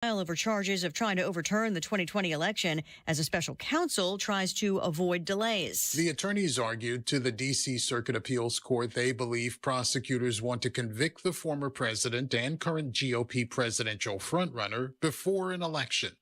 Over charges of trying to overturn the 2020 election as a special counsel tries to avoid delays. The attorneys argued to the D.C. Circuit Appeals Court they believe prosecutors want to convict the former president and current GOP presidential frontrunner before an election.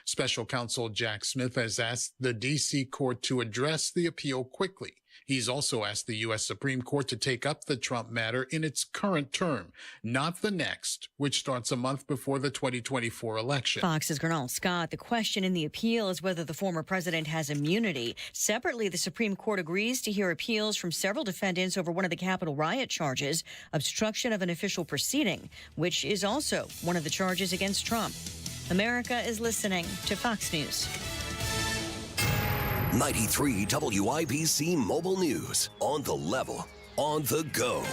Special counsel Jack Smith has asked the D.C. court to address the appeal quickly. He's also asked the U.S. Supreme Court to take up the Trump matter in its current term, not the next, which starts a month before the 2024 election. Fox's Gernal Scott, the question in the appeal is whether the former president has immunity. Separately, the Supreme Court agrees to hear appeals from several defendants over one of the Capitol riot charges, obstruction of an official proceeding, which is also one of the charges against Trump. America is listening to Fox News. 93 WIBC Mobile News. On the level, on the go.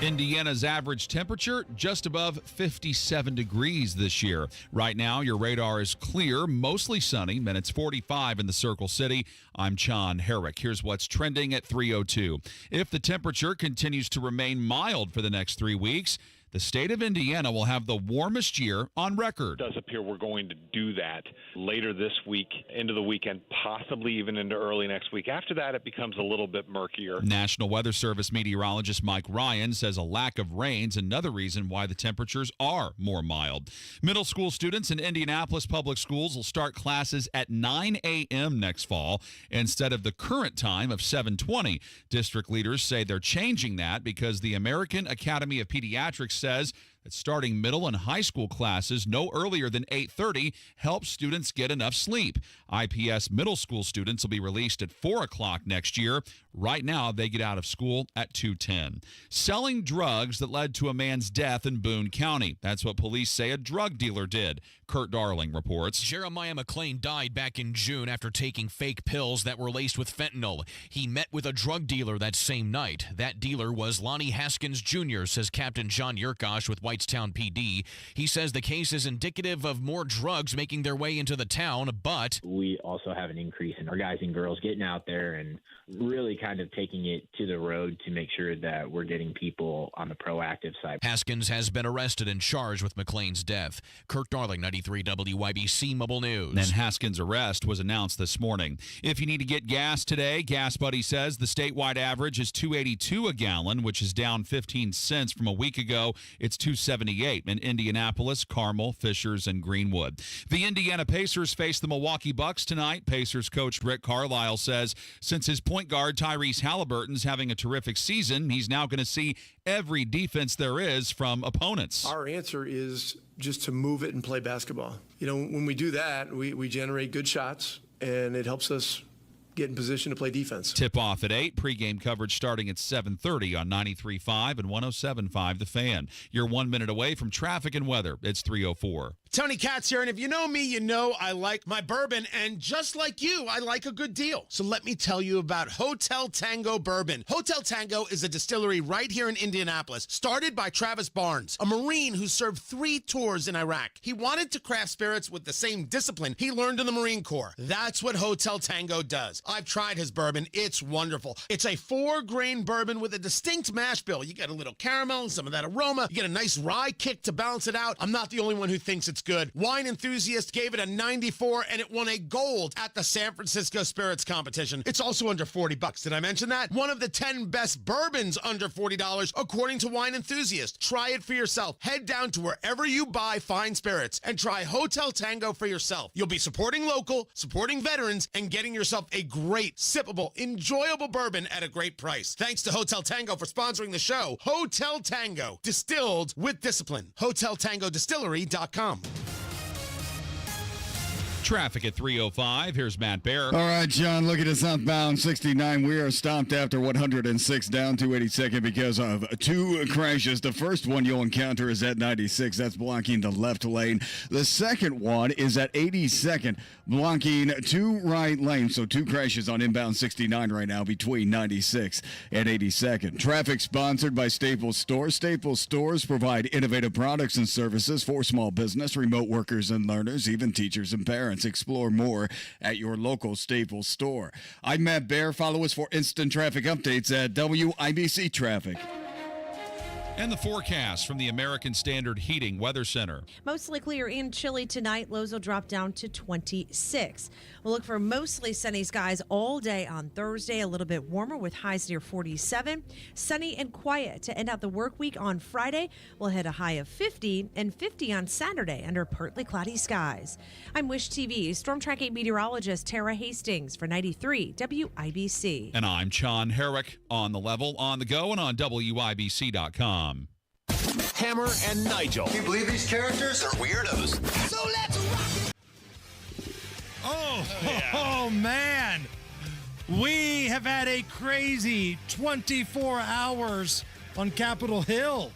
Indiana's average temperature just above 57 degrees this year. Right now, your radar is clear, mostly sunny, and it's 45 in the Circle City. I'm John Herrick. Here's what's trending at 3:02. If the temperature continues to remain mild for the next 3 weeks, the state of Indiana will have the warmest year on record. It does appear we're going to do that later this week, into the weekend, possibly even into early next week. After that, it becomes a little bit murkier. National Weather Service meteorologist Mike Ryan says a lack of rain's another reason why the temperatures are more mild. Middle school students in Indianapolis Public Schools will start classes at 9 a.m. next fall instead of the current time of 7:20. District leaders say they're changing that because the American Academy of Pediatrics says that starting middle and high school classes no earlier than 8:30 helps students get enough sleep. IPS middle school students will be released at 4 o'clock next year. Right now, they get out of school at 2:10. Selling drugs that led to a man's death in Boone County. That's what police say a drug dealer did. Kurt Darling reports. Jeremiah McLean died back in June after taking fake pills that were laced with fentanyl. He met with a drug dealer that same night. That dealer was Lonnie Haskins Jr., says Captain John Yurkosh with Whitestown PD. He says the case is indicative of more drugs making their way into the town, but we also have an increase in our guys and girls getting out there and really kind of taking it to the road to make sure that we're getting people on the proactive side. Haskins has been arrested and charged with McLean's death. Kirk Darling, 93 WIBC Mobile News. And Haskins' arrest was announced this morning. If you need to get gas today, Gas Buddy says the statewide average is $2.82 a gallon, which is down 15 cents from a week ago. It's $2.78 in Indianapolis, Carmel, Fishers, and Greenwood. The Indiana Pacers face the Milwaukee Bucks tonight. Pacers coach Rick Carlisle says since his point guard Tyrese Halliburton's having a terrific season, he's now going to see every defense there is from opponents. Our answer is just to move it and play basketball. You know, when we do that, we generate good shots, and it helps us get in position to play defense. Tip-off at 8, pregame coverage starting at 7:30 on 93.5 and 107.5 The Fan. You're 1 minute away from traffic and weather. It's 3:04. Tony Katz here, and if you know me, you know I like my bourbon, and just like you, I like a good deal. So let me tell you about Hotel Tango Bourbon. Hotel Tango is a distillery right here in Indianapolis, started by Travis Barnes, a Marine who served 3 tours in Iraq. He wanted to craft spirits with the same discipline he learned in the Marine Corps. That's what Hotel Tango does. I've tried his bourbon. It's wonderful. It's a 4-grain bourbon with a distinct mash bill. You get a little caramel and some of that aroma. You get a nice rye kick to balance it out. I'm not the only one who thinks it's good. Wine Enthusiast gave it a 94, and it won a gold at the San Francisco Spirits Competition. It's also under $40. Did I mention that? One of the 10 best bourbons under $40, according to Wine Enthusiast. Try it for yourself. Head down to wherever you buy fine spirits and try Hotel Tango for yourself. You'll be supporting local, supporting veterans, and getting yourself a great, sippable, enjoyable bourbon at a great price. Thanks to Hotel Tango for sponsoring the show. Hotel Tango, distilled with discipline. HotelTangoDistillery.com. Traffic at 3:05. Here's Matt Bear. All right, John, look at the southbound 69. We are stopped after 106 down 282nd because of 2 crashes. The first one you'll encounter is at 96. That's blocking the left lane. The second one is at 82nd, blocking 2 right lanes. So 2 crashes on inbound 69 right now between 96 and 82nd. Traffic sponsored by Staples Stores. Staples Stores provide innovative products and services for small business, remote workers and learners, even teachers and parents. Explore more at your local Staples store. I'm Matt Bear. Follow us for instant traffic updates at WIBC Traffic. And the forecast from the American Standard Heating Weather Center. Mostly clear and chilly tonight. Lows will drop down to 26. We'll look for mostly sunny skies all day on Thursday. A little bit warmer with highs near 47. Sunny and quiet to end out the work week on Friday. We'll hit a high of 50 and 50 on Saturday under partly cloudy skies. I'm Wish TV storm tracking meteorologist Tara Hastings for 93 WIBC. And I'm John Herrick on the level, on the go, and on WIBC.com. Hammer and Nigel. Can you believe these characters are weirdos? So let's rock it. Oh, man. We have had a crazy 24 hours on Capitol Hill.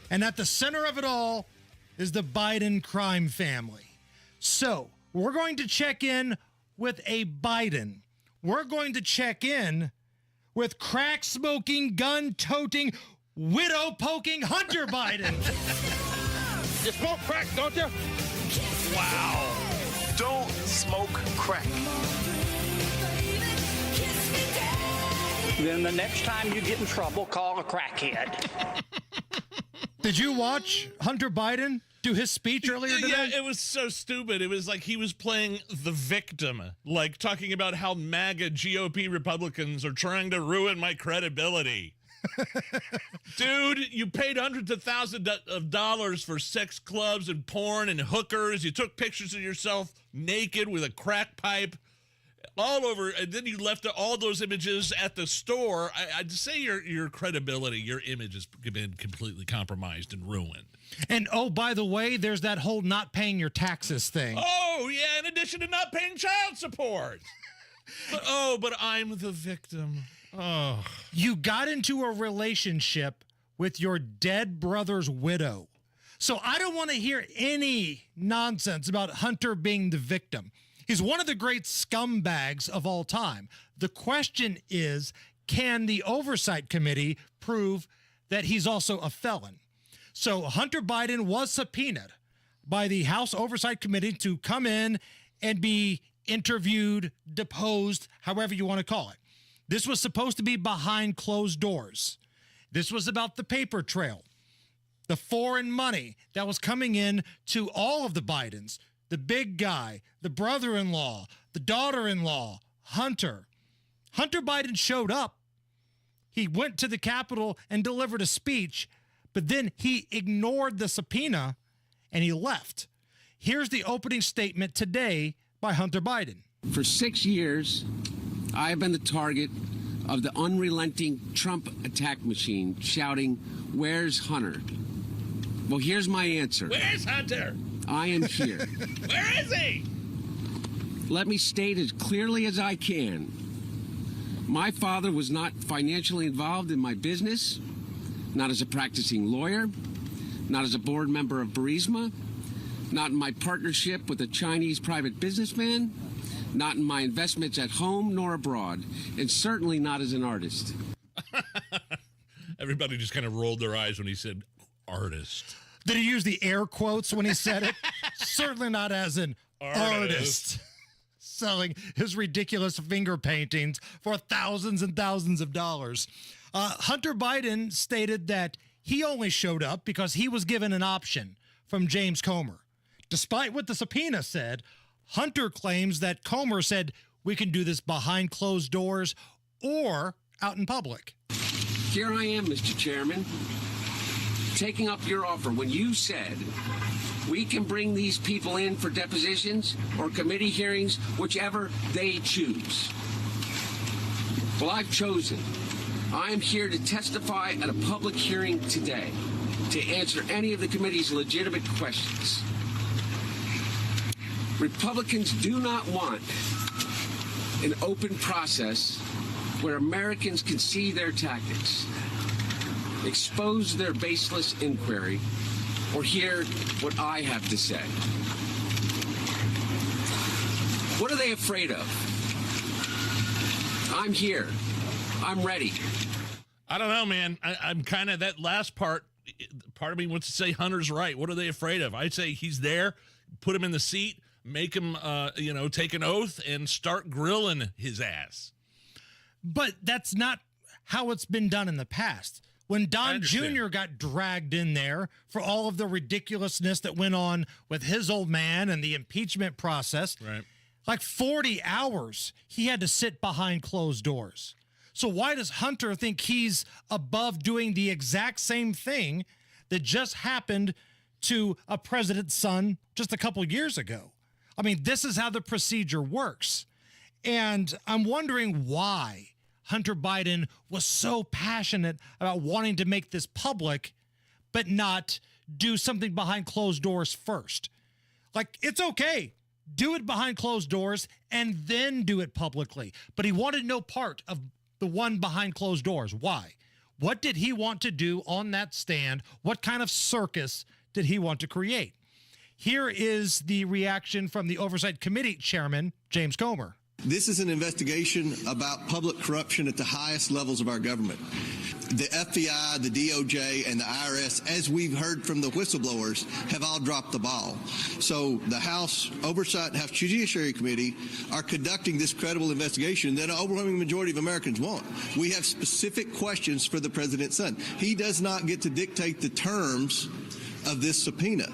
And at the center of it all is the Biden crime family. So we're going to check in with a Biden. We're going to check in with crack-smoking, gun-toting, widow-poking Hunter Biden. You smoke crack, don't you? Wow. Don't smoke crack. Then the next time you get in trouble, call a crackhead. Did you watch Hunter Biden do his speech earlier today? Yeah, it was so stupid. It was like he was playing the victim, like talking about how MAGA GOP Republicans are trying to ruin my credibility. Dude, you paid hundreds of thousands of dollars for sex clubs and porn and hookers. You took pictures of yourself naked with a crack pipe all over, and then you left all those images at the store. I'd say your credibility, your image has been completely compromised and ruined. And oh, by the way, there's that whole not paying your taxes thing. Oh, yeah, in addition to not paying child support. but I'm the victim. Oh. You got into a relationship with your dead brother's widow. So I don't want to hear any nonsense about Hunter being the victim. He's one of the great scumbags of all time. The question is, can the Oversight Committee prove that he's also a felon? So Hunter Biden was subpoenaed by the House Oversight Committee to come in and be interviewed, deposed, however you want to call it. This was supposed to be behind closed doors. This was about the paper trail, the foreign money that was coming in to all of the Bidens, the big guy, the brother-in-law, the daughter-in-law, Hunter. Hunter Biden showed up. He went to the Capitol and delivered a speech, but then he ignored the subpoena and he left. Here's the opening statement today by Hunter Biden. For 6 years, I have been the target of the unrelenting Trump attack machine shouting, "Where's Hunter?" Well, here's my answer. Where's Hunter? I am here. Where is he? Let me state as clearly as I can. My father was not financially involved in my business, not as a practicing lawyer, not as a board member of Burisma, not in my partnership with a Chinese private businessman, not in my investments at home nor abroad, and certainly not as an artist. Everybody just kind of rolled their eyes when he said artist. Did he use the air quotes when he said it? Certainly not as an artist. Selling his ridiculous finger paintings for thousands and thousands of dollars. Hunter Biden stated that he only showed up because he was given an option from James Comer. Despite what the subpoena said, Hunter claims that Comer said we can do this behind closed doors or out in public. Here I am, Mr. Chairman, taking up your offer when you said we can bring these people in for depositions or committee hearings, whichever they choose. Well, I've chosen. I am here to testify at a public hearing today to answer any of the committee's legitimate questions. Republicans do not want an open process where Americans can see their tactics, expose their baseless inquiry, or hear what I have to say. What are they afraid of? I'm here. I'm ready. I don't know, man. I'm kind of that last part. Part of me wants to say Hunter's right. What are they afraid of? I'd say he's there. Put him in the seat. Make him, take an oath and start grilling his ass. But that's not how it's been done in the past. when Don Jr. got dragged in there for all of the ridiculousness that went on with his old man and the impeachment process. Right. Like 40 hours he had to sit behind closed doors. So why does Hunter think he's above doing the exact same thing that just happened to a president's son just a couple years ago? I mean, this is how the procedure works. And I'm wondering why Hunter Biden was so passionate about wanting to make this public, but not do something behind closed doors first. Like, it's okay. Do it behind closed doors and then do it publicly. But he wanted no part of the one behind closed doors. Why? What did he want to do on that stand? What kind of circus did he want to create? Here is the reaction from the Oversight Committee Chairman, James Comer. This is an investigation about public corruption at the highest levels of our government. The FBI, the DOJ, and the IRS, as we've heard from the whistleblowers, have all dropped the ball. So the House Oversight and House Judiciary Committee are conducting this credible investigation that an overwhelming majority of Americans want. We have specific questions for the president's son. He does not get to dictate the terms of this subpoena.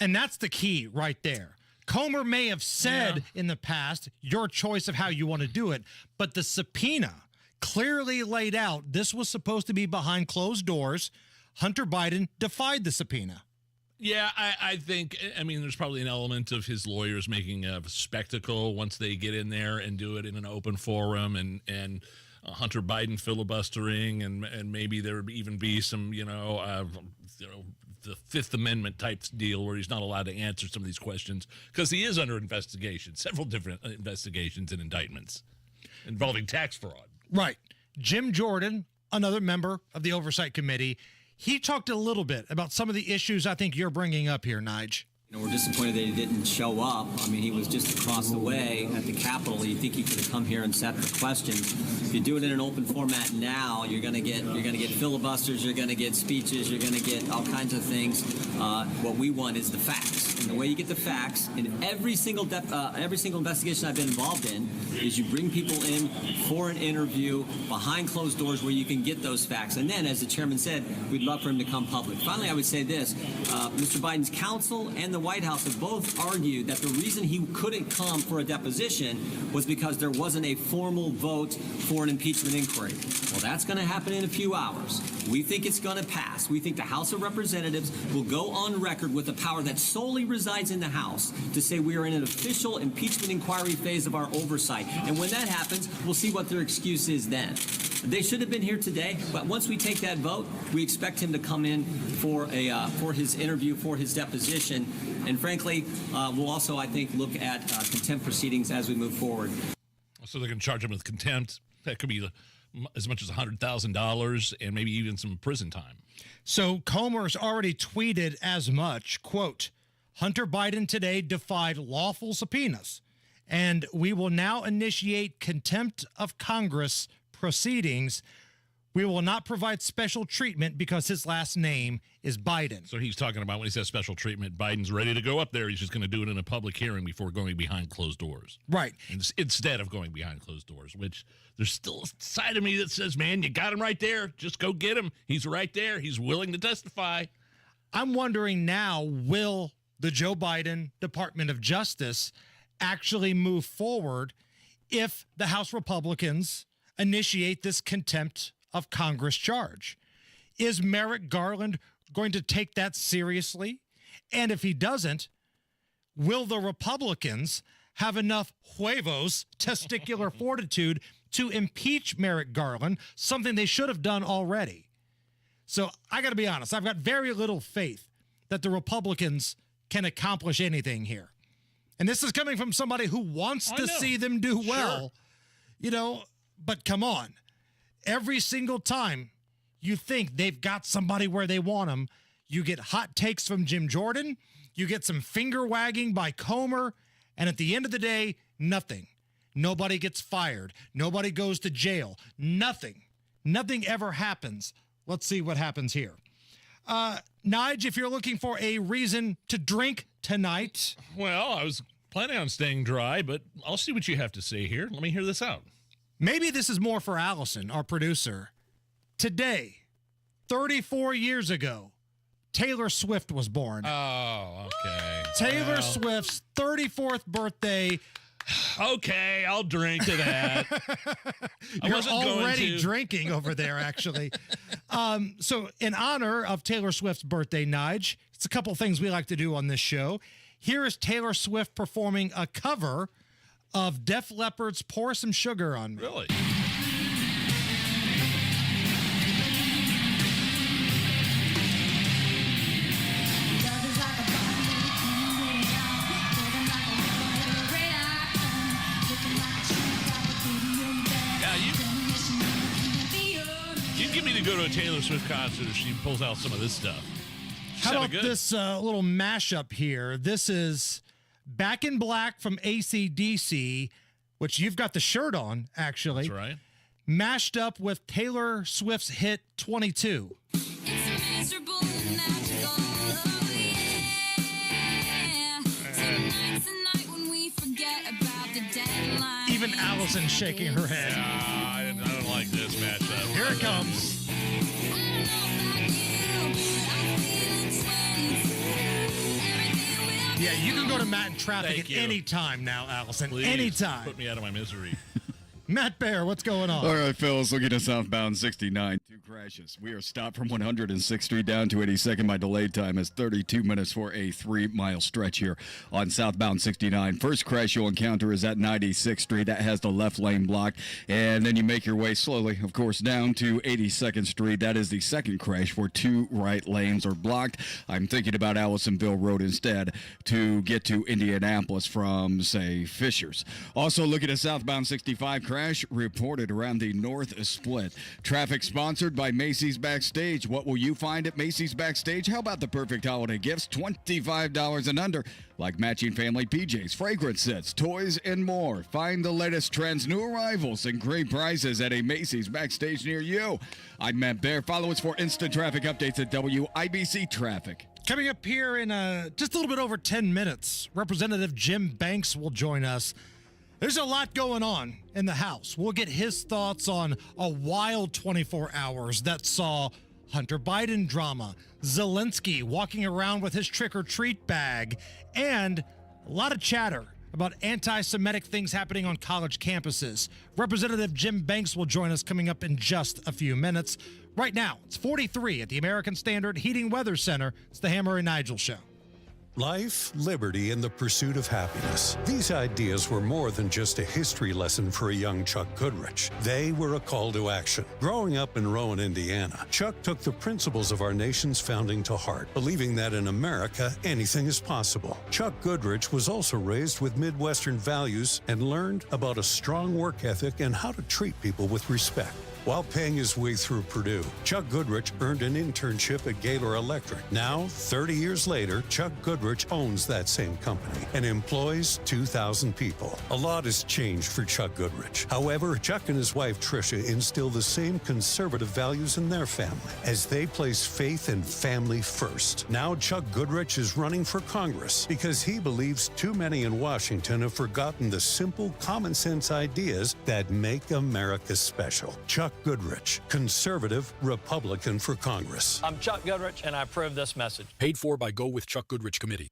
And that's the key right there. Comer may have said in the past, your choice of how you want to do it, but the subpoena clearly laid out this was supposed to be behind closed doors. Hunter Biden defied the subpoena. Yeah, I think, I mean, there's probably an element of his lawyers making a spectacle once they get in there and do it in an open forum, and Hunter Biden filibustering, and maybe there would even be some, the Fifth Amendment type deal where he's not allowed to answer some of these questions because he is under investigation, several different investigations and indictments involving tax fraud. Right. Jim Jordan, another member of the Oversight Committee, he talked a little bit about some of the issues I think you're bringing up here, Nigel. We're disappointed that he didn't show up. I mean, he was just across the way at the Capitol. You think he could have come here and set the questions. If you do it in an open format now, you're going to get filibusters, you're going to get speeches, you're going to get all kinds of things. What we want is the facts. And the way you get the facts in every single investigation I've been involved in is you bring people in for an interview behind closed doors where you can get those facts. And then, as the chairman said, we'd love for him to come public. Finally, I would say this. Mr. Biden's counsel and the White House have both argued that the reason he couldn't come for a deposition was because there wasn't a formal vote for an impeachment inquiry. Well, that's going to happen in a few hours. We think it's going to pass. We think the House of Representatives will go on record with the power that solely resides in the House to say we are in an official impeachment inquiry phase of our oversight. And when that happens, we'll see what their excuse is then. They should have been here today, but once we take that vote, we expect him to come in for his interview, for his deposition. And frankly, we'll also, I think, look at contempt proceedings as we move forward. So they're going to charge him with contempt. That could be as much as $100,000 and maybe even some prison time. So Comer's already tweeted as much, quote, Hunter Biden today defied lawful subpoenas, and we will now initiate contempt of Congress proceedings. We will not provide special treatment because his last name is Biden. So he's talking about when he says special treatment, Biden's ready to go up there. He's just going to do it in a public hearing before going behind closed doors. Right. Instead of going behind closed doors, which there's still a side of me that says, man, you got him right there. Just go get him. He's right there. He's willing to testify. I'm wondering now, will the Joe Biden Department of Justice actually move forward if the House Republicans initiate this contempt of Congress charge? Is Merrick Garland going to take that seriously? And if he doesn't, will the Republicans have enough huevos, testicular fortitude, to impeach Merrick Garland, something they should have done already? So I got to be honest, I've got very little faith that the Republicans can accomplish anything here. And this is coming from somebody who wants to see them do well. Sure. But come on. Every single time you think they've got somebody where they want them, you get hot takes from Jim Jordan, you get some finger wagging by Comer, and at the end of the day, nothing. Nobody gets fired. Nobody goes to jail. Nothing. Nothing ever happens. Let's see what happens here. Nigel, if you're looking for a reason to drink tonight. Well, I was planning on staying dry, but I'll see what you have to say here. Let me hear this out. Maybe this is more for Allison, our producer. Today, 34 years ago, Taylor Swift was born. Oh, okay. Taylor Swift's 34th birthday. Okay, I'll drink to that. You're already drinking over there, actually. So in honor of Taylor Swift's birthday, Nige, it's a couple things we like to do on this show. Here is Taylor Swift performing a cover of Def Leppard's Pour Some Sugar on Me. Really? Get me to go to a Taylor Swift concert if she pulls out some of this stuff. How about this little mashup here? This is Back in Black from AC/DC, which you've got the shirt on, actually. That's right. Mashed up with Taylor Swift's hit 22. Even Allison shaking her head. I don't like this matchup. Here it comes. Yeah, you can go to Matt in traffic at any time now, Allison. Please Anytime. put me out of my misery. Matt Bear, what's going on? All right, fellas, looking at southbound 69. Two crashes. We are stopped from 106th Street down to 82nd. My delayed time is 32 minutes for a 3-mile stretch here on southbound 69. First crash you'll encounter is at 96th Street. That has the left lane blocked. And then you make your way slowly, of course, down to 82nd Street. That is the second crash where 2 right lanes are blocked. I'm thinking about Allisonville Road instead to get to Indianapolis from, say, Fishers. Also looking at southbound 65 crash reported around the north split. Traffic sponsored by Macy's Backstage. What will you find at Macy's Backstage? How about the perfect holiday gifts? $25 and under, like matching family PJs, fragrance sets, toys, and more. Find the latest trends, new arrivals, and great prizes at a Macy's Backstage near you. I'm Matt Bear. Follow us for instant traffic updates at WIBC Traffic. Coming up here in just a little bit over 10 minutes, Representative Jim Banks will join us. There's a lot going on in the House. We'll get his thoughts on a wild 24 hours that saw Hunter Biden drama, Zelensky walking around with his trick-or-treat bag, and a lot of chatter about anti-Semitic things happening on college campuses. Representative Jim Banks will join us coming up in just a few minutes. Right now, it's 43 at the American Standard Heating Weather Center. It's the Hammer and Nigel Show. Life, liberty, and the pursuit of happiness. These ideas were more than just a history lesson for a young Chuck Goodrich. They were a call to action. Growing up in Rowan, Indiana, Chuck took the principles of our nation's founding to heart, believing that in America, anything is possible. Chuck Goodrich was also raised with Midwestern values and learned about a strong work ethic and how to treat people with respect. While paying his way through Purdue, Chuck Goodrich earned an internship at Gaylor Electric. Now, 30 years later, Chuck Goodrich owns that same company and employs 2,000 people. A lot has changed for Chuck Goodrich. However, Chuck and his wife Tricia instill the same conservative values in their family as they place faith and family first. Now, Chuck Goodrich is running for Congress because he believes too many in Washington have forgotten the simple, common sense ideas that make America special. Chuck Goodrich, conservative Republican for Congress. I'm Chuck Goodrich, and I approve this message. Paid for by Go With Chuck Goodrich Committee.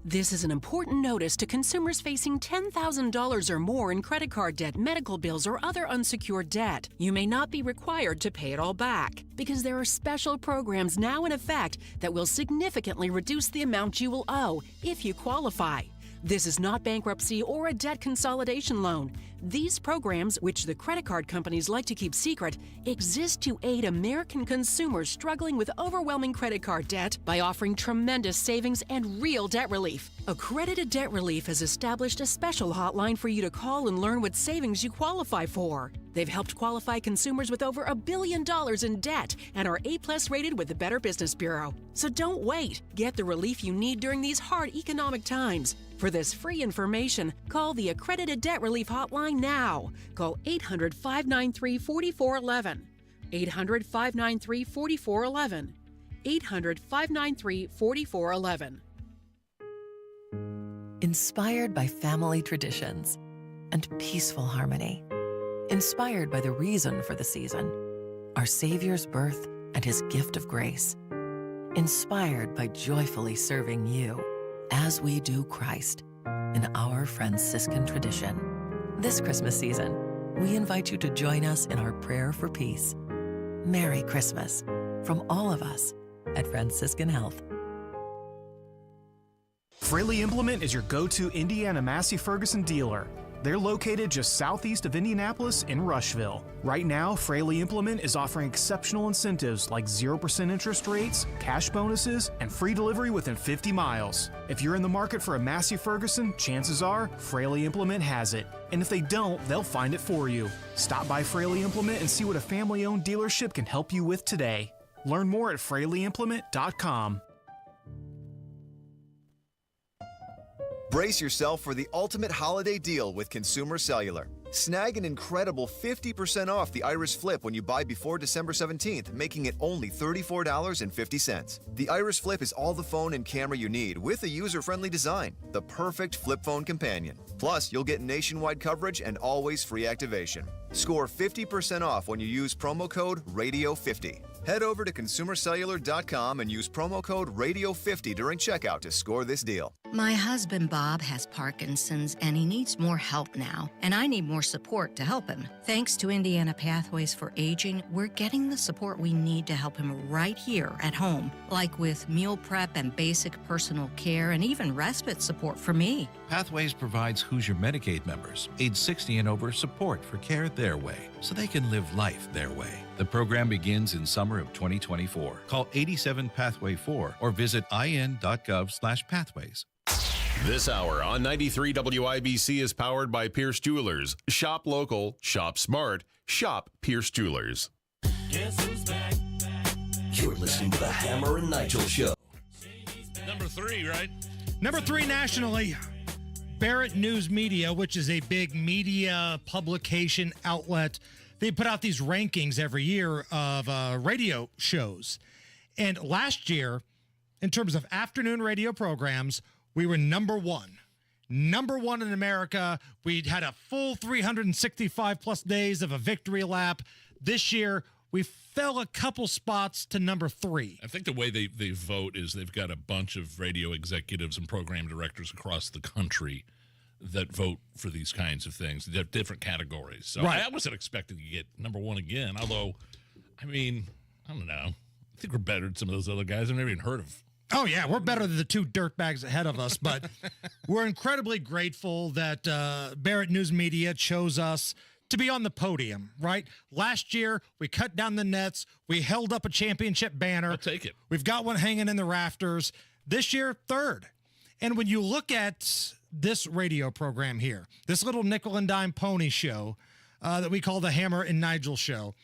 This is an important notice to consumers facing $10,000 or more in credit card debt, medical bills, or other unsecured debt. You may not be required to pay it all back because there are special programs now in effect that will significantly reduce the amount you will owe if you qualify. This is not bankruptcy or a debt consolidation loan. These programs, which the credit card companies like to keep secret, exist to aid American consumers struggling with overwhelming credit card debt by offering tremendous savings and real debt relief. Accredited Debt Relief has established a special hotline for you to call and learn what savings you qualify for. They've helped qualify consumers with over $1 billion in debt and are A+ rated with the Better Business Bureau. So don't wait. Get the relief you need during these hard economic times. For this free information, call the Accredited Debt Relief Hotline now. Call 800-593-4411. 800-593-4411. 800-593-4411. Inspired by family traditions and peaceful harmony. Inspired by the reason for the season, our Savior's birth and his gift of grace. Inspired by joyfully serving you as we do Christ in our Franciscan tradition. This Christmas season, we invite you to join us in our prayer for peace. Merry Christmas from all of us at Franciscan Health. Fraley Implement is your go-to Indiana Massey Ferguson dealer. They're located just southeast of Indianapolis in Rushville. Right now, Fraley Implement is offering exceptional incentives like 0% interest rates, cash bonuses, and free delivery within 50 miles. If you're in the market for a Massey Ferguson, chances are Fraley Implement has it. And if they don't, they'll find it for you. Stop by Fraley Implement and see what a family-owned dealership can help you with today. Learn more at FraleyImplement.com. Brace yourself for the ultimate holiday deal with Consumer Cellular. Snag an incredible 50% off the Iris Flip when you buy before December 17th, making it only $34.50. The Iris Flip is all the phone and camera you need with a user-friendly design, the perfect flip phone companion. Plus, you'll get nationwide coverage and always free activation. Score 50% off when you use promo code RADIO50. Head over to consumercellular.com and use promo code RADIO50 during checkout to score this deal. My husband Bob has Parkinson's and he needs more help now, and I need more support to help him. Thanks to Indiana Pathways for Aging, we're getting the support we need to help him right here at home, like with meal prep and basic personal care and even respite support for me. Pathways provides Hoosier Medicaid members, age 60 and over, support for care their way, so they can live life their way. The program begins in summer of 2024. Call 87-PATHWAY-4 or visit in.gov/pathways. This hour on 93 WIBC is powered by Pierce Jewelers. Shop local, shop smart, shop Pierce Jewelers. Guess who's back? You're listening to the Hammer and Nigel Show. Number 3, right? Number 3 nationally, Barrett News Media, which is a big media publication outlet. They put out these rankings every year of radio shows. And last year, in terms of afternoon radio programs, we were number 1. Number 1 in America. We had a full 365 plus days of a victory lap. This year, we fell a couple spots to number 3. I think the way they vote is they've got a bunch of radio executives and program directors across the country that vote for these kinds of things. They have different categories. So right. I wasn't expecting to get number 1 again, although, I mean, I don't know. I think we're better than some of those other guys I've never even heard of. Oh, yeah, we're better than the 2 dirtbags ahead of us, but we're incredibly grateful that Barrett News Media chose us to be on the podium, right? Last year, we cut down the nets. We held up a championship banner. I'll take it. We've got one hanging in the rafters. This year, 3rd. And when you look at this radio program here, this little nickel and dime pony show that we call the Hammer and Nigel Show,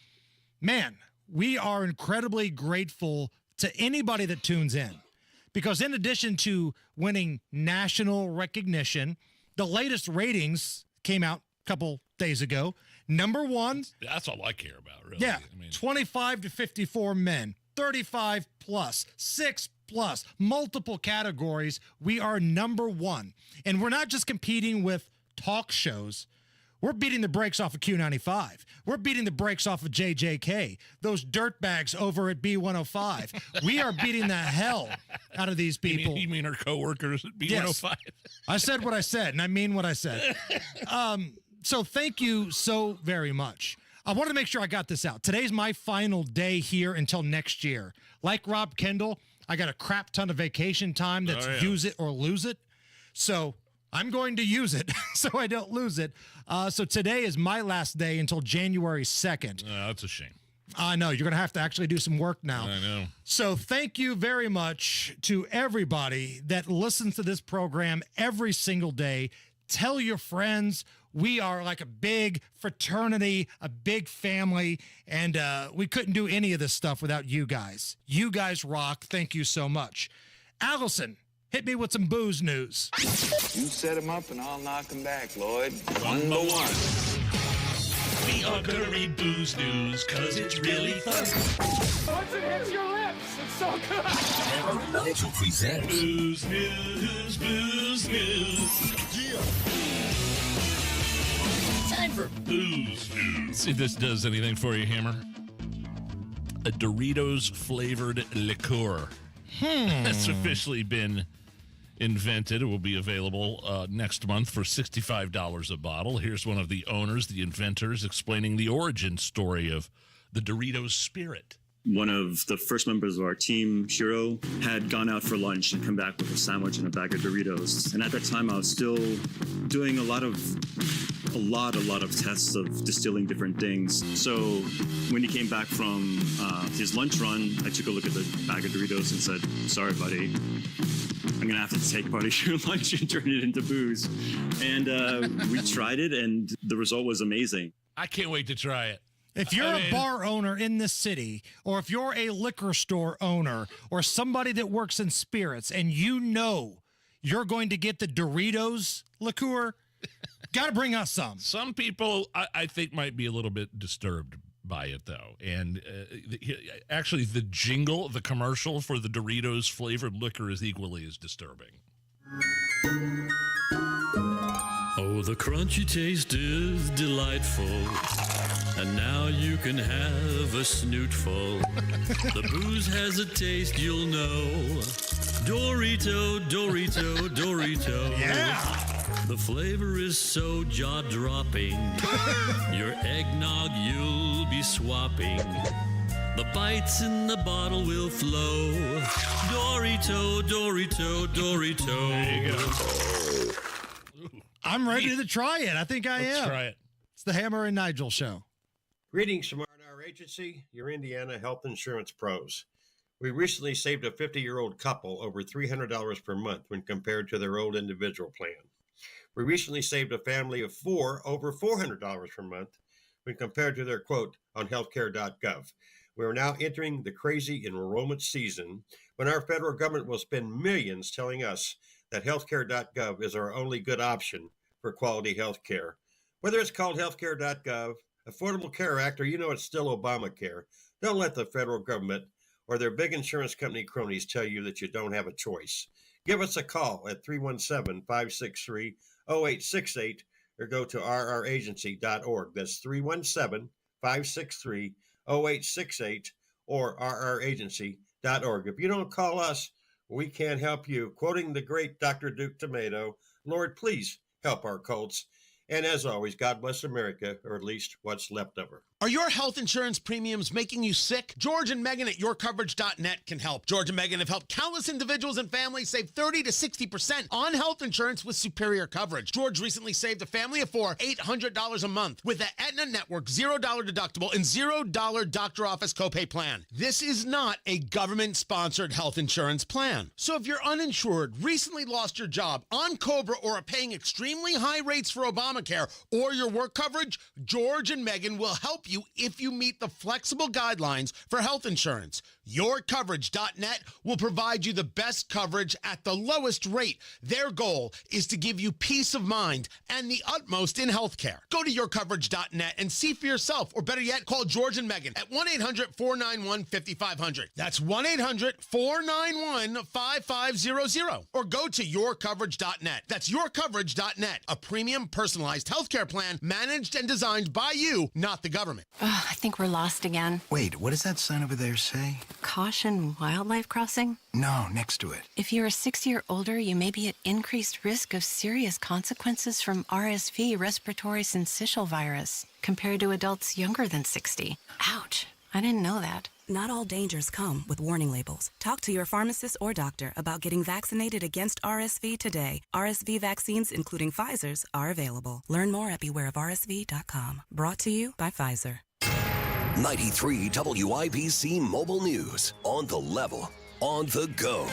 man, we are incredibly grateful to anybody that tunes in. Because in addition to winning national recognition, the latest ratings came out a couple days ago. Number 1. That's all I care about, really. Yeah, I mean, 25 to 54 men, 35 plus, 6 plus, multiple categories. We are number 1. And we're not just competing with talk shows. We're beating the brakes off of Q95. We're beating the brakes off of JJK, those dirtbags over at B105. We are beating the hell out of these people. You mean our coworkers at B105? Yes. I said what I said, and I mean what I said. So thank you so very much. I wanted to make sure I got this out. Today's my final day here until next year. Like Rob Kendall, I got a crap ton of vacation time that's use it or lose it. So I'm going to use it so I don't lose it. So today is my last day until January 2nd. That's a shame. I know. You're going to have to actually do some work now. I know. So thank you very much to everybody that listens to this program every single day. Tell your friends. We are like a big fraternity, a big family, and we couldn't do any of this stuff without you guys. You guys rock. Thank you so much. Allison, hit me with some booze news. You set him up and I'll knock him back, Lloyd. 1-1. We are Curry Booze News, cause it's really fun. Once it hits your lips, it's so good. Hammer and Nigel presents Booze News, Booze News. Yeah. Time for Booze News. See if this does anything for you, Hammer. a Doritos flavored liqueur. That's officially been invented. It will be available next month for $65 a bottle. Here's one of the owners, the inventors, explaining the origin story of the Doritos Spirit. One of the first members of our team, Shiro, had gone out for lunch and come back with a sandwich and a bag of Doritos. And at that time, I was still doing a lot of tests of distilling different things. So when he came back from his lunch run, I took a look at the bag of Doritos and said, "Sorry, buddy, I'm going to have to take part of your lunch and turn it into booze." And we tried it, and the result was amazing. I can't wait to try it. If you're a bar owner in this city, or if you're a liquor store owner, or somebody that works in spirits, and you know you're going to get the Doritos liqueur, got to bring us some. Some people, I think, might be a little bit disturbed by it, though. And actually, the jingle, the commercial for the Doritos flavored liquor is equally as disturbing. Oh, the crunchy taste is delightful, and now you can have a snootful. The booze has a taste you'll know. Dorito, Dorito, Dorito. Yeah! The flavor is so jaw-dropping. Your eggnog you'll be swapping. The bites in the bottle will flow. Dorito, Dorito, Dorito. There you go. I'm ready to try it. I think I am. Let's try it. It's the Hammer and Nigel Show. Greetings from R&R Agency, your Indiana health insurance pros. We recently saved a 50-year-old couple over $300 per month when compared to their old individual plan. We recently saved a family of 4 over $400 per month when compared to their quote on healthcare.gov. We are now entering the crazy enrollment season when our federal government will spend millions telling us that healthcare.gov is our only good option for quality health care. Whether it's called healthcare.gov, Affordable Care Act, or it's still Obamacare, don't let the federal government or their big insurance company cronies tell you that you don't have a choice. Give us a call at 317-563-0868 or go to rragency.org. That's 317-563-0868 or rragency.org. If you don't call us, we can't help you. Quoting the great Dr. Duke Tomato, Lord, please help our cults. And as always, God bless America, or at least what's left of her. Are your health insurance premiums making you sick? George and Megan at yourcoverage.net can help. George and Megan have helped countless individuals and families save 30 to 60% on health insurance with superior coverage. George recently saved a family of 4 $800 a month with the Aetna Network $0 deductible and $0 doctor office copay plan. This is not a government-sponsored health insurance plan. So if you're uninsured, recently lost your job, on COBRA, or are paying extremely high rates for Obamacare or your work coverage, George and Megan will help you if you meet the flexible guidelines for health insurance. Yourcoverage.net will provide you the best coverage at the lowest rate. Their goal is to give you peace of mind and the utmost in healthcare. Go to yourcoverage.net and see for yourself, or better yet, call George and Megan at 1-800-491-5500. That's 1-800-491-5500. Or go to yourcoverage.net. That's yourcoverage.net, a premium personalized healthcare plan managed and designed by you, not the government. Oh, I think we're lost again. Wait, what does that sign over there say? Caution wildlife crossing? No, next to it. If you're 60 or older, you may be at increased risk of serious consequences from RSV, respiratory syncytial virus, compared to adults younger than 60. Ouch, I didn't know that. Not all dangers come with warning labels. Talk to your pharmacist or doctor about getting vaccinated against RSV today. RSV vaccines, including Pfizer's, are available. Learn more at bewareofrsv.com. Brought to you by Pfizer. 93 WIBC Mobile News. On the level, on the go.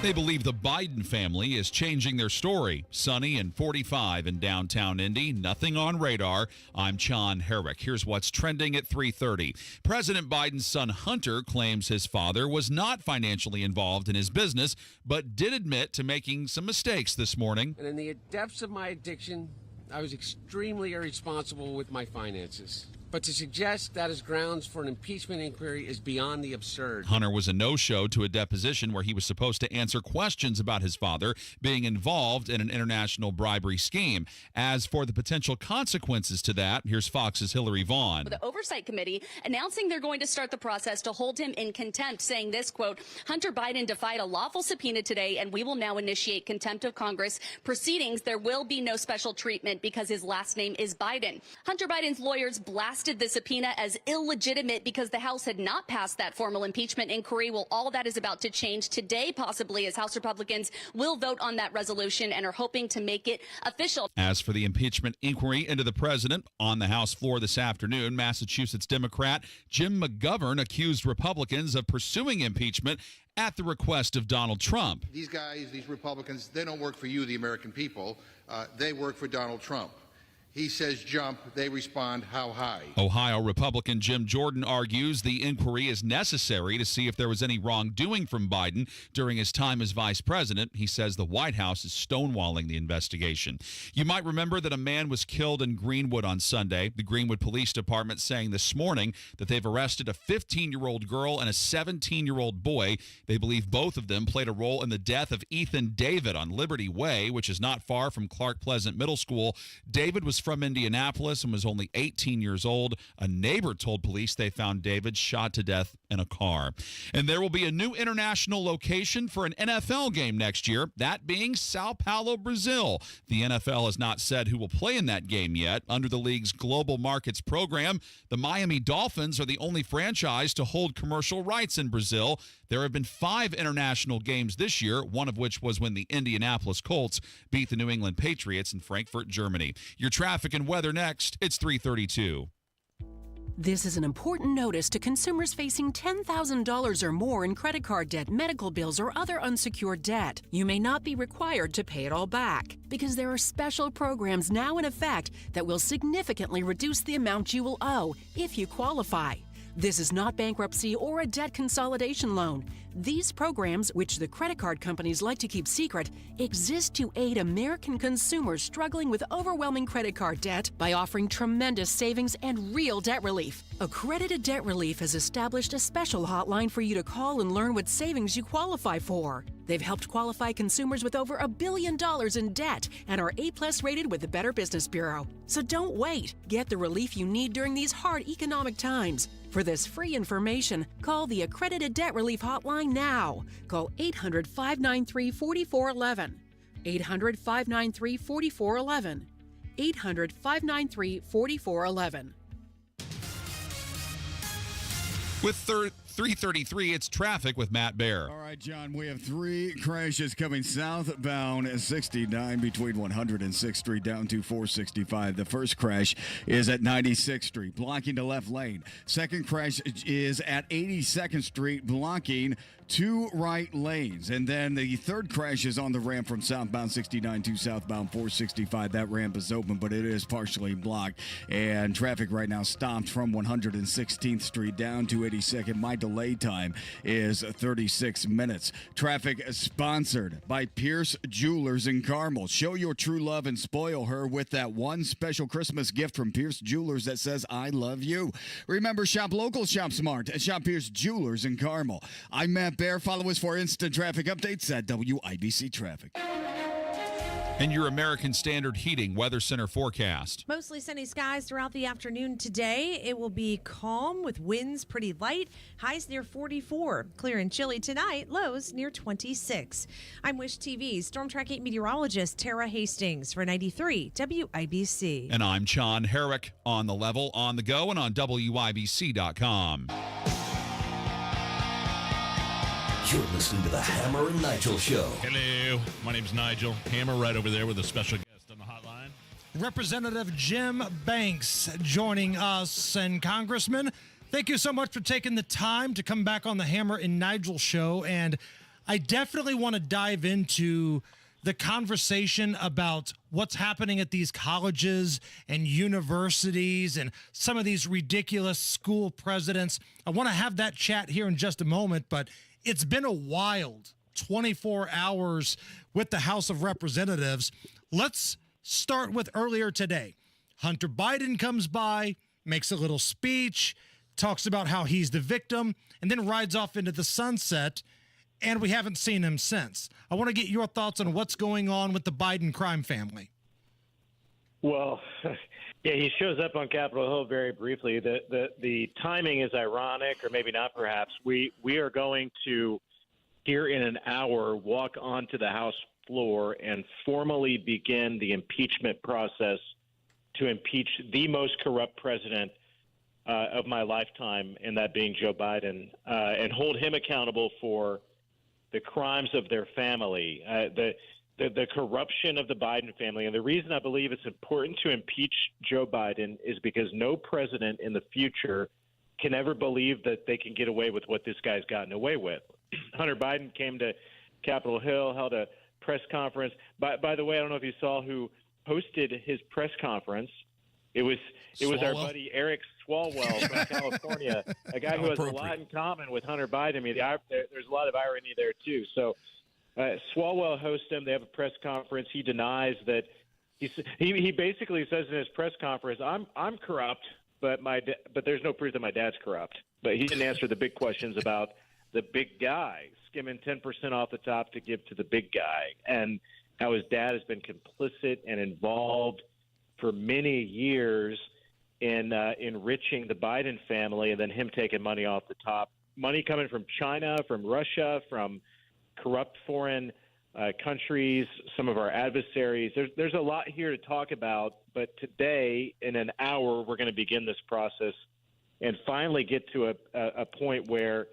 They believe the Biden family is changing their story. Sunny and 45 in downtown Indy. Nothing on radar. I'm John Herrick. Here's what's trending at 3:30. President Biden's son Hunter claims his father was not financially involved in his business, but did admit to making some mistakes this morning. And in the depths of my addiction, I was extremely irresponsible with my finances. But to suggest that is grounds for an impeachment inquiry is beyond the absurd. Hunter was a no-show to a deposition where he was supposed to answer questions about his father being involved in an international bribery scheme. As for the potential consequences to that, here's Fox's Hillary Vaughn. The Oversight Committee announcing they're going to start the process to hold him in contempt, saying this, quote, Hunter Biden defied a lawful subpoena today, and we will now initiate contempt of Congress proceedings. There will be no special treatment because his last name is Biden. Hunter Biden's lawyers blasted the subpoena as illegitimate because the House had not passed that formal impeachment inquiry. Well, all that is about to change today, possibly, as House Republicans will vote on that resolution and are hoping to make it official. As for the impeachment inquiry into the president, on the House floor this afternoon, Massachusetts Democrat Jim McGovern accused Republicans of pursuing impeachment at the request of Donald Trump. These guys, these Republicans, they don't work for you, the American people. They work for Donald Trump. He says jump, they respond how high. Ohio Republican Jim Jordan argues the inquiry is necessary to see if there was any wrongdoing from Biden during his time as vice president. He says the White House is stonewalling the investigation. You might remember that a man was killed in Greenwood on Sunday. The Greenwood Police Department saying this morning that they've arrested a 15-year-old girl and a 17-year-old boy. They believe both of them played a role in the death of Ethan David on Liberty Way, which is not far from Clark Pleasant Middle School. David was from Indianapolis and was only 18 years old. A neighbor told police they found David shot to death in a car. And there will be a new international location for an NFL game next year, that being Sao Paulo, Brazil. The NFL has not said who will play in that game yet. Under the league's global markets program, the Miami Dolphins are the only franchise to hold commercial rights in Brazil. There have been 5 international games this year, one of which was when the Indianapolis Colts beat the New England Patriots in Frankfurt, Germany. Your traffic and weather next. It's 3:32. This is an important notice to consumers facing $10,000 or more in credit card debt, medical bills, or other unsecured debt. You may not be required to pay it all back because there are special programs now in effect that will significantly reduce the amount you will owe if you qualify. This is not bankruptcy or a debt consolidation loan. These programs, which the credit card companies like to keep secret, exist to aid American consumers struggling with overwhelming credit card debt by offering tremendous savings and real debt relief. Accredited Debt Relief has established a special hotline for you to call and learn what savings you qualify for. They've helped qualify consumers with over $1 billion in debt and are A+ rated with the Better Business Bureau. So don't wait. Get the relief you need during these hard economic times. For this free information, call the Accredited Debt Relief Hotline now. Call 800-593-4411. 800-593-4411. 800-593-4411. With 3:33, it's traffic with Matt Baer. All right, John, we have 3 crashes coming southbound 69 between 106th Street down to 465. The first crash is at 96th Street, blocking the left lane. Second crash is at 82nd Street, blocking 2 right lanes. And then the third crash is on the ramp from southbound 69 to southbound 465. That ramp is open, but it is partially blocked. And traffic right now stopped from 116th Street down to 82nd. My delay time is 36 minutes. Traffic is sponsored by Pierce Jewelers in Carmel. Show your true love and spoil her with that one special Christmas gift from Pierce Jewelers that says, I love you. Remember, shop local, shop smart, and shop Pierce Jewelers in Carmel. I'm Matt Baer. Follow us for instant traffic updates at WIBC Traffic. And your American Standard Heating Weather Center forecast. Mostly sunny skies throughout the afternoon today. It will be calm with winds pretty light. Highs near 44. Clear and chilly tonight. Lows near 26. I'm Wish TV's Storm Track 8 meteorologist Tara Hastings for 93 WIBC. And I'm John Herrick. On the level, on the go, and on WIBC.com. You're listening to the Hammer and Nigel Show. Hello, my name's Nigel. Hammer right over there with a special guest on the hotline. Representative Jim Banks joining us. And Congressman, thank you so much for taking the time to come back on the Hammer and Nigel Show. And I definitely want to dive into the conversation about what's happening at these colleges and universities and some of these ridiculous school presidents. I want to have that chat here in just a moment, but it's been a wild 24 hours with the House of Representatives. Let's start with earlier today. Hunter Biden comes by, makes a little speech, talks about how he's the victim, and then rides off into the sunset, and we haven't seen him since. I want to get your thoughts on what's going on with the Biden crime family. Well, yeah, he shows up on Capitol Hill very briefly. The timing is ironic, or maybe not perhaps. We are going to, here in an hour, walk onto the House floor and formally begin the impeachment process to impeach the most corrupt president of my lifetime, and that being Joe Biden, and hold him accountable for the crimes of their family, the corruption of the Biden family. And the reason I believe it's important to impeach Joe Biden is because no president in the future can ever believe that they can get away with what this guy's gotten away with. Hunter Biden came to Capitol Hill, held a press conference. By the way, I don't know if you saw who hosted his press conference. It was our buddy Eric Swalwell from California, a guy who has a lot in common with Hunter Biden. I mean, there's a lot of irony there too. So Swalwell hosts him. They have a press conference. He denies that. He basically says in his press conference, "I'm corrupt, but there's no proof that my dad's corrupt." But he didn't answer the big questions about the big guy skimming 10% off the top to give to the big guy, and how his dad has been complicit and involved for many years in enriching the Biden family, and then him taking money off the top, money coming from China, from Russia, from corrupt foreign countries, some of our adversaries. There's a lot here to talk about, but today, in an hour, we're going to begin this process and finally get to a point where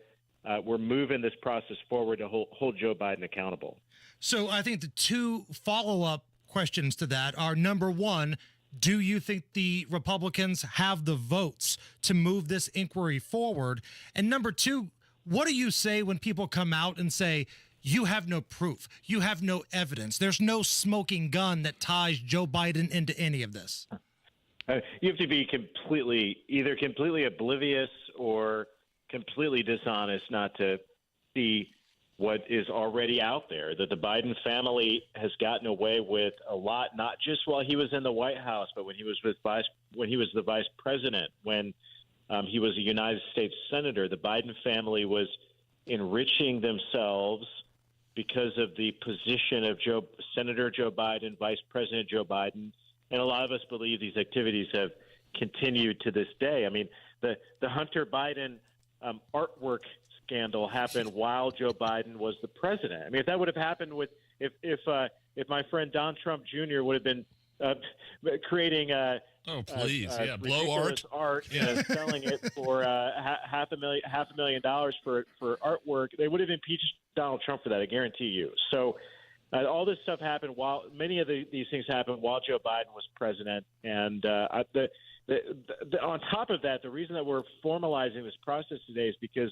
we're moving this process forward to hold Joe Biden accountable. So I think the two follow-up questions to that are, number one, do you think the Republicans have the votes to move this inquiry forward? And number two, what do you say when people come out and say, you have no proof, you have no evidence, there's no smoking gun that ties Joe Biden into any of this? You have to be completely oblivious or completely dishonest not to see what is already out there, that the Biden family has gotten away with a lot, not just while he was in the White House, but when he was the vice president, when he was a United States senator. The Biden family was enriching themselves because of the position of Senator Joe Biden, Vice President Joe Biden, and a lot of us believe these activities have continued to this day. I mean, the Hunter Biden artwork scandal happened while Joe Biden was the president. I mean, if that would have happened if my friend Don Trump Jr. would have been creating blow art and selling it for $500,000 for artwork, they would have impeached Donald Trump for that. I guarantee you. So all this stuff happened while many of these things happened while Joe Biden was president, and on top of that, the reason that we're formalizing this process today is because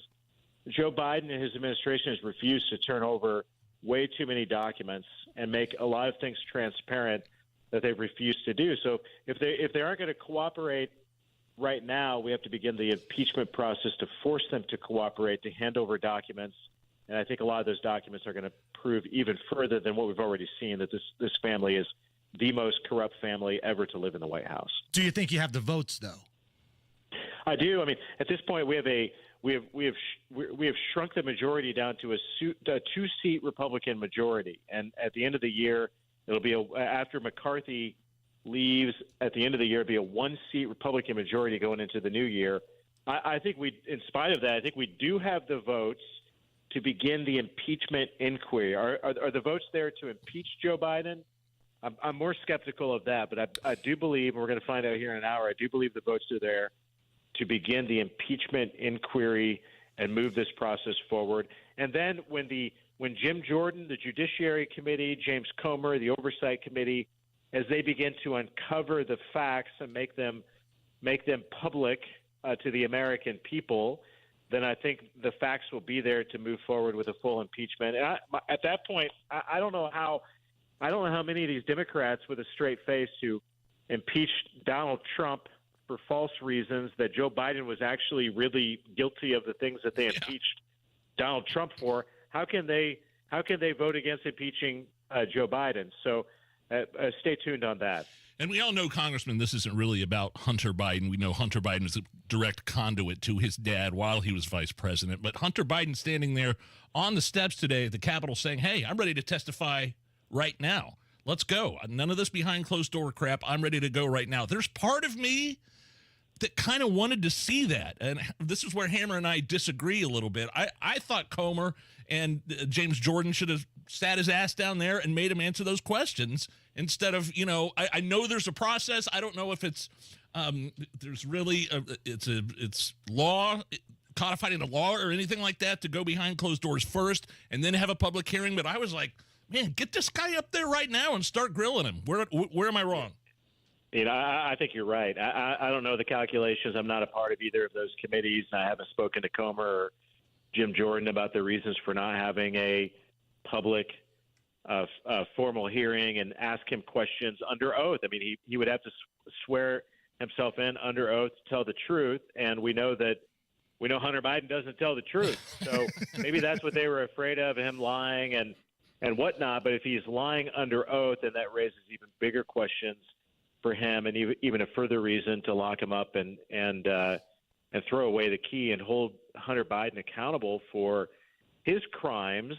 Joe Biden and his administration has refused to turn over way too many documents and make a lot of things transparent that they've refused to do. So if they aren't going to cooperate right now, we have to begin the impeachment process to force them to cooperate, to hand over documents. And I think a lot of those documents are going to prove even further than what we've already seen, that this family is the most corrupt family ever to live in the White House. Do you think you have the votes, though? I do. I mean, at this point, we have shrunk the majority down to a two-seat Republican majority, and at the end of the year, it'll be after McCarthy leaves at the end of the year, it'll be a one-seat Republican majority going into the new year. I think in spite of that, I think we do have the votes to begin the impeachment inquiry. Are the votes there to impeach Joe Biden? I'm more skeptical of that, but I do believe, and we're going to find out here in an hour, I do believe the votes are there to begin the impeachment inquiry and move this process forward. And then when Jim Jordan, the Judiciary Committee, James Comer, the Oversight Committee, as they begin to uncover the facts and make them public to the American people, then I think the facts will be there to move forward with a full impeachment. And at that point, I don't know how many of these Democrats with a straight face who impeached Donald Trump for false reasons, that Joe Biden was actually really guilty of the things that they impeached Donald Trump for. How can they vote against impeaching Joe Biden? So stay tuned on that. And we all know, Congressman, this isn't really about Hunter Biden. We know Hunter Biden is a direct conduit to his dad while he was vice president. But Hunter Biden standing there on the steps today at the Capitol saying, hey, I'm ready to testify right now. Let's go. None of this behind closed door crap. I'm ready to go right now. There's part of me that kind of wanted to see that. And this is where Hammer and I disagree a little bit. I thought Comer and James Jordan should have sat his ass down there and made him answer those questions instead of, I know there's a process. I don't know if it's there's really it's law, codifying the law or anything like that to go behind closed doors first and then have a public hearing. But I was like, man, get this guy up there right now and start grilling him. Where am I wrong? I think you're right. I don't know the calculations. I'm not a part of either of those committees. I haven't spoken to Comer or Jim Jordan about the reasons for not having a public formal hearing and ask him questions under oath. I mean, he would have to swear himself in under oath to tell the truth, and we know Hunter Biden doesn't tell the truth. So maybe that's what they were afraid of, him lying and whatnot. But if he's lying under oath, then that raises even bigger questions for him, and even a further reason to lock him up and throw away the key and hold Hunter Biden accountable for his crimes.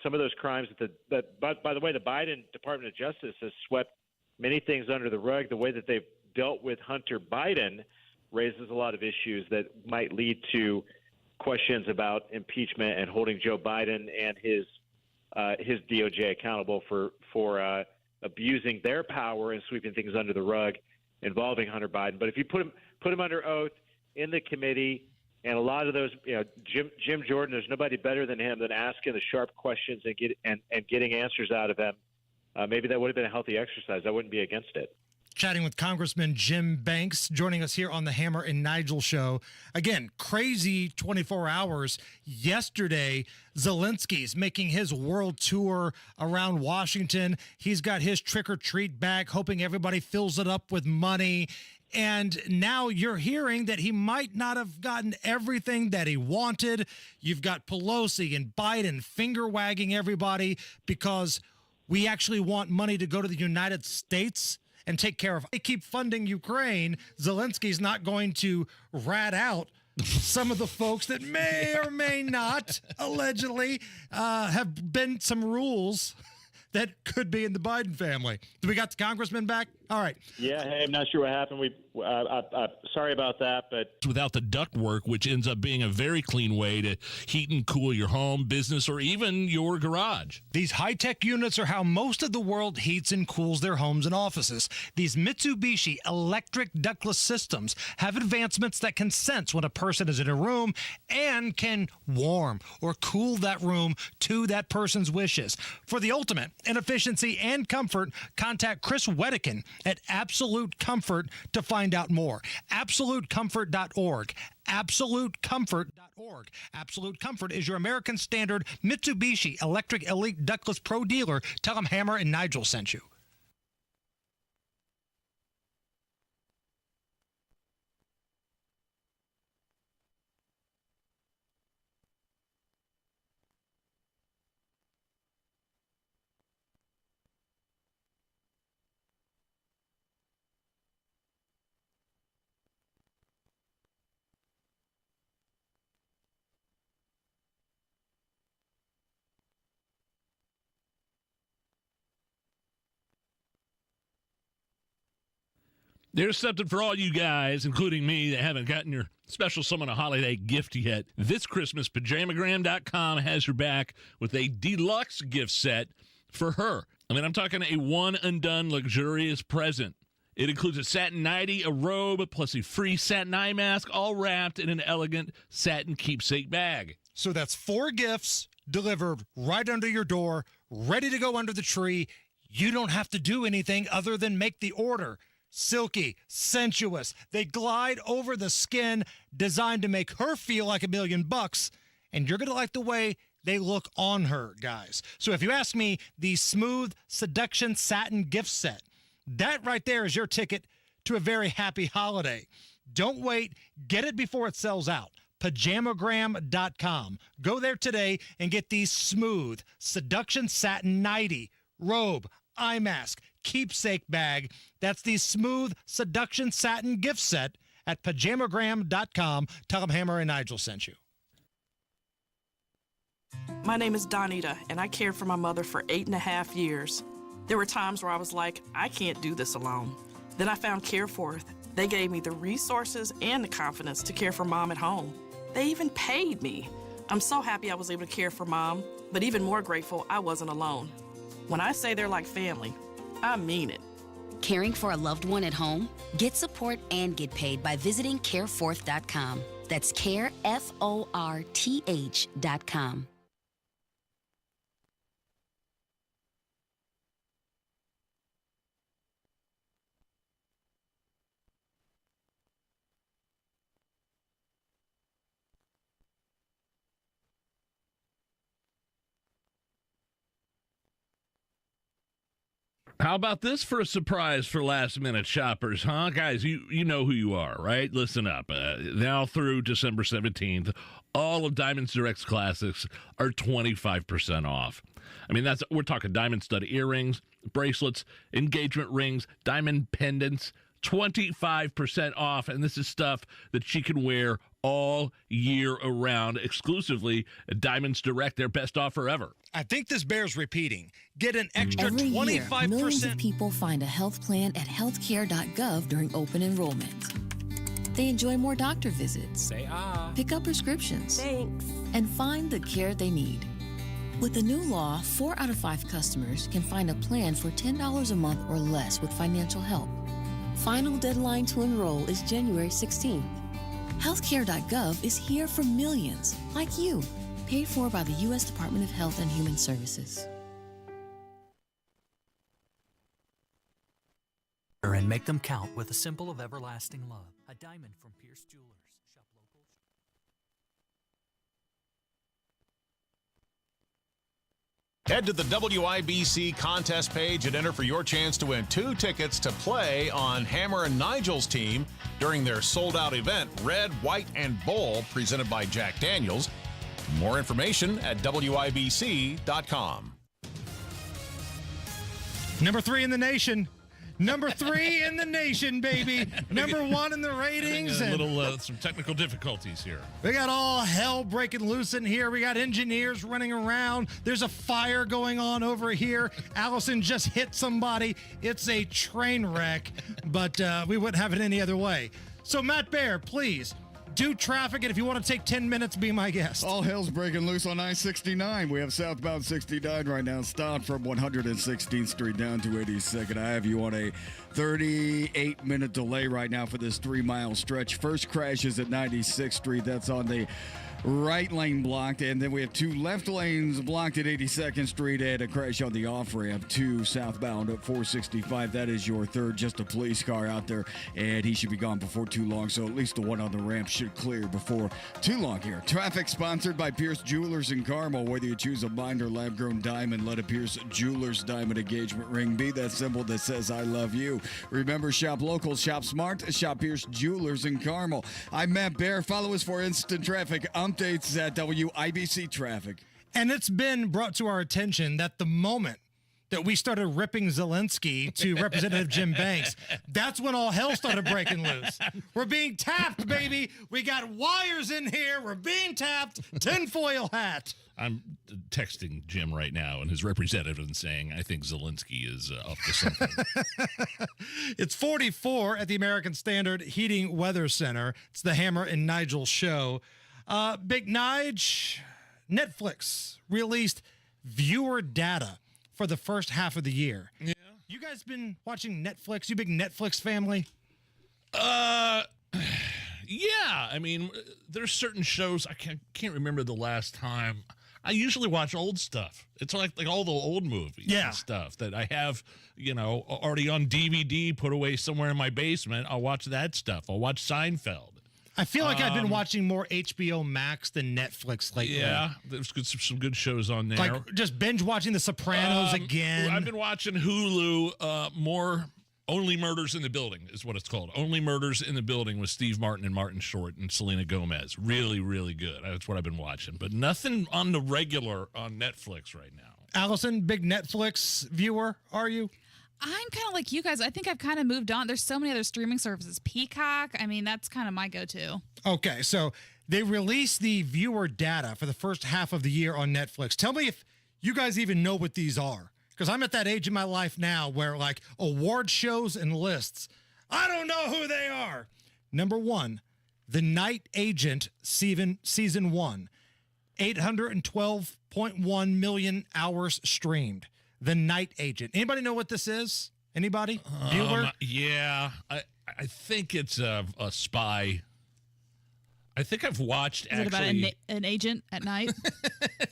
Some of those crimes that by the way, the Biden Department of Justice has swept many things under the rug. The way that they've dealt with Hunter Biden raises a lot of issues that might lead to questions about impeachment and holding Joe Biden and his DOJ accountable for abusing their power and sweeping things under the rug involving Hunter Biden. But if you put him under oath in the committee, and a lot of those, Jim Jordan, there's nobody better than him than asking the sharp questions and getting answers out of him. Maybe that would have been a healthy exercise. I wouldn't be against it. Chatting with Congressman Jim Banks, joining us here on the Hammer and Nigel show. Again, crazy 24 hours. Yesterday, Zelensky's making his world tour around Washington. He's got his trick-or-treat bag, hoping everybody fills it up with money. And now you're hearing that he might not have gotten everything that he wanted. You've got Pelosi and Biden finger-wagging everybody because we actually want money to go to the United States and take care of. They keep funding Ukraine. Zelensky's not going to rat out some of the folks that may or may not allegedly have been some rules that could be in the Biden family. Do we got the congressman back? All right. Yeah, hey, I'm not sure what happened. Sorry about that, but without the ductwork, which ends up being a very clean way to heat and cool your home, business, or even your garage. These high-tech units are how most of the world heats and cools their homes and offices. These Mitsubishi electric ductless systems have advancements that can sense when a person is in a room and can warm or cool that room to that person's wishes. For the ultimate in efficiency and comfort, contact Chris Wedikin at Absolute Comfort to find out more. AbsoluteComfort.org. AbsoluteComfort.org. Absolute Comfort is your American Standard Mitsubishi Electric Elite Ductless Pro dealer. Tell them Hammer and Nigel sent you. There's something for all you guys, including me, that haven't gotten your special someone a holiday gift yet. This Christmas, Pajamagram.com has your back with a deluxe gift set for her. I mean, I'm talking a one-and-done luxurious present. It includes a satin nightie, a robe, plus a free satin eye mask, all wrapped in an elegant satin keepsake bag. So that's 4 gifts delivered right under your door, ready to go under the tree. You don't have to do anything other than make the order. Silky, sensuous. They glide over the skin, designed to make her feel like $1 million. And you're going to like the way they look on her, guys. So if you ask me, the Smooth Seduction Satin Gift Set, that right there is your ticket to a very happy holiday. Don't wait. Get it before it sells out. Pajamagram.com. Go there today and get these Smooth Seduction Satin Nightie, robe, eye mask, keepsake bag. That's the Smooth Seduction Satin gift set at pajamagram.com. Tell them Hammer and Nigel sent you. My name is Donita, and I cared for my mother for 8.5 years. There were times where I was like, I can't do this alone. Then I found CareForth. They gave me the resources and the confidence to care for Mom at home. They even paid me. I'm so happy I was able to care for Mom, but even more grateful I wasn't alone. When I say they're like family, I mean it. Caring for a loved one at home? Get support and get paid by visiting careforth.com. That's careforth.com. How about this for a surprise for last-minute shoppers, huh? Guys, you know who you are, right? Listen up. Now through December 17th, all of Diamonds Direct's classics are 25% off. I mean, we're talking diamond stud earrings, bracelets, engagement rings, diamond pendants, 25% off, and this is stuff that she can wear all year around, exclusively at Diamonds Direct, their best offer ever. I think this bears repeating. Get an extra Every 25%. Year, millions of people find a health plan at healthcare.gov during open enrollment. They enjoy more doctor visits, pick up prescriptions, and find the care they need. With the new law, 4 out of 5 customers can find a plan for $10 a month or less with financial help. Final deadline to enroll is January 16th. Healthcare.gov is here for millions like you, paid for by the U.S. Department of Health and Human Services. And make them count with a symbol of everlasting love. A diamond from Pierce Jewelers. Shop local. Head to the WIBC contest page and enter for your chance to win 2 tickets to play on Hammer and Nigel's team during their sold-out event, Red, White, and Bull, presented by Jack Daniels. More information at WIBC.com. Number 3 in the nation. Number 3 in the nation, baby. Number 1 in the ratings. A little some technical difficulties here. We got all hell breaking loose in here. We got engineers running around. There's a fire going on over here. Allison just hit somebody. It's a train wreck, but we wouldn't have it any other way. So, Matt Baer, please do traffic, and if you want to take 10 minutes, be my guest. All hell's breaking loose on I-69. We have southbound 69 right now, stopped from 116th Street down to 82nd. I have you on a 38-minute delay right now for this 3-mile stretch. First crash is at 96th Street. That's on the right lane blocked, and then we have 2 left lanes blocked at 82nd Street and a crash on the off-ramp 2 southbound at 465. That is your third, just a police car out there, and he should be gone before too long, so at least the one on the ramp should clear before too long here. Traffic sponsored by Pierce Jewelers in Carmel. Whether you choose a mined or lab-grown diamond, let a Pierce Jewelers diamond engagement ring be that symbol that says I love you. Remember, shop local, shop smart, shop Pierce Jewelers in Carmel. I'm Matt Baer. Follow us for instant traffic updates at WIBC Traffic. And it's been brought to our attention that the moment that we started ripping Zelensky to Representative Jim Banks, that's when all hell started breaking loose. We're being tapped, baby. We got wires in here. We're being tapped. Tinfoil hat. I'm texting Jim right now and his representative and saying, I think Zelensky is up to something. It's 44 at the American Standard Heating Weather Center. It's the Hammer and Nigel show. Big Nige, Netflix released viewer data for the first half of the year. Yeah. You guys been watching Netflix? You big Netflix family? Yeah. I mean, there's certain shows I can't remember the last time. I usually watch old stuff. It's like all the old movies and stuff that I have, already on DVD put away somewhere in my basement. I'll watch that stuff. I'll watch Seinfeld. I feel like I've been watching more HBO Max than Netflix lately. Yeah, there's some good shows on there. Like just binge watching The Sopranos again. I've been watching Hulu more. Only Murders in the Building is what it's called. Only Murders in the Building with Steve Martin and Martin Short and Selena Gomez. Really, really good. That's what I've been watching. But nothing on the regular on Netflix right now. Allison, big Netflix viewer, are you? I'm kind of like you guys. I think I've kind of moved on. There's so many other streaming services. Peacock, I mean, that's kind of my go-to. Okay, so they released the viewer data for the first half of the year on Netflix. Tell me if you guys even know what these are. Because I'm at that age in my life now where, like, award shows and lists, I don't know who they are. Number 1, The Night Agent, season 1, 812.1 million hours streamed. The Night Agent. Anybody know what this is? Anybody? Viewer? Yeah, I think it's a spy. I think I've watched. Is it about an agent at night?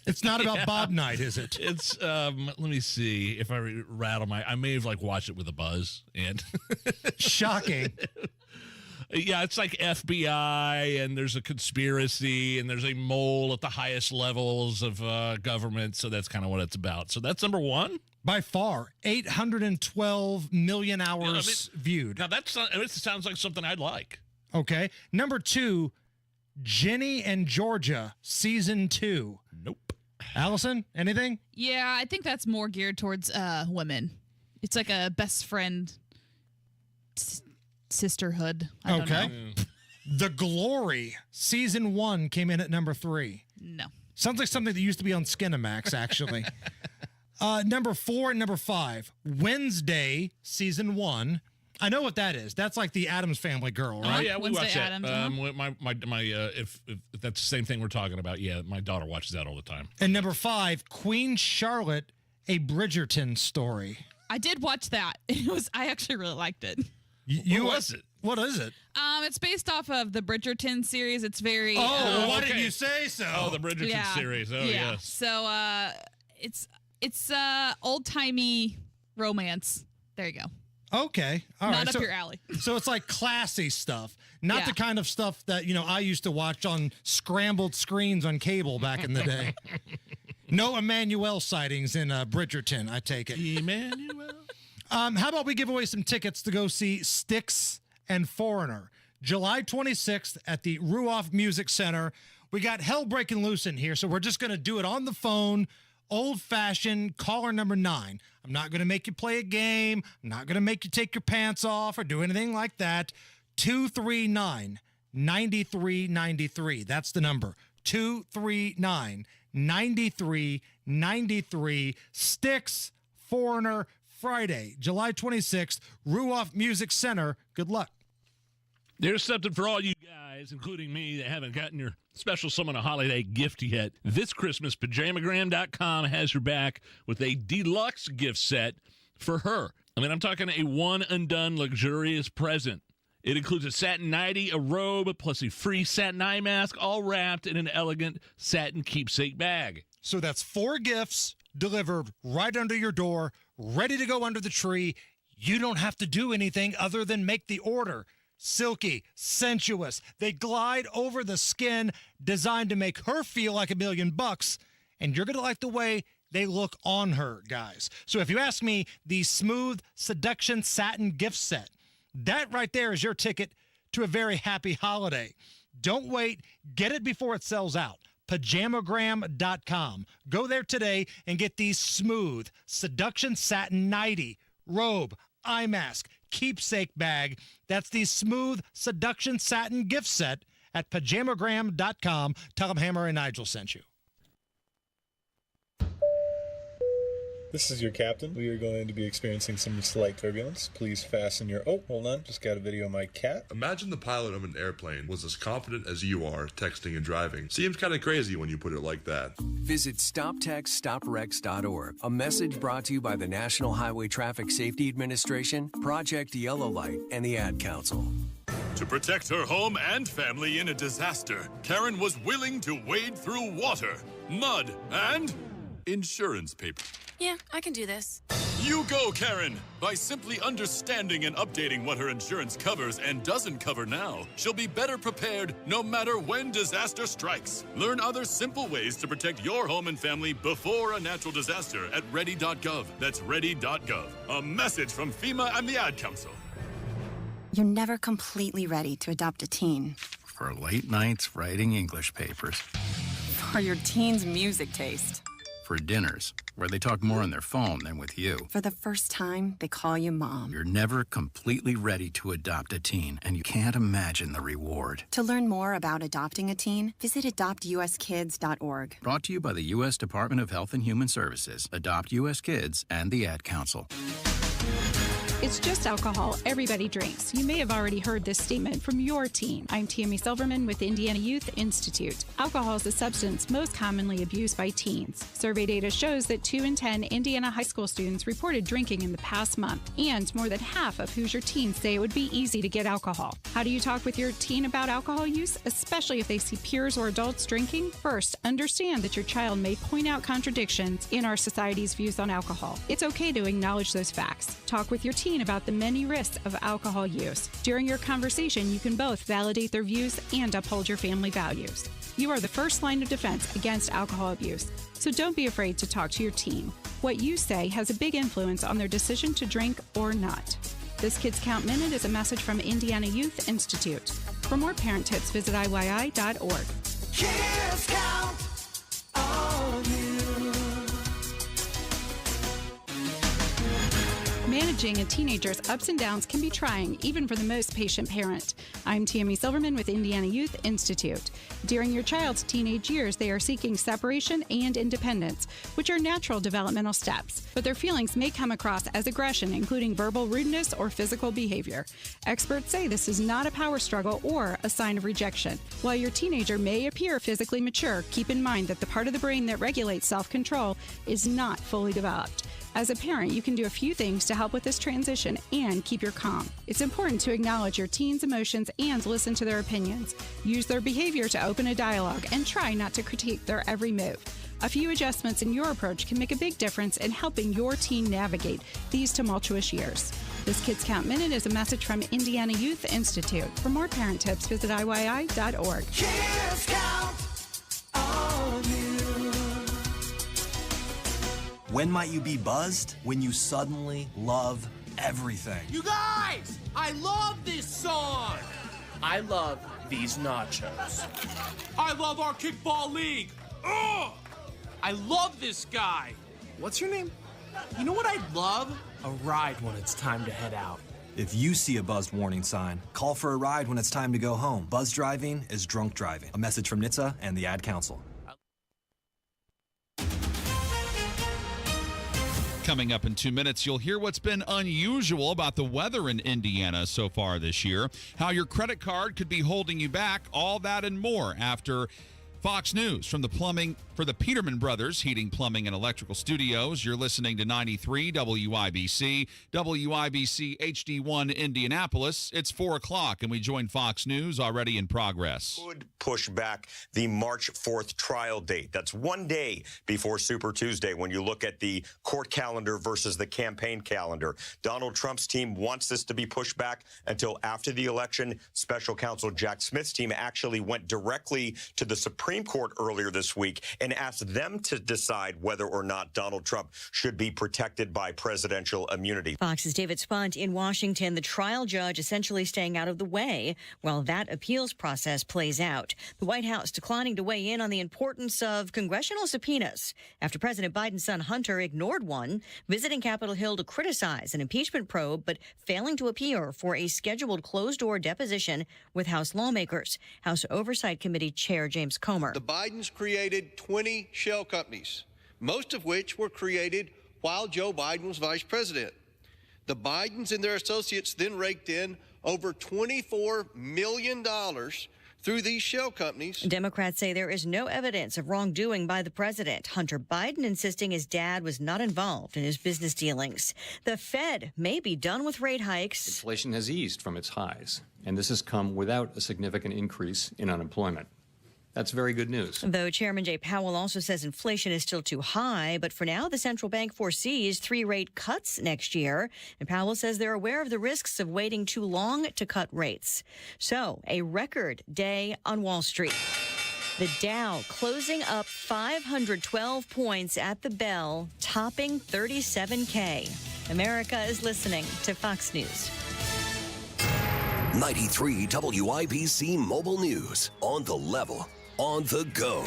It's not about Bob Knight, is it? It's let me see if I rattle I may have watched it with a buzz and shocking. Yeah, it's like FBI and there's a conspiracy and there's a mole at the highest levels of government, so that's kind of what it's about. So that's number 1 by far. 812 million hours viewed. Now it sounds like something I'd like. Okay, number 2. Ginny and Georgia, season 2. Nope. Allison, anything? Yeah, I think that's more geared towards women. It's like a best friend sisterhood. I don't know. The Glory, season 1 came in at number 3. No. Sounds like something that used to be on Skinamax, actually. Number 4 and number 5, Wednesday, season 1. I know what that is. That's like the Addams Family girl, right? Oh yeah, we watch that. Addams, If that's the same thing we're talking about, yeah, my daughter watches that all the time. And number 5, Queen Charlotte, a Bridgerton story. I did watch that. I actually really liked it. What was it? What is it? It's based off of the Bridgerton series. It's very. Why didn't you say so? Oh, the Bridgerton series. Oh, yeah. Yes. So it's old timey romance. There you go. Okay. All right. Not up your alley. So it's like classy stuff, not the kind of stuff that, I used to watch on scrambled screens on cable back in the day. No Emmanuel sightings in Bridgerton, I take it. Emmanuel. How about we give away some tickets to go see Styx and Foreigner, July 26th at the Ruoff Music Center. We got hell breaking loose in here, so we're just going to do it on the phone. Old-fashioned caller number 9. I'm not going to make you play a game. I'm not going to make you take your pants off or do anything like that. 239-9393. That's the number. 239-9393. Styx, Foreigner, Friday, July 26th, Ruoff Music Center. Good luck. There's something for all you guys, including me, that haven't gotten your special someone a holiday gift yet. This Christmas, Pajamagram.com has your back with a deluxe gift set for her. I mean, I'm talking a one-and-done luxurious present. It includes a satin nightie, a robe, plus a free satin eye mask, all wrapped in an elegant satin keepsake bag. So that's 4 gifts delivered right under your door, ready to go under the tree. You don't have to do anything other than make the order. Silky, sensuous. They glide over the skin, designed to make her feel like $1 million. And you're going to like the way they look on her, guys. So if you ask me, the Smooth Seduction Satin gift set, that right there is your ticket to a very happy holiday. Don't wait. Get it before it sells out. Pajamagram.com. Go there today and get these Smooth Seduction Satin nightie, robe, eye mask, keepsake bag. That's the Smooth Seduction Satin gift set at Pajamagram.com. Tell them Hammer and Nigel sent you. This is your captain. We are going to be experiencing some slight turbulence. Please fasten your... Oh, hold on. Just got a video of my cat. Imagine the pilot of an airplane was as confident as you are texting and driving. Seems kind of crazy when you put it like that. Visit StopTextStopWrecks.org. A message brought to you by the National Highway Traffic Safety Administration, Project Yellow Light, and the Ad Council. To protect her home and family in a disaster, Karen was willing to wade through water, mud, and insurance paper. Yeah, I can do this. You go, Karen! By simply understanding and updating what her insurance covers and doesn't cover now, she'll be better prepared no matter when disaster strikes. Learn other simple ways to protect your home and family before a natural disaster at ready.gov. That's ready.gov. A message from FEMA and the Ad Council. You're never completely ready to adopt a teen. For late nights writing English papers. For your teen's music taste. For dinners where they talk more on their phone than with you. For the first time, they call you mom. You're never completely ready to adopt a teen, and you can't imagine the reward. To learn more about adopting a teen, visit adoptuskids.org. Brought to you by the U.S. Department of Health and Human Services, Adopt U.S. Kids, and the Ad Council. It's just alcohol. Everybody drinks. You may have already heard this statement from your teen. I'm Tammy Silverman with Indiana Youth Institute. Alcohol is the substance most commonly abused by teens. Survey data shows that 2 in 10 Indiana high school students reported drinking in the past month, and more than half of Hoosier teens say it would be easy to get alcohol. How do you talk with your teen about alcohol use, especially if they see peers or adults drinking? First, understand that your child may point out contradictions in our society's views on alcohol. It's okay to acknowledge those facts. Talk with your teen about the many risks of alcohol use. During your conversation, you can both validate their views and uphold your family values. You are the first line of defense against alcohol abuse, so don't be afraid to talk to your teen. What you say has a big influence on their decision to drink or not. This Kids Count Minute is a message from Indiana Youth Institute. For more parent tips, visit IYI.org. Kids count on you. Managing a teenager's ups and downs can be trying, even for the most patient parent. I'm Tammy Silverman with Indiana Youth Institute. During your child's teenage years, they are seeking separation and independence, which are natural developmental steps, but their feelings may come across as aggression, including verbal rudeness or physical behavior. Experts say this is not a power struggle or a sign of rejection. While your teenager may appear physically mature, keep in mind that the part of the brain that regulates self-control is not fully developed. As a parent, you can do a few things to help with this transition and keep your calm. It's important to acknowledge your teen's emotions and listen to their opinions. Use their behavior to open a dialogue and try not to critique their every move. A few adjustments in your approach can make a big difference in helping your teen navigate these tumultuous years. This Kids Count Minute is a message from Indiana Youth Institute. For more parent tips, visit IYI.org. Kids count on you. When might you be buzzed? When you suddenly love everything. You guys, I love this song. I love these nachos. I love our kickball league. Ugh! I love this guy. What's your name? You know what I'd love? A ride when it's time to head out. If you see a buzzed warning sign, call for a ride when it's time to go home. Buzz driving is drunk driving. A message from NHTSA and the Ad Council. Coming up in 2 minutes, you'll hear what's been unusual about the weather in Indiana so far this year, how your credit card could be holding you back, all that and more after Fox News from the Peterman Brothers Heating, Plumbing, and Electrical Studios. You're listening to 93 WIBC, WIBC HD1 Indianapolis. It's 4 o'clock, and we join Fox News already in progress. Could push back the March 4th trial date. That's one day before Super Tuesday when you look at the court calendar versus the campaign calendar. Donald Trump's team wants this to be pushed back until after the election. Special counsel Jack Smith's team actually went directly to the Supreme Court earlier this week and asked them to decide whether or not Donald Trump should be protected by presidential immunity. Fox's David Spunt in Washington, the trial judge essentially staying out of the way while that appeals process plays out. The White House declining to weigh in on the importance of congressional subpoenas after President Biden's son Hunter ignored one, visiting Capitol Hill to criticize an impeachment probe, but failing to appear for a scheduled closed-door deposition with House lawmakers. House Oversight Committee Chair James Comer. The Bidens created 20 shell companies, most of which were created while Joe Biden was vice president. The Bidens and their associates then raked in over $24 million through these shell companies. Democrats say there is no evidence of wrongdoing by the president. Hunter Biden insisting his dad was not involved in his business dealings. The Fed may be done with rate hikes. Inflation has eased from its highs, and this has come without a significant increase in unemployment. That's very good news. Though Chairman Jay Powell also says inflation is still too high, but for now, the central bank foresees 3 rate cuts next year. And Powell says they're aware of the risks of waiting too long to cut rates. So, a record day on Wall Street. The Dow closing up 512 points at the bell, topping 37K. America is listening to Fox News. 93 WIBC Mobile News. On the level. On the go.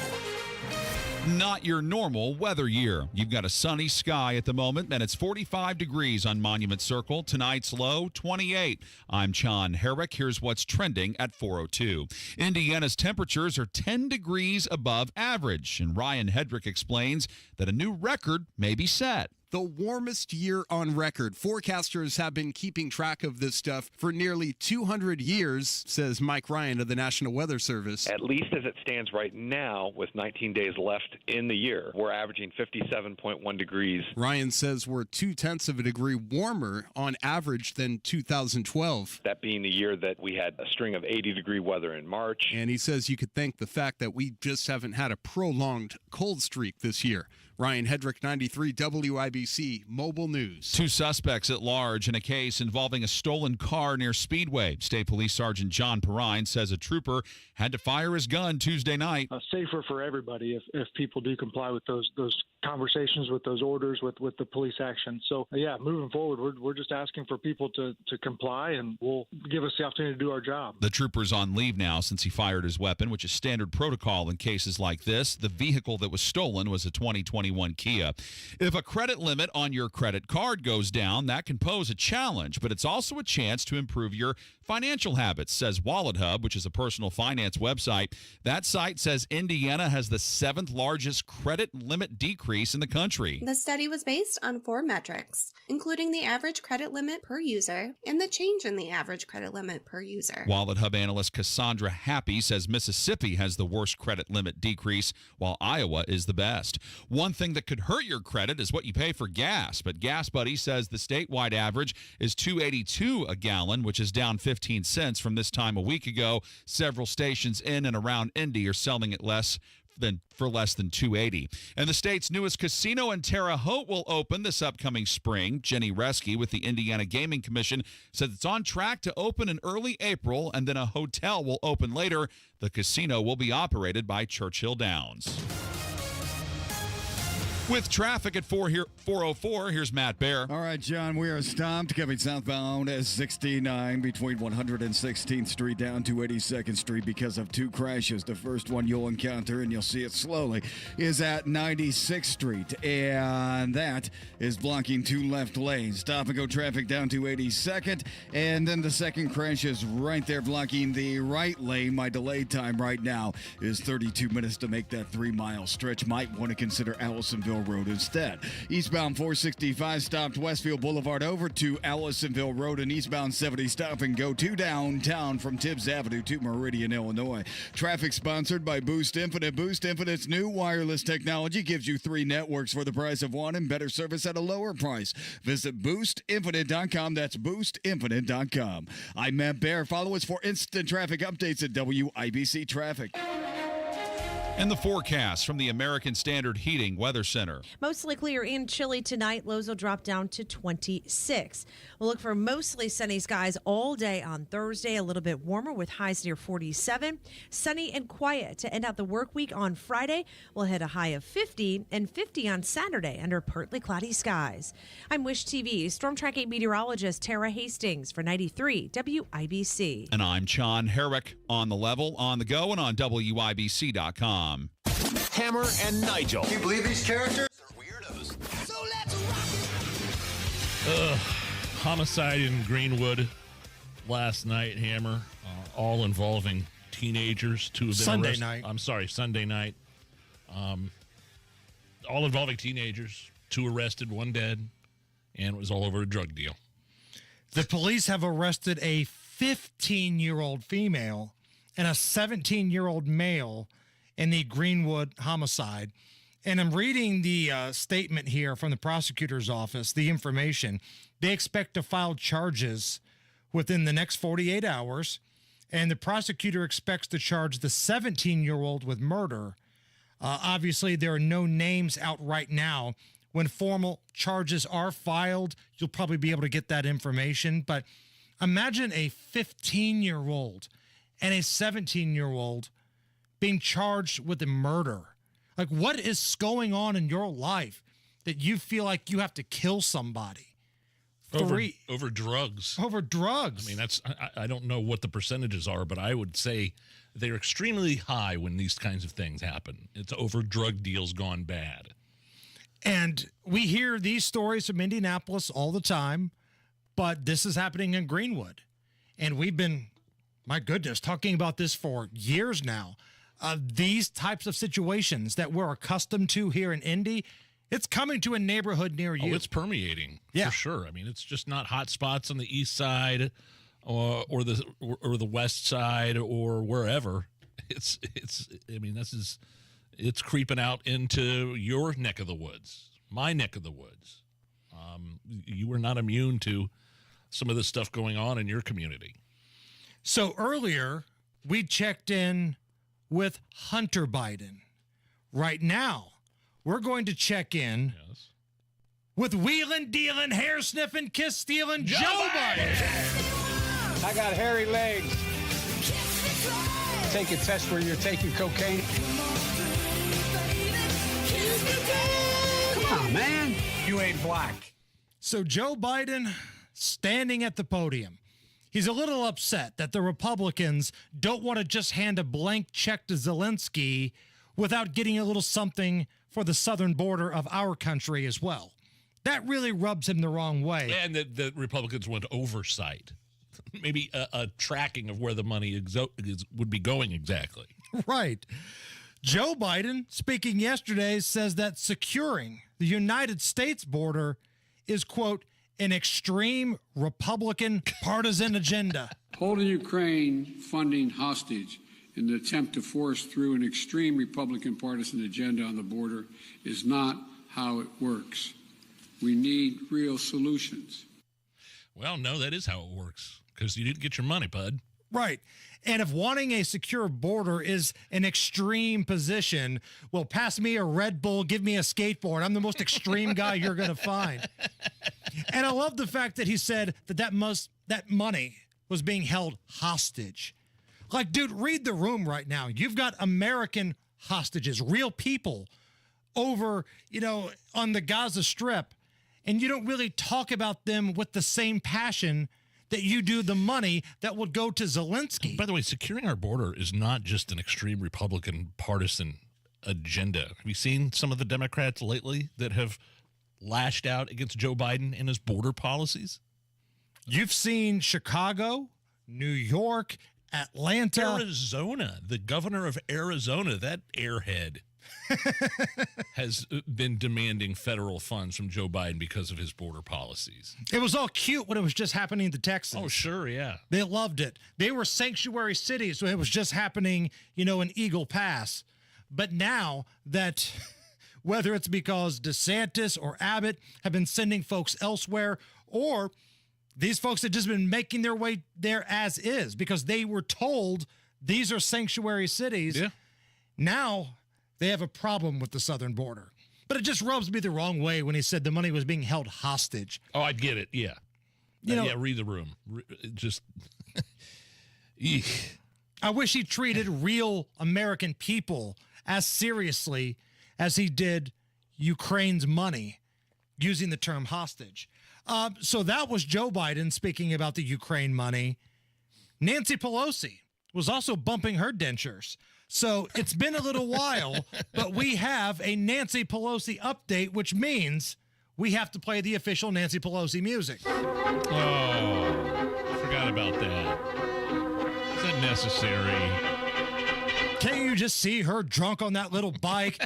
Not your normal weather year. You've got a sunny sky at the moment, and it's 45 degrees on Monument Circle. Tonight's low, 28. I'm John Herrick. Here's what's trending at 4:02. Indiana's temperatures are 10 degrees above average, and Ryan Hedrick explains that a new record may be set. The warmest year on record. Forecasters have been keeping track of this stuff for nearly 200 years, says Mike Ryan of the National Weather Service. At least as it stands right now, with 19 days left in the year, we're averaging 57.1 degrees. Ryan says we're 0.2 of a degree warmer on average than 2012. That being the year that we had a string of 80-degree weather in March. And he says you could thank the fact that we just haven't had a prolonged cold streak this year. Ryan Hedrick, 93 WIBC Mobile News. 2 suspects at large in a case involving a stolen car near Speedway. State Police Sergeant John Perrine says a trooper had to fire his gun Tuesday night. Safer for everybody if people do comply with those conversations, with those orders, with the police action. So, yeah, moving forward, we're just asking for people to comply, and will give us the opportunity to do our job. The trooper's on leave now since he fired his weapon, which is standard protocol in cases like this. The vehicle that was stolen was a 2021 Kia. If a credit limit on your credit card goes down, that can pose a challenge, but it's also a chance to improve your financial habits, says Wallet Hub, which is a personal finance website. That site says Indiana has the 7th largest credit limit decrease in the country. The study was based on 4 metrics, including the average credit limit per user and the change in the average credit limit per user. Wallet Hub analyst Cassandra Happy says Mississippi has the worst credit limit decrease, while Iowa is the best. One thing that could hurt your credit is what you pay for gas, but Gas Buddy says the statewide average is $2.82 a gallon, which is down 15 cents from this time a week ago. Several stations in and around Indy are selling it for less than $2.80. And the state's newest casino in Terre Haute will open this upcoming spring. Jenny Reske with the Indiana Gaming Commission said it's on track to open in early April, and then a hotel will open later. The casino will be operated by Churchill Downs. With traffic at 404, here's Matt Bear. All right, John, we are stopped coming southbound at 69 between 116th Street down to 82nd Street because of 2 crashes. The first one you'll encounter, and you'll see it slowly, is at 96th Street, and that is blocking 2 left lanes. Stop and go traffic down to 82nd, and then the second crash is right there blocking the right lane. My delay time right now is 32 minutes to make that 3-mile stretch. Might want to consider Allisonville Road instead. Eastbound 465 stopped Westfield Boulevard over to Allisonville Road, and eastbound 70 stop and go to downtown from Tibbs Avenue to Meridian, Illinois. Traffic sponsored by Boost Infinite. Boost Infinite's new wireless technology gives you 3 networks for the price of 1 and better service at a lower price. Visit boostinfinite.com. That's boostinfinite.com. I'm Matt Bear. Follow us for instant traffic updates at WIBC Traffic. And the forecast from the American Standard Heating Weather Center. Mostly clear and chilly tonight. Lows will drop down to 26. We'll look for mostly sunny skies all day on Thursday. A little bit warmer with highs near 47. Sunny and quiet to end out the work week on Friday. We'll hit a high of 50 and 50 on Saturday under partly cloudy skies. I'm Wish TV storm tracking meteorologist Tara Hastings for 93 WIBC. And I'm John Herrick. On the level, on the go, and on WIBC.com. Hammer and Nigel. Can you believe these characters are weirdos? So let's rock it. Homicide in Greenwood last night, Hammer. All involving teenagers. 2 of them Sunday arrested. night. I'm sorry, Sunday night. All involving teenagers. 2 arrested, 1 dead. And it was all over a drug deal. The police have arrested a 15-year-old female and a 17-year-old male in the Greenwood homicide. And I'm reading the statement here from the prosecutor's office, the information. They expect to file charges within the next 48 hours, and the prosecutor expects to charge the 17-year-old with murder. Obviously, there are no names out right now. When formal charges are filed, you'll probably be able to get that information. But imagine a 15-year-old and a 17-year-old being charged with a murder. Like, what is going on in your life that you feel like you have to kill somebody? Over drugs. Over drugs. I mean, I don't know what the percentages are, but I would say they're extremely high when these kinds of things happen. It's over drug deals gone bad. And we hear these stories from Indianapolis all the time, but this is happening in Greenwood. And we've been, my goodness, talking about this for years now. These types of situations that we're accustomed to here in Indy, it's coming to a neighborhood near you. Oh, it's permeating, for sure. I mean, it's just not hot spots on the east side or the west side or wherever. It's creeping out into your neck of the woods, my neck of the woods. You are not immune to some of the stuff going on in your community. So earlier, we checked in with Hunter Biden. Right now, we're going to check in with wheelin', dealin', hair sniffing, kiss stealing Joe Biden. I got hairy legs. Take a test where you're taking cocaine. Come on, man. You ain't black. So Joe Biden standing at the podium. He's a little upset that the Republicans don't want to just hand a blank check to Zelensky without getting a little something for the southern border of our country as well. That really rubs him the wrong way. And the Republicans want oversight. Maybe a tracking of where the money would be going exactly. Right. Joe Biden, speaking yesterday, says that securing the United States border is, quote, an extreme Republican partisan agenda. Holding Ukraine funding hostage in the attempt to force through an extreme Republican partisan agenda on the border is not how it works. We need real solutions. Well, no, that is how it works, because you didn't get your money, bud. Right. And if wanting a secure border is an extreme position, well, pass me a Red Bull, give me a skateboard. I'm the most extreme guy you're going to find. And I love the fact that he said that money was being held hostage. Like, dude, read the room right now. You've got American hostages, real people over, on the Gaza Strip, and you don't really talk about them with the same passion that you do the money that would go to Zelensky. By the way, securing our border is not just an extreme Republican partisan agenda. Have you seen some of the Democrats lately that have lashed out against Joe Biden and his border policies? You've seen Chicago, New York, Atlanta. Arizona, the governor of Arizona, that airhead, has been demanding federal funds from Joe Biden because of his border policies. It was all cute when it was just happening to Texas. Oh, sure, yeah. They loved it. They were sanctuary cities, so it was just happening, in Eagle Pass. But now that, whether it's because DeSantis or Abbott have been sending folks elsewhere, or these folks have just been making their way there as is because they were told these are sanctuary cities. Yeah. Now they have a problem with the southern border. But it just rubs me the wrong way when he said the money was being held hostage. Oh, I get it. Yeah. Yeah, read the room. Just. I wish he treated real American people as seriously as he did Ukraine's money, using the term hostage. So that was Joe Biden speaking about the Ukraine money. Nancy Pelosi was also bumping her dentures. So it's been a little while, but we have a Nancy Pelosi update, which means we have to play the official Nancy Pelosi music. Oh, forgot about that. Is that necessary? Can't you just see her drunk on that little bike,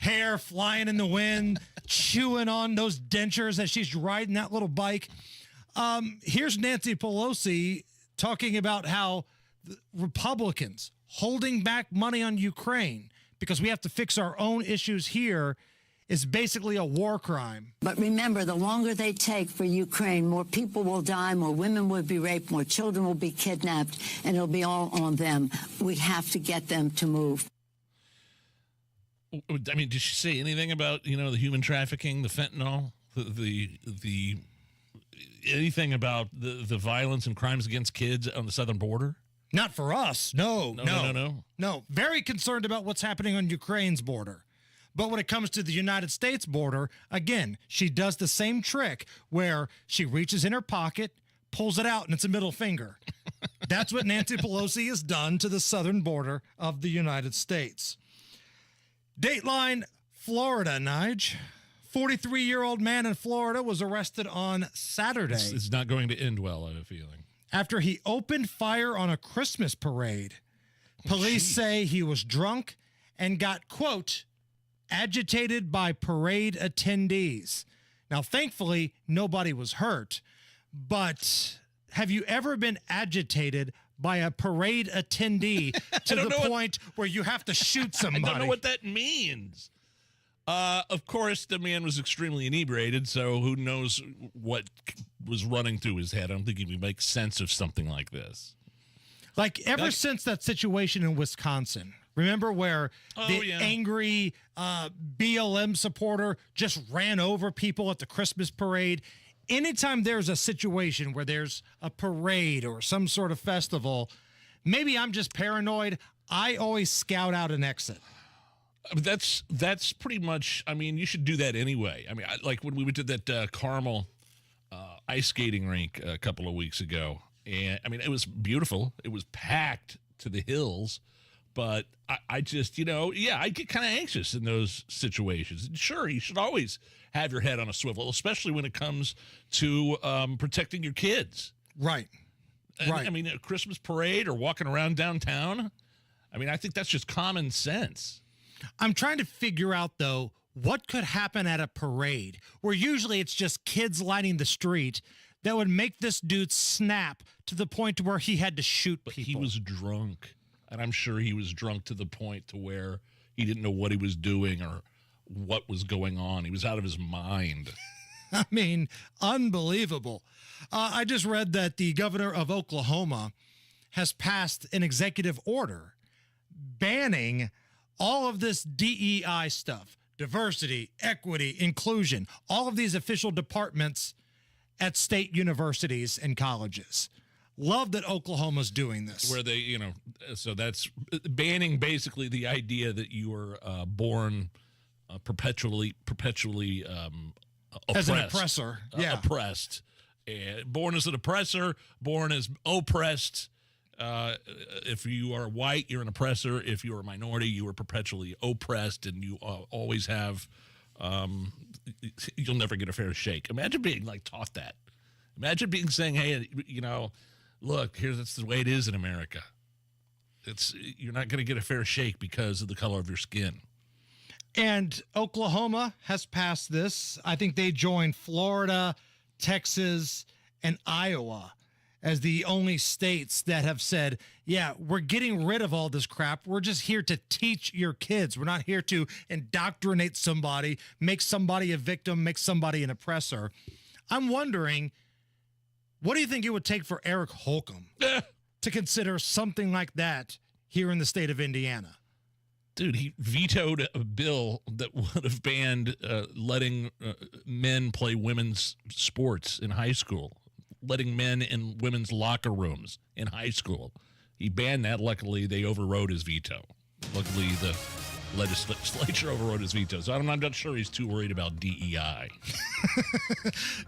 hair flying in the wind, chewing on those dentures as she's riding that little bike? Here's Nancy Pelosi talking about how the Republicans holding back money on Ukraine because we have to fix our own issues here is basically a war crime. But remember, the longer they take for Ukraine, more people will die, more women will be raped, more children will be kidnapped, and it'll be all on them. We have to get them to move. I mean, did she say anything about, the human trafficking, the fentanyl, the anything about the violence and crimes against kids on the southern border? Not for us. No. No. Very concerned about what's happening on Ukraine's border. But when it comes to the United States border, again, she does the same trick where she reaches in her pocket, pulls it out, and it's a middle finger. That's what Nancy Pelosi has done to the southern border of the United States. Dateline, Florida, Nige. 43-year-old man in Florida was arrested on Saturday. It's not going to end well, I have a feeling. After he opened fire on a Christmas parade. Police say he was drunk and got, quote, agitated by parade attendees. Now, thankfully, nobody was hurt, but have you ever been agitated by a parade attendee to the point where you have to shoot somebody? I don't know what that means. Of course, the man was extremely inebriated, so who knows what was running through his head. I don't think he would make sense of something like this. Like, ever since that situation in Wisconsin, remember where angry BLM supporter just ran over people at the Christmas parade? Anytime there's a situation where there's a parade or some sort of festival, maybe I'm just paranoid. I always scout out an exit. That's pretty much, I mean, you should do that anyway. I mean, like when we went to that Carmel ice skating rink a couple of weeks ago, and I mean, it was beautiful. It was packed to the hills, but I just, I get kind of anxious in those situations. Sure, you should always have your head on a swivel, especially when it comes to protecting your kids. Right. I mean, a Christmas parade or walking around downtown, I mean, I think that's just common sense. I'm trying to figure out, though, what could happen at a parade where usually it's just kids lining the street that would make this dude snap to the point where he had to shoot people. He was drunk, and I'm sure he was drunk to the point to where he didn't know what he was doing or what was going on. He was out of his mind. I mean, unbelievable. I just read that the governor of Oklahoma has passed an executive order banning all of this DEI stuff, diversity, equity, inclusion, all of these official departments at state universities and colleges. Love that Oklahoma's doing this. Where they, so that's banning basically the idea that you were born perpetually oppressed. As an oppressor. Oppressed. Born as an oppressor, born as oppressed. If you are white, you're an oppressor. If you're a minority, you are perpetually oppressed, and you always have, you'll never get a fair shake. Imagine being taught that. Imagine being saying, hey, look, that's the way it is in America. You're not going to get a fair shake because of the color of your skin. And Oklahoma has passed this. I think they joined Florida, Texas, and Iowa as the only states that have said, yeah, we're getting rid of all this crap. We're just here to teach your kids. We're not here to indoctrinate somebody, make somebody a victim, make somebody an oppressor. I'm wondering, what do you think it would take for Eric Holcomb to consider something like that here in the state of Indiana? Dude, he vetoed a bill that would have banned letting men play women's sports in high school. Letting men in women's locker rooms in high school. He banned that. Luckily, they overrode his veto. Luckily, the legislature overrode his veto. So I'm not sure he's too worried about DEI.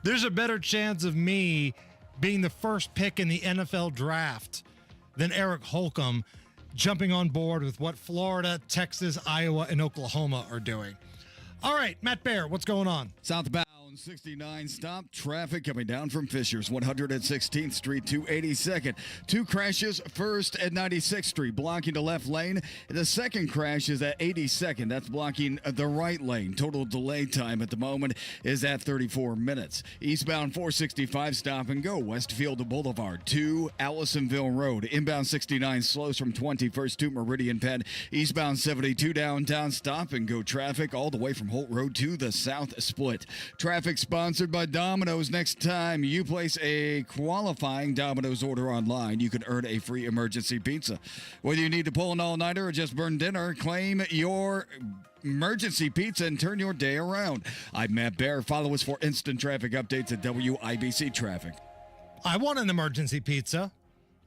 There's a better chance of me being the first pick in the NFL draft than Eric Holcomb jumping on board with what Florida, Texas, Iowa, and Oklahoma are doing. All right, Matt Bear, what's going on? Southbound 69 stop traffic coming down from Fishers, 116th Street to 82nd. Two crashes, first at 96th Street, blocking the left lane. The second crash is at 82nd. That's blocking the right lane. Total delay time at the moment is at 34 minutes. Eastbound 465 stop and go, Westfield Boulevard to Allisonville Road. Inbound 69 slows from 21st to Meridian Penn. Eastbound 72 downtown stop and go traffic all the way from Holt Road to the South Split. Traffic sponsored by Domino's. Next time you place a qualifying Domino's order online, you can earn a free emergency pizza. Whether you need to pull an all-nighter or just burn dinner, claim your emergency pizza and turn your day around. I'm Matt Bear. Follow us for instant traffic updates at WIBC Traffic. I want an emergency pizza.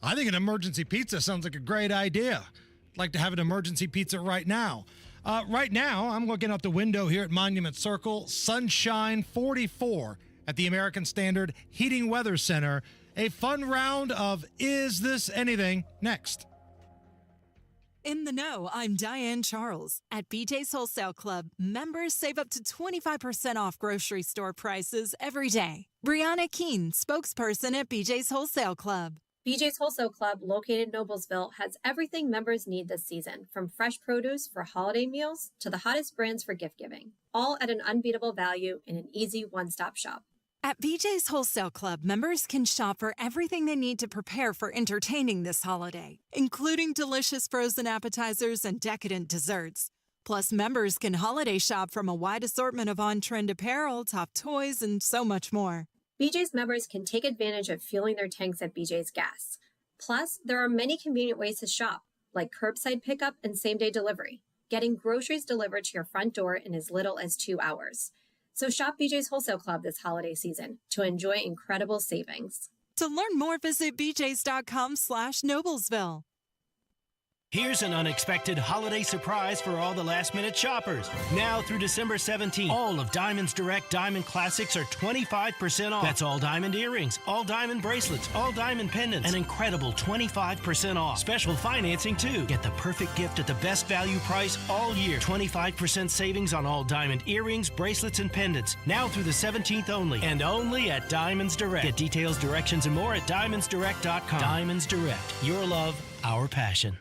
I think an emergency pizza sounds like a great idea. I'd like to have an emergency pizza right now. Right now, I'm looking out the window here at Monument Circle. Sunshine 44 at the American Standard Heating Weather Center. A fun round of Is This Anything next. In the know, I'm Diane Charles. At BJ's Wholesale Club, members save up to 25% off grocery store prices every day. Brianna Keene, spokesperson at BJ's Wholesale Club. BJ's Wholesale Club, located in Noblesville, has everything members need this season, from fresh produce for holiday meals to the hottest brands for gift giving, all at an unbeatable value in an easy one-stop shop. At BJ's Wholesale Club, members can shop for everything they need to prepare for entertaining this holiday, including delicious frozen appetizers and decadent desserts. Plus, members can holiday shop from a wide assortment of on-trend apparel, top toys, and so much more. BJ's members can take advantage of fueling their tanks at BJ's Gas. Plus, there are many convenient ways to shop, like curbside pickup and same-day delivery, getting groceries delivered to your front door in as little as 2 hours. So shop BJ's Wholesale Club this holiday season to enjoy incredible savings. To learn more, visit bjs.com/Noblesville. Here's an unexpected holiday surprise for all the last-minute shoppers. Now through December 17th, all of Diamond's Direct Diamond Classics are 25% off. That's all diamond earrings, all diamond bracelets, all diamond pendants, an incredible 25% off. Special financing, too. Get the perfect gift at the best value price all year. 25% savings on all diamond earrings, bracelets, and pendants. Now through the 17th only, and only at Diamonds Direct. Get details, directions, and more at diamondsdirect.com. Diamonds Direct. Your love, our passion.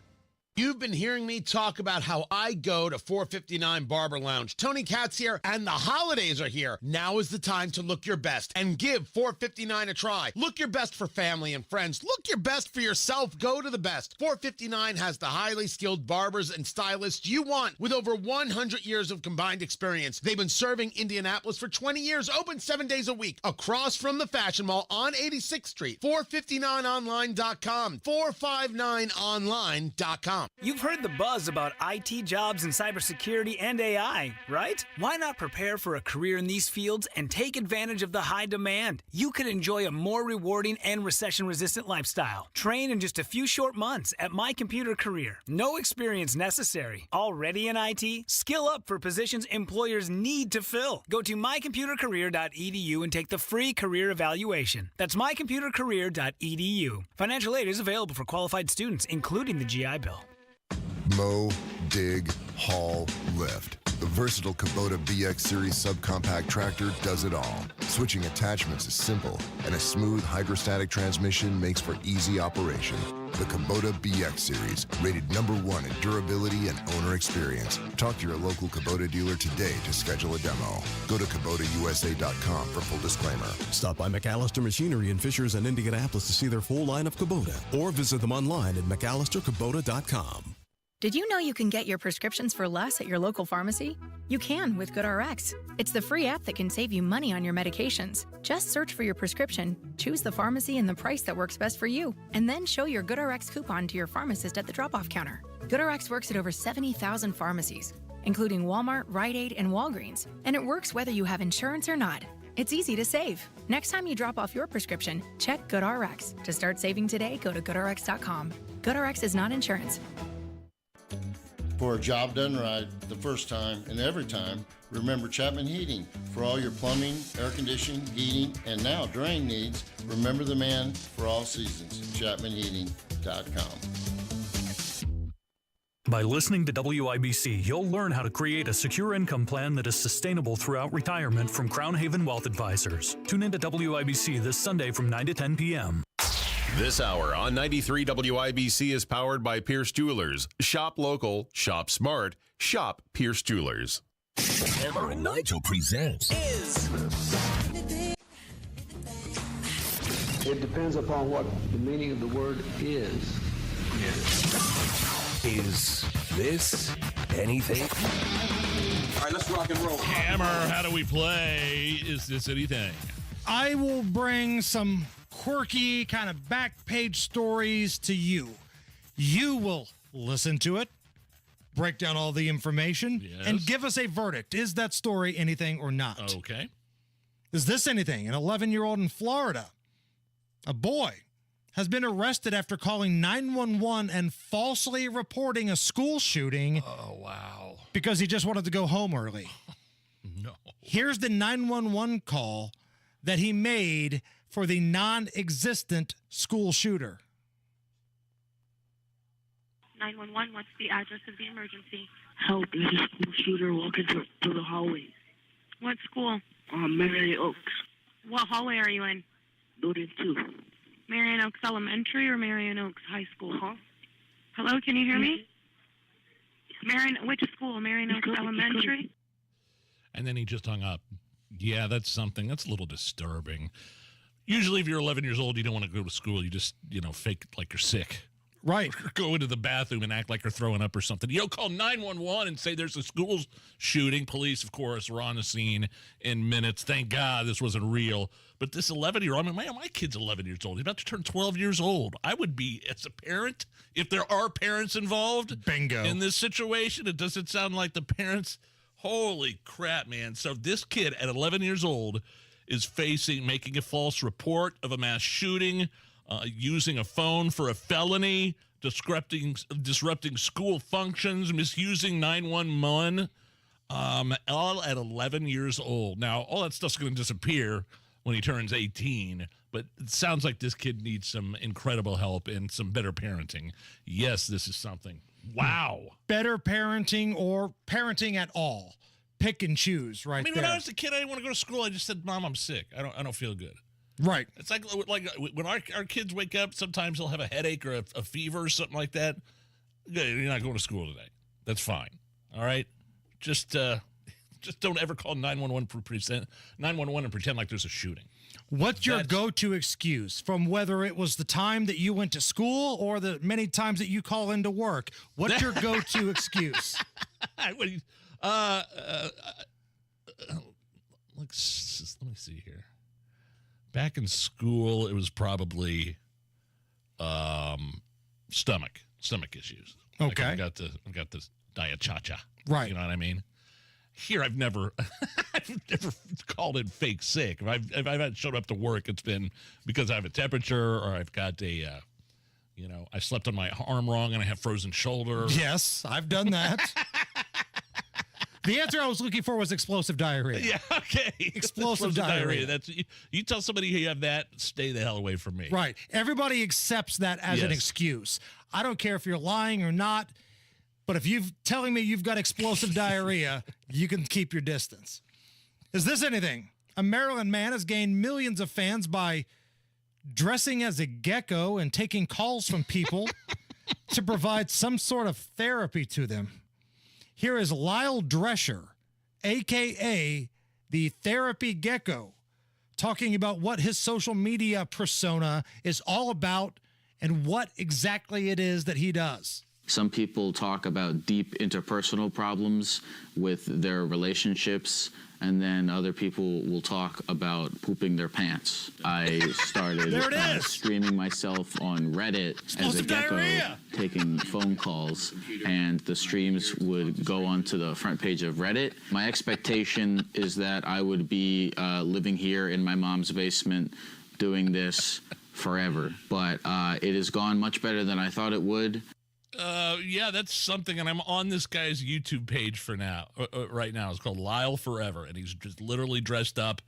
You've been hearing me talk about how I go to 459 Barber Lounge. Tony Katz here, and the holidays are here. Now is the time to look your best and give 459 a try. Look your best for family and friends. Look your best for yourself. Go to the best. 459 has the highly skilled barbers and stylists you want with over 100 years of combined experience. They've been serving Indianapolis for 20 years, open 7 days a week, across from the Fashion Mall on 86th Street. 459online.com. 459online.com. You've heard the buzz about IT jobs in cybersecurity and AI, right? Why not prepare for a career in these fields and take advantage of the high demand? You could enjoy a more rewarding and recession-resistant lifestyle. Train in just a few short months at My Computer Career. No experience necessary. Already in IT? Skill up for positions employers need to fill. Go to mycomputercareer.edu and take the free career evaluation. That's mycomputercareer.edu. Financial aid is available for qualified students, including the GI Bill. Mow, dig, haul, lift. The versatile Kubota BX Series subcompact tractor does it all. Switching attachments is simple, and a smooth hydrostatic transmission makes for easy operation. The Kubota BX Series, rated #1 in durability and owner experience. Talk to your local Kubota dealer today to schedule a demo. Go to KubotaUSA.com for full disclaimer. Stop by McAllister Machinery in Fishers and Indianapolis to see their full line of Kubota, or visit them online at McAllisterKubota.com. Did you know you can get your prescriptions for less at your local pharmacy? You can with GoodRx. It's the free app that can save you money on your medications. Just search for your prescription, choose the pharmacy and the price that works best for you, and then show your GoodRx coupon to your pharmacist at the drop-off counter. GoodRx works at over 70,000 pharmacies, including Walmart, Rite Aid, and Walgreens, and it works whether you have insurance or not. It's easy to save. Next time you drop off your prescription, check GoodRx. To start saving today, go to GoodRx.com. GoodRx is not insurance. For a job done right the first time and every time, remember Chapman Heating. For all your plumbing, air conditioning, heating, and now drain needs, remember the man for all seasons, ChapmanHeating.com. By listening to WIBC, you'll learn how to create a secure income plan that is sustainable throughout retirement from Crown Haven Wealth Advisors. Tune into WIBC this Sunday from 9 to 10 p.m. This hour on 93 WIBC is powered by Pierce Jewelers. Shop local, shop smart, shop Pierce Jewelers. Hammer and Nigel presents It depends upon what the meaning of the word is. Is this anything? All right, let's rock and roll. Hammer, how do we play? Is this anything? I will bring some quirky kind of back page stories to you. You will listen to it, break down all the information, and give us a verdict. Is that story anything or not? Okay. Is this anything? An 11-year-old in Florida, a boy, has been arrested after calling 911 and falsely reporting a school shooting. Oh, wow. Because he just wanted to go home early. No. Here's the 911 call that he made for the non-existent school shooter. 911, what's the address of the emergency? Help, there's a school shooter walking through the hallway. What school? Marion Oaks. What hallway are you in? Building 2. Marion Oaks Elementary or Marion Oaks High School? Hello, can you hear me? Which school? Marion Oaks Elementary? And then he just hung up. Yeah, that's something. That's a little disturbing. Usually if you're 11 years old, you don't want to go to school. You just, fake like you're sick. Right. Or go into the bathroom and act like you're throwing up or something. You don't call 911 and say there's a school shooting. Police, of course, were on the scene in minutes. Thank God this wasn't real. But this 11-year-old, my kid's 11 years old. He's about to turn 12 years old. I would be, as a parent, if there are parents involved Bingo. In this situation, it doesn't sound like the parents. Holy crap, man. So this kid at 11 years old is making a false report of a mass shooting, using a phone for a felony, disrupting school functions, misusing 911, all at 11 years old. Now, all that stuff's going to disappear when he turns 18, but it sounds like this kid needs some incredible help and some better parenting. Yes, this is something. Wow. Better parenting or parenting at all. Pick and choose right there. When I was a kid, I didn't want to go to school. I just said, Mom, I'm sick. I don't feel good. Right. It's like when our kids wake up, sometimes they'll have a headache or a fever or something like that. You're not going to school today. That's fine. All right? Just don't ever call 911 and pretend like there's a shooting. What's your go-to excuse from whether it was the time that you went to school or the many times that you call into work? What's your go-to excuse? Let me see here. Back in school, it was probably stomach issues. Okay. I've got this diet cha-cha. Right. You know what I mean? Here, I've never called it fake sick. If I've showed up to work, it's been because I have a temperature or I've got I slept on my arm wrong and I have frozen shoulder. Yes, I've done that. The answer I was looking for was explosive diarrhea. Yeah, okay. Explosive diarrhea. That's you tell somebody you have that, stay the hell away from me. Right. Everybody accepts that as an excuse. I don't care if you're lying or not, but if you're telling me you've got explosive diarrhea, you can keep your distance. Is this anything? A Maryland man has gained millions of fans by dressing as a gecko and taking calls from people to provide some sort of therapy to them. Here is Lyle Drescher, a.k.a. the Therapy Gecko, talking about what his social media persona is all about and what exactly it is that he does. Some people talk about deep interpersonal problems with their relationships, and then other people will talk about pooping their pants. I started streaming myself on Reddit as a gecko, taking phone calls, and the streams would go onto the front page of Reddit. My expectation is that I would be living here in my mom's basement doing this forever, but it has gone much better than I thought it would. Yeah, that's something, and I'm on this guy's YouTube page for now. Right now, it's called Lyle Forever, and he's just literally dressed up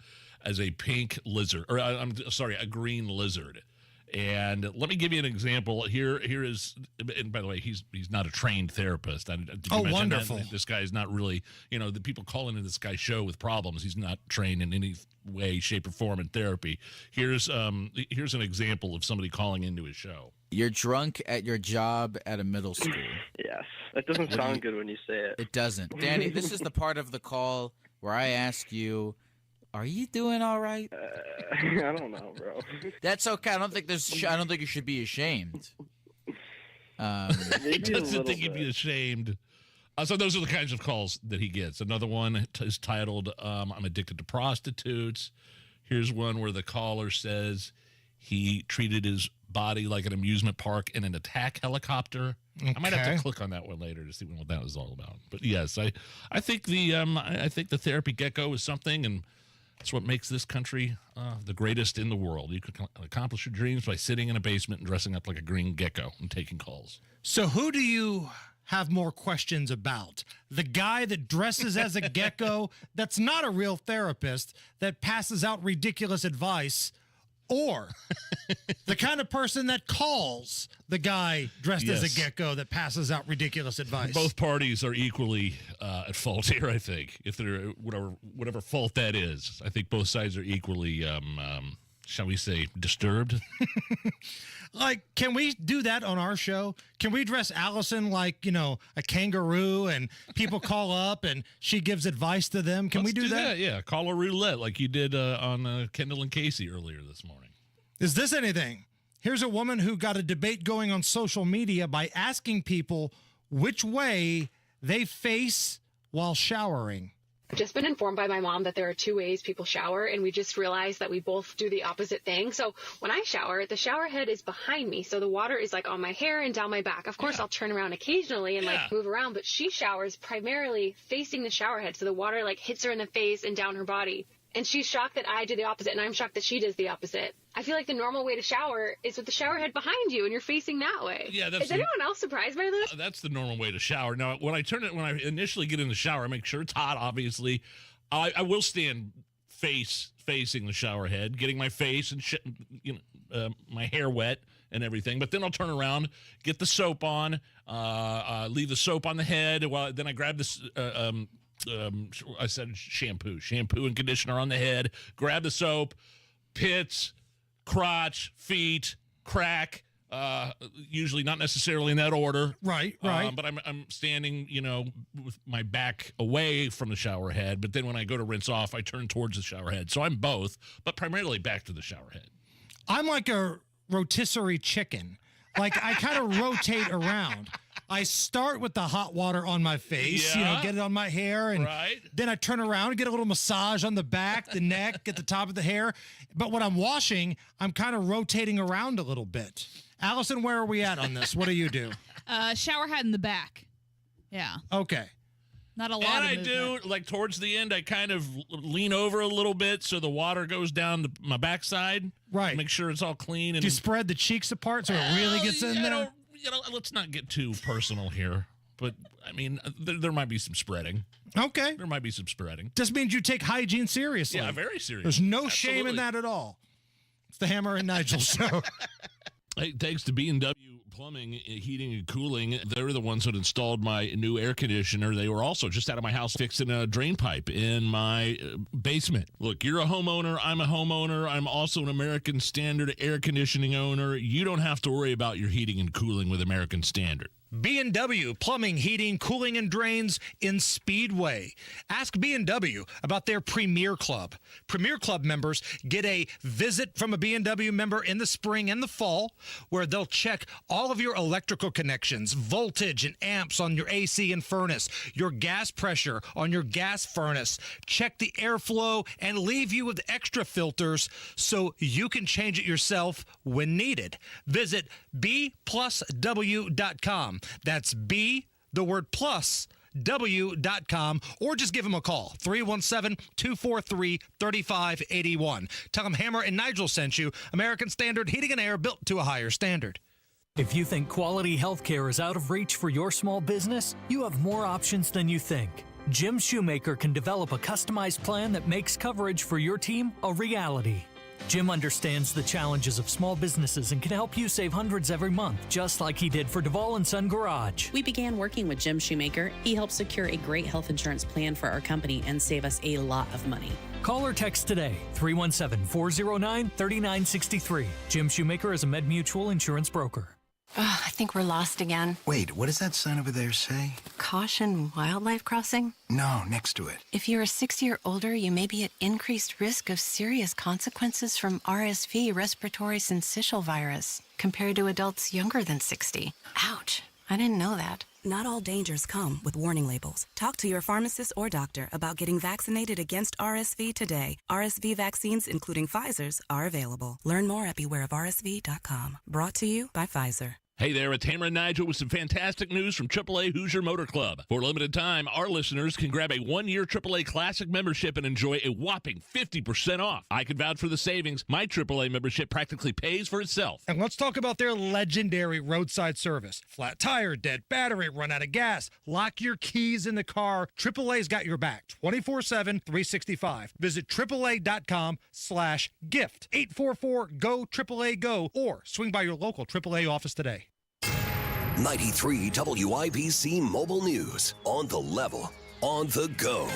as a pink lizard, or I'm sorry, a green lizard. And let me give you an example. Here is, and by the way, he's not a trained therapist. Wonderful! This guy is not really, the people calling in this guy's show with problems. He's not trained in any way, shape, or form in therapy. Here's an example of somebody calling into his show. You're drunk at your job at a middle school. Yes. That doesn't sound good when you say it. It doesn't. Danny, this is the part of the call where I ask you, are you doing all right? I don't know, bro. That's okay. I don't think you should be ashamed. He doesn't think he'd be ashamed. So those are the kinds of calls that he gets. Another one is titled, I'm addicted to prostitutes. Here's one where the caller says he treated his body like an amusement park in an attack helicopter. Okay. I might have to click on that one later to see what that was all about. But yes, I think the Therapy Gecko is something, and it's what makes this country the greatest in the world. You can accomplish your dreams by sitting in a basement and dressing up like a green gecko and taking calls. So who do you have more questions about? The guy that dresses as a gecko that's not a real therapist that passes out ridiculous advice, or the kind of person that calls the guy dressed as a gecko that passes out ridiculous advice? Both parties are equally at fault here, I think. If they're whatever fault that is, I think both sides are equally, shall we say, disturbed. Like, can we do that on our show? Can we dress Allison like, a kangaroo and people call up and she gives advice to them? Can we do that? Yeah, call a roulette like you did on Kendall and Casey earlier this morning. Is this anything? Here's a woman who got a debate going on social media by asking people which way they face while showering. I've just been informed by my mom that there are 2 ways people shower, and we just realized that we both do the opposite thing. So when I shower, the shower head is behind me, so the water is like on my hair and down my back. Of course, I'll turn around occasionally and like move around, but she showers primarily facing the shower head, so the water like hits her in the face and down her body. And she's shocked that I do the opposite, and I'm shocked that she does the opposite. I feel like the normal way to shower is with the shower head behind you, and you're facing that way. Yeah, is anyone else surprised by this? That's the normal way to shower. Now, when I initially get in the shower, I make sure it's hot, obviously. I will stand facing the shower head, getting my face and my hair wet and everything. But then I'll turn around, get the soap on, leave the soap on the head. Then I grab this... I said shampoo and conditioner on the head, grab the soap, pits, crotch, feet, crack, usually not necessarily in that order. Right. But I'm standing, with my back away from the shower head. But then when I go to rinse off, I turn towards the shower head. So I'm both, but primarily back to the shower head. I'm like a rotisserie chicken. Like, I kind of rotate around. I start with the hot water on my face, get it on my hair, and then I turn around and get a little massage on the back, the neck, at the top of the hair. But when I'm washing, I'm kind of rotating around a little bit. Allison, where are we at on this? What do you do? Shower head in the back. Yeah. Okay. Not a lot and of I movement. do, like, towards the end, I kind of lean over a little bit so the water goes down my backside. Right. Make sure it's all clean. And do you spread the cheeks apart so it really gets in there? Let's not get too personal here. But, I mean, there might be some spreading. Okay. There might be some spreading. Just means you take hygiene seriously. Yeah, very serious. There's no shame in that at all. It's the Hammer and Nigel show. Hey, thanks to B&W Plumbing, Heating, and Cooling. They're the ones that installed my new air conditioner. They were also just out of my house fixing a drain pipe in my basement. Look, you're a homeowner. I'm a homeowner. I'm also an American Standard air conditioning owner. You don't have to worry about your heating and cooling with American Standard. B&W Plumbing, Heating, Cooling, and Drains in Speedway. Ask B&W about their Premier Club. Premier Club members get a visit from a B&W member in the spring and the fall where they'll check all of your electrical connections, voltage and amps on your AC and furnace, your gas pressure on your gas furnace, check the airflow, and leave you with extra filters so you can change it yourself when needed. Visit bplusw.com. That's B, the word plus, W.com, or just give them a call, 317-243-3581. Tell them Hammer and Nigel sent you. American Standard Heating and Air, built to a higher standard. If you think quality healthcare is out of reach for your small business, you have more options than you think. Jim Shoemaker can develop a customized plan that makes coverage for your team a reality. Jim understands the challenges of small businesses and can help you save hundreds every month, just like he did for Duvall & Son Garage. We began working with Jim Shoemaker. He helped secure a great health insurance plan for our company and save us a lot of money. Call or text today, 317-409-3963. Jim Shoemaker is a MedMutual insurance broker. I think we're lost again. Wait, what does that sign over there say? Caution wildlife crossing? No, next to it. If you're a 60 or older, you may be at increased risk of serious consequences from RSV, respiratory syncytial virus, compared to adults younger than 60. Ouch, I didn't know that. Not all dangers come with warning labels. Talk to your pharmacist or doctor about getting vaccinated against RSV today. RSV vaccines, including Pfizer's, are available. Learn more at bewareofrsv.com. Brought to you by Pfizer. Hey there, it's Hammer and Nigel with some fantastic news from AAA Hoosier Motor Club. For a limited time, our listeners can grab a one-year AAA Classic membership and enjoy a whopping 50% off. I can vouch for the savings. My AAA membership practically pays for itself. And let's talk about their legendary roadside service. Flat tire, dead battery, run out of gas, lock your keys in the car. AAA's got your back 24/7, 365. Visit AAA.com/gift. 844-GO-AAA-GO or swing by your local AAA office today. 93 WIBC Mobile News. On the level, on the go.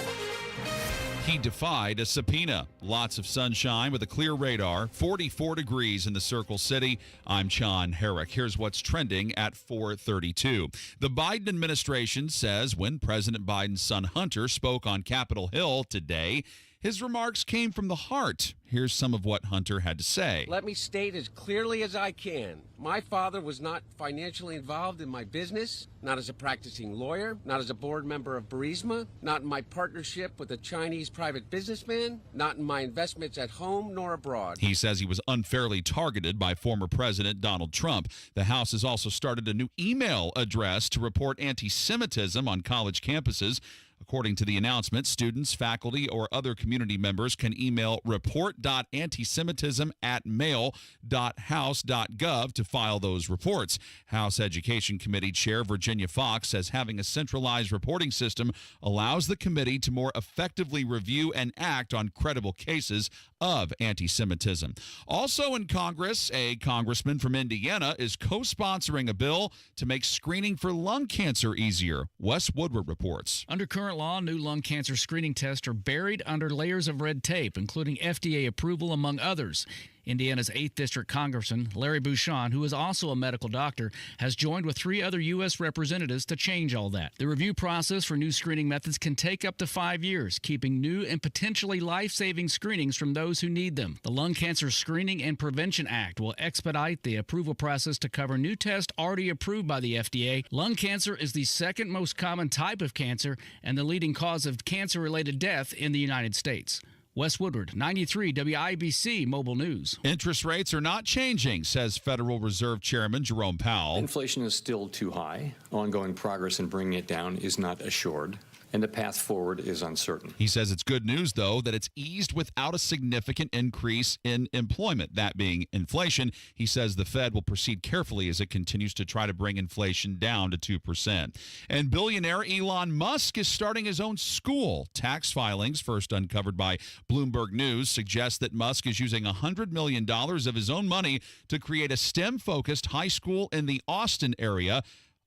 He defied a subpoena. Lots of sunshine with a clear radar. 44 degrees in the Circle City. I'm John Herrick. Here's what's trending at 4:32. The Biden administration says when President Biden's son Hunter spoke on Capitol Hill today, his remarks came from the heart. Here's some of what Hunter had to say. Let me state as clearly as I can. My father was not financially involved in my business, not as a practicing lawyer, not as a board member of Burisma, not in my partnership with a Chinese private businessman, not in my investments at home nor abroad. He says he was unfairly targeted by former President Donald Trump. The House has also started a new email address to report anti-Semitism on college campuses. According to the announcement, students, faculty, or other community members can email report.antisemitism@mail.house.gov to file those reports. House Education Committee Chair Virginia Fox says having a centralized reporting system allows the committee to more effectively review and act on credible cases of anti-Semitism. Also in Congress, a congressman from Indiana is co-sponsoring a bill to make screening for lung cancer easier. Wes Woodward reports. Under current law, new lung cancer screening tests are buried under layers of red tape, including FDA approval, among others. Indiana's 8th District Congressman Larry Bouchon, who is also a medical doctor, has joined with 3 other U.S. representatives to change all that. The review process for new screening methods can take up to 5 years, keeping new and potentially life-saving screenings from those who need them. The Lung Cancer Screening and Prevention Act will expedite the approval process to cover new tests already approved by the FDA. Lung cancer is the second most common type of cancer and the leading cause of cancer-related death in the United States. Wes Woodward, 93 WIBC Mobile News. Interest rates are not changing, says Federal Reserve Chairman Jerome Powell. Inflation is still too high. Ongoing progress in bringing it down is not assured, and the path forward is uncertain. He says it's good news, though, that it's eased without a significant increase in employment, that being inflation. He says the Fed will proceed carefully as it continues to try to bring inflation down to 2%. And billionaire Elon Musk is starting his own school. Tax filings, first uncovered by Bloomberg News, suggest that Musk is using $100 million of his own money to create a STEM-focused high school in the Austin area.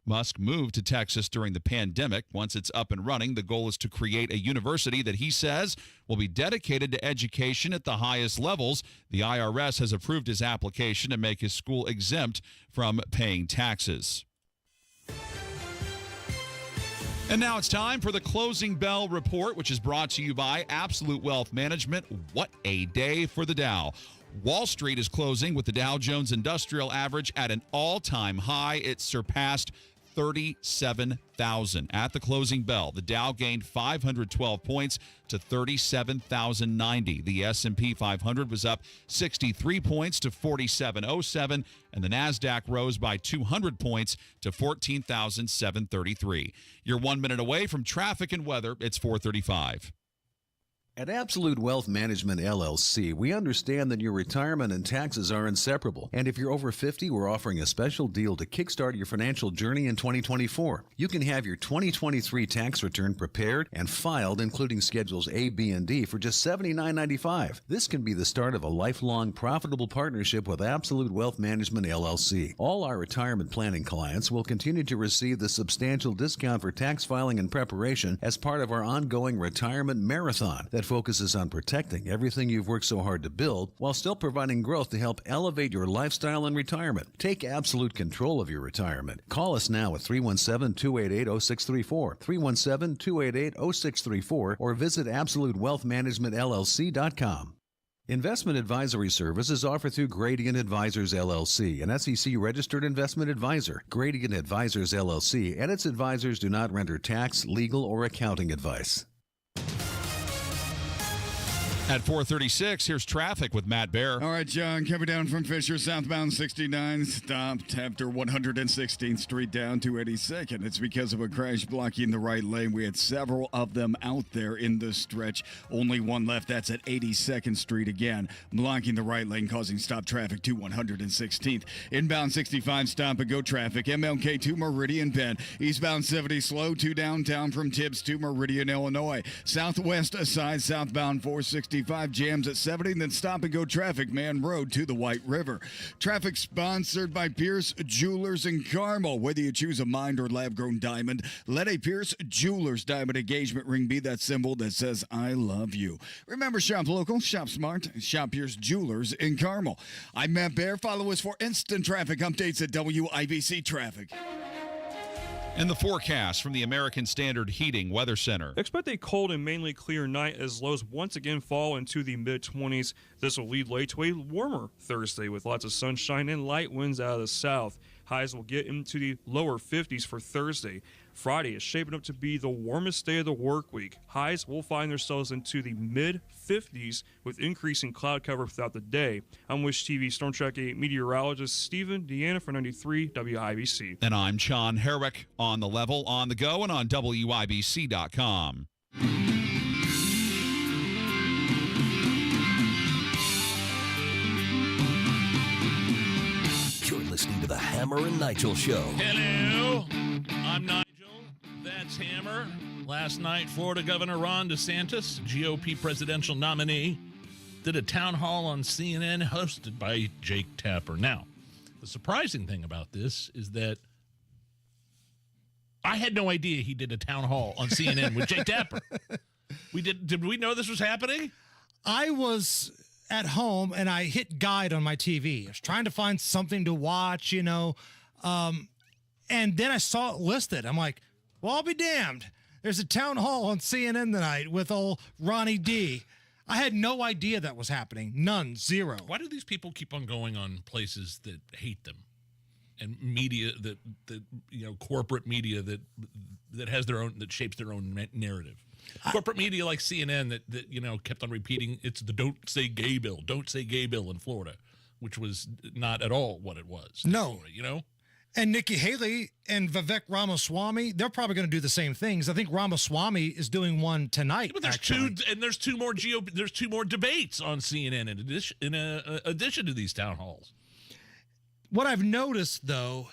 Musk moved to Texas during the pandemic. Once it's up and running, the goal is to create a university that he says will be dedicated to education at the highest levels. The IRS has approved his application to make his school exempt from paying taxes. And now it's time for the Closing Bell Report, which is brought to you by Absolute Wealth Management. What a day for the Dow. Wall Street is closing with the Dow Jones Industrial Average at an all-time high. It surpassed 37,000. At the closing bell, the Dow gained 512 points to 37,090. The S&P 500 was up 63 points to 4707, and the Nasdaq rose by 200 points to 14,733. You're 1 minute away from traffic and weather. It's 4:35. At Absolute Wealth Management, LLC, we understand that your retirement and taxes are inseparable. And if you're over 50, we're offering a special deal to kickstart your financial journey in 2024. You can have your 2023 tax return prepared and filed, including Schedules A, B, and D, for just $79.95. This can be the start of a lifelong profitable partnership with Absolute Wealth Management, LLC. All our retirement planning clients will continue to receive the substantial discount for tax filing and preparation as part of our ongoing retirement marathon that focuses on protecting everything you've worked so hard to build while still providing growth to help elevate your lifestyle and retirement. Take absolute control of your retirement. Call us now at 317-288-0634, 317-288-0634, or visit AbsoluteWealthManagementLLC.com. Investment advisory service is offered through Gradient Advisors, LLC, an SEC-registered investment advisor. Gradient Advisors, LLC, and its advisors do not render tax, legal, or accounting advice. At 4:36, here's traffic with Matt Bear. All right, John, coming down from Fisher, southbound 69, stopped after 116th Street down to 82nd. It's because of a crash blocking the right lane. We had several of them out there in this stretch. Only one left. That's at 82nd Street again, blocking the right lane, causing stop traffic to 116th. Inbound 65, stop and go traffic. MLK to Meridian Bend. Eastbound 70, slow to downtown from Tibbs to Meridian, Illinois. Southwest side, southbound 465. Jams at 70, and then stop and go traffic, Man Road to the White River. Traffic sponsored by Pierce Jewelers in Carmel. Whether you choose a mined or lab-grown diamond, let a Pierce Jewelers diamond engagement ring be that symbol that says, I love you. Remember, shop local, shop smart, shop Pierce Jewelers in Carmel. I'm Matt Bear. Follow us for instant traffic updates at WIBC Traffic. And the forecast from the American Standard Heating Weather Center. Expect a cold and mainly clear night as lows once again fall into the mid-20s. This will lead late to a warmer Thursday with lots of sunshine and light winds out of the south. Highs will get into the lower 50s for Thursday. Friday is shaping up to be the warmest day of the work week. Highs will find themselves into the mid-50s with increasing cloud cover throughout the day. I'm Wish TV Storm Track 8 meteorologist Stephen Deanna for 93 WIBC. And I'm John Herrick on the level, on the go, and on WIBC.com. You're listening to the Hammer and Nigel Show. Hello, I'm Nigel. That's Hammer. Last night, Florida Governor Ron DeSantis, GOP presidential nominee, did a town hall on CNN hosted by Jake Tapper. Now, the surprising thing about this is that I had no idea he did a town hall on CNN with Jake Tapper. Did we know this was happening? I was at home and I hit guide on my TV. I was trying to find something to watch, and then I saw it listed. I'm like, well, I'll be damned. There's a town hall on CNN tonight with old Ronnie D. I had no idea that was happening. None. Zero. Why do these people keep on going on places that hate them? And media that corporate media that has their own, that shapes their own narrative. Corporate media like CNN that kept on repeating it's the don't say gay bill in Florida, which was not at all what it was. No. Florida, And Nikki Haley and Vivek Ramaswamy, they're probably going to do the same things. I think Ramaswamy is doing one tonight. But there's two more debates on CNN in addition to these town halls. What I've noticed, though,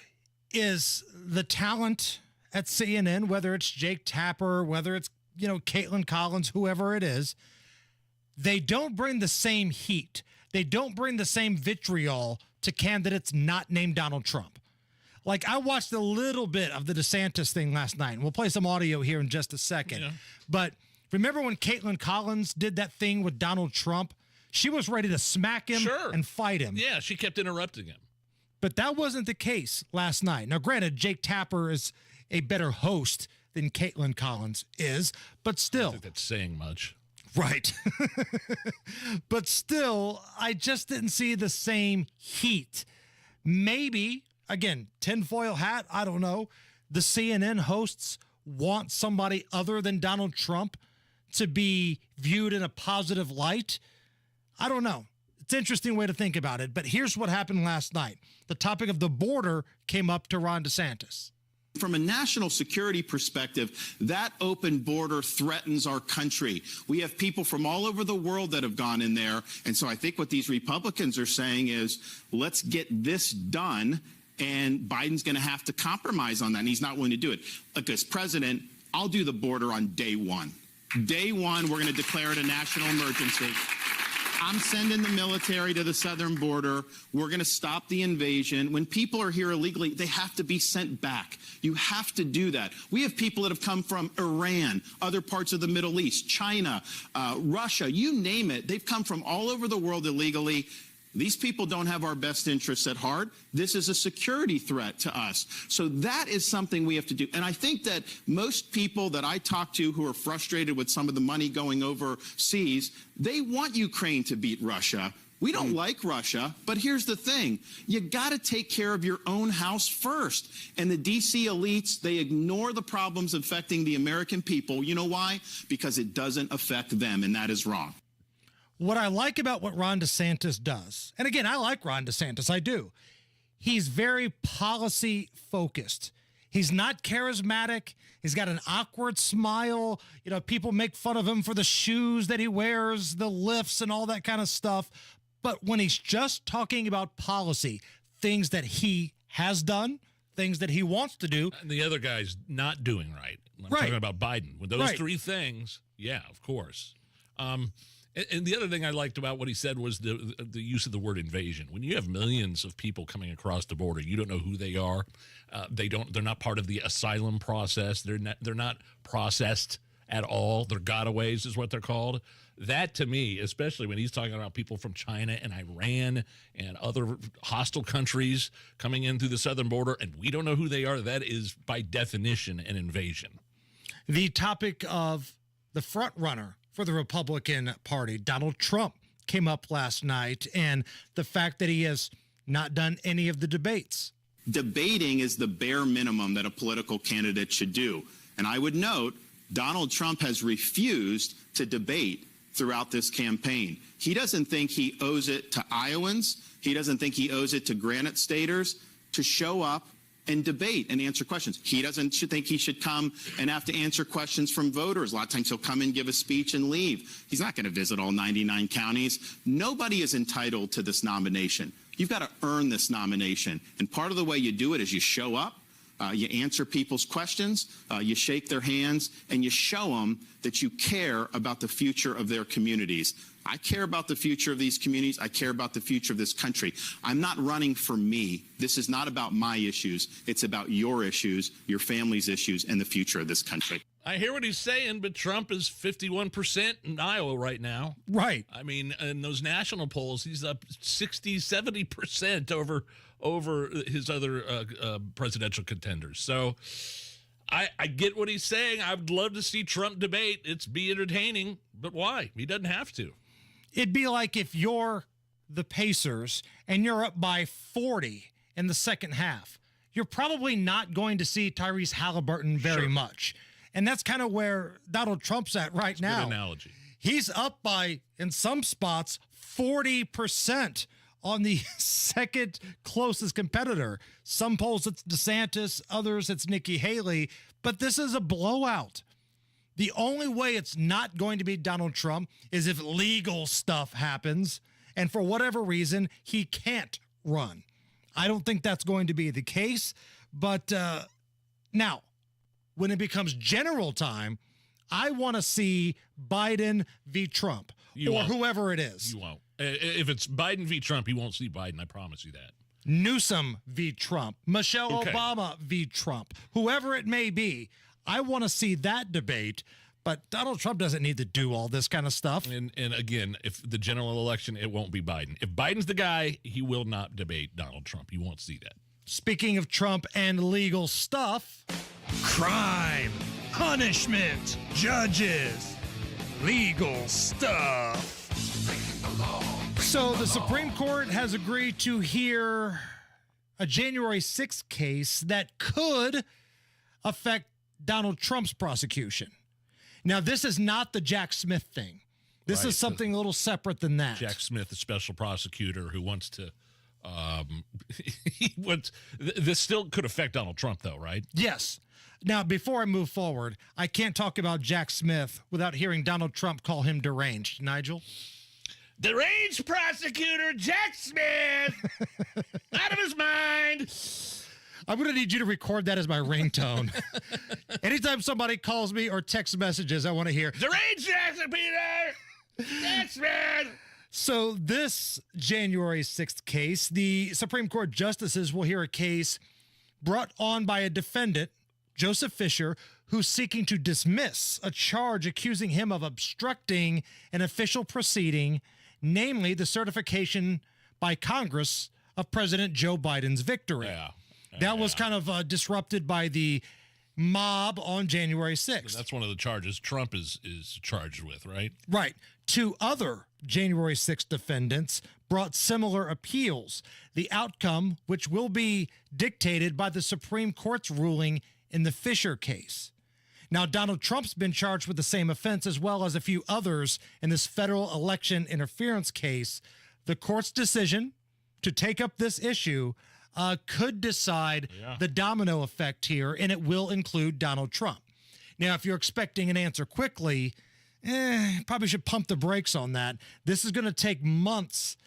is the talent at CNN, whether it's Jake Tapper, whether it's, Caitlin Collins, whoever it is, they don't bring the same heat. They don't bring the same vitriol to candidates not named Donald Trump. Like, I watched a little bit of the DeSantis thing last night, and we'll play some audio here in just a second. Yeah. But remember when Caitlin Collins did that thing with Donald Trump? She was ready to smack him and fight him. Yeah, she kept interrupting him. But that wasn't the case last night. Now, granted, Jake Tapper is a better host than Caitlin Collins is, but still. I don't think that's saying much. Right. But still, I just didn't see the same heat. Maybe, again, tinfoil hat, I don't know. The CNN hosts want somebody other than Donald Trump to be viewed in a positive light. I don't know. It's an interesting way to think about it. But here's what happened last night. The topic of the border came up to Ron DeSantis. From a national security perspective, that open border threatens our country. We have people from all over the world that have gone in there. And so I think what these Republicans are saying is, let's get this done. And Biden's going to have to compromise on that. And he's not willing to do it. Look, as president, I'll do the border on day one. Day one, we're going to declare it a national emergency. I'm sending the military to the southern border. We're going to stop the invasion. When people are here illegally, they have to be sent back. You have to do that. We have people that have come from Iran, other parts of the Middle East, China, Russia, you name it. They've come from all over the world illegally. These people don't have our best interests at heart. This is a security threat to us. So that is something we have to do. And I think that most people that I talk to who are frustrated with some of the money going overseas, they want Ukraine to beat Russia. We don't like Russia, but here's the thing. You got to take care of your own house first. And the D.C. elites, they ignore the problems affecting the American people. You know why? Because it doesn't affect them, and that is wrong. What I like about what Ron DeSantis does, and again, I like Ron DeSantis, I do. He's very policy focused. He's not charismatic. He's got an awkward smile. You know, people make fun of him for the shoes that he wears, the lifts and all that kind of stuff. But when he's just talking about policy, things that he has done, things that he wants to do. And the other guy's not doing right. I'm Right. talking about Biden. With those Right. three things, yeah, of course. And the other thing I liked about what he said was the use of the word invasion. When you have millions of people coming across the border, you don't know who they are. They're not part of the asylum process. They're not processed at all. They're gotaways is what they're called. That to me, especially when he's talking about people from China and Iran and other hostile countries coming in through the southern border, and we don't know who they are, that is by definition an invasion. The topic of the front runner for the Republican Party, Donald Trump, came up last night, and the fact that he has not done any of the debates. Debating is the bare minimum that a political candidate should do. And I would note, Donald Trump has refused to debate throughout this campaign. He doesn't think he owes it to Iowans. He doesn't think he owes it to Granite Staters to show up and debate and answer questions. He doesn't think he should come and have to answer questions from voters. A lot of times he'll come and give a speech and leave. He's not going to visit all 99 counties. Nobody is entitled to this nomination. You've got to earn this nomination. And part of the way you do it is you show up, you answer people's questions, you shake their hands, and you show them that you care about the future of their communities. I care about the future of these communities. I care about the future of this country. I'm not running for me. This is not about my issues. It's about your issues, your family's issues, and the future of this country. I hear what he's saying, but Trump is 51% in Iowa right now. Right. I mean, in those national polls, he's up 60, 70% over his other presidential contenders. So I get what he's saying. I would love to see Trump debate. It's be entertaining, but why? He doesn't have to. It'd be like if you're the Pacers and you're up by 40 in the second half. You're probably not going to see Tyrese Halliburton very much. And that's kind of where Donald Trump's at right now. Good analogy. He's up by, in some spots, 40% on the second closest competitor. Some polls it's DeSantis, others it's Nikki Haley, but this is a blowout. The only way it's not going to be Donald Trump is if legal stuff happens, and for whatever reason, he can't run. I don't think that's going to be the case, but now, when it becomes general time, I want to see Biden v. Trump whoever it is. You won't. If it's Biden v. Trump, you won't see Biden. I promise you that. Newsom v. Trump, Michelle Obama v. Trump, whoever it may be. I want to see that debate, but Donald Trump doesn't need to do all this kind of stuff. And again, if the general election, it won't be Biden. If Biden's the guy, he will not debate Donald Trump. You won't see that. Speaking of Trump and legal stuff, crime, punishment, judges, legal stuff. So the Supreme Court has agreed to hear a January 6th case that could affect Donald Trump's prosecution. Now, this is not the Jack Smith thing. This is something a little separate than that. Jack Smith, the special prosecutor who wants to this still could affect Donald Trump, though, right? Yes. Now, before I move forward, I can't talk about Jack Smith without hearing Donald Trump call him deranged. Nigel? Deranged prosecutor Jack Smith! Out of his mind! I'm going to need you to record that as my ringtone. Anytime somebody calls me or text messages, I want to hear, deranged Jackson Peter! Jack Smith! So this January 6th case, the Supreme Court justices will hear a case brought on by a defendant, Joseph Fisher, who's seeking to dismiss a charge accusing him of obstructing an official proceeding, namely the certification by Congress of President Joe Biden's victory. That was kind of disrupted by the mob on January 6th. That's one of the charges Trump is charged with, right? Right. Two other January 6th defendants brought similar appeals. The outcome, which will be dictated by the Supreme Court's ruling in the Fisher case. Now, Donald Trump's been charged with the same offense as well as a few others in this federal election interference case. The court's decision to take up this issue could decide the domino effect here, and it will include Donald Trump. Now, if you're expecting an answer quickly, probably should pump the brakes on that. This is going to take months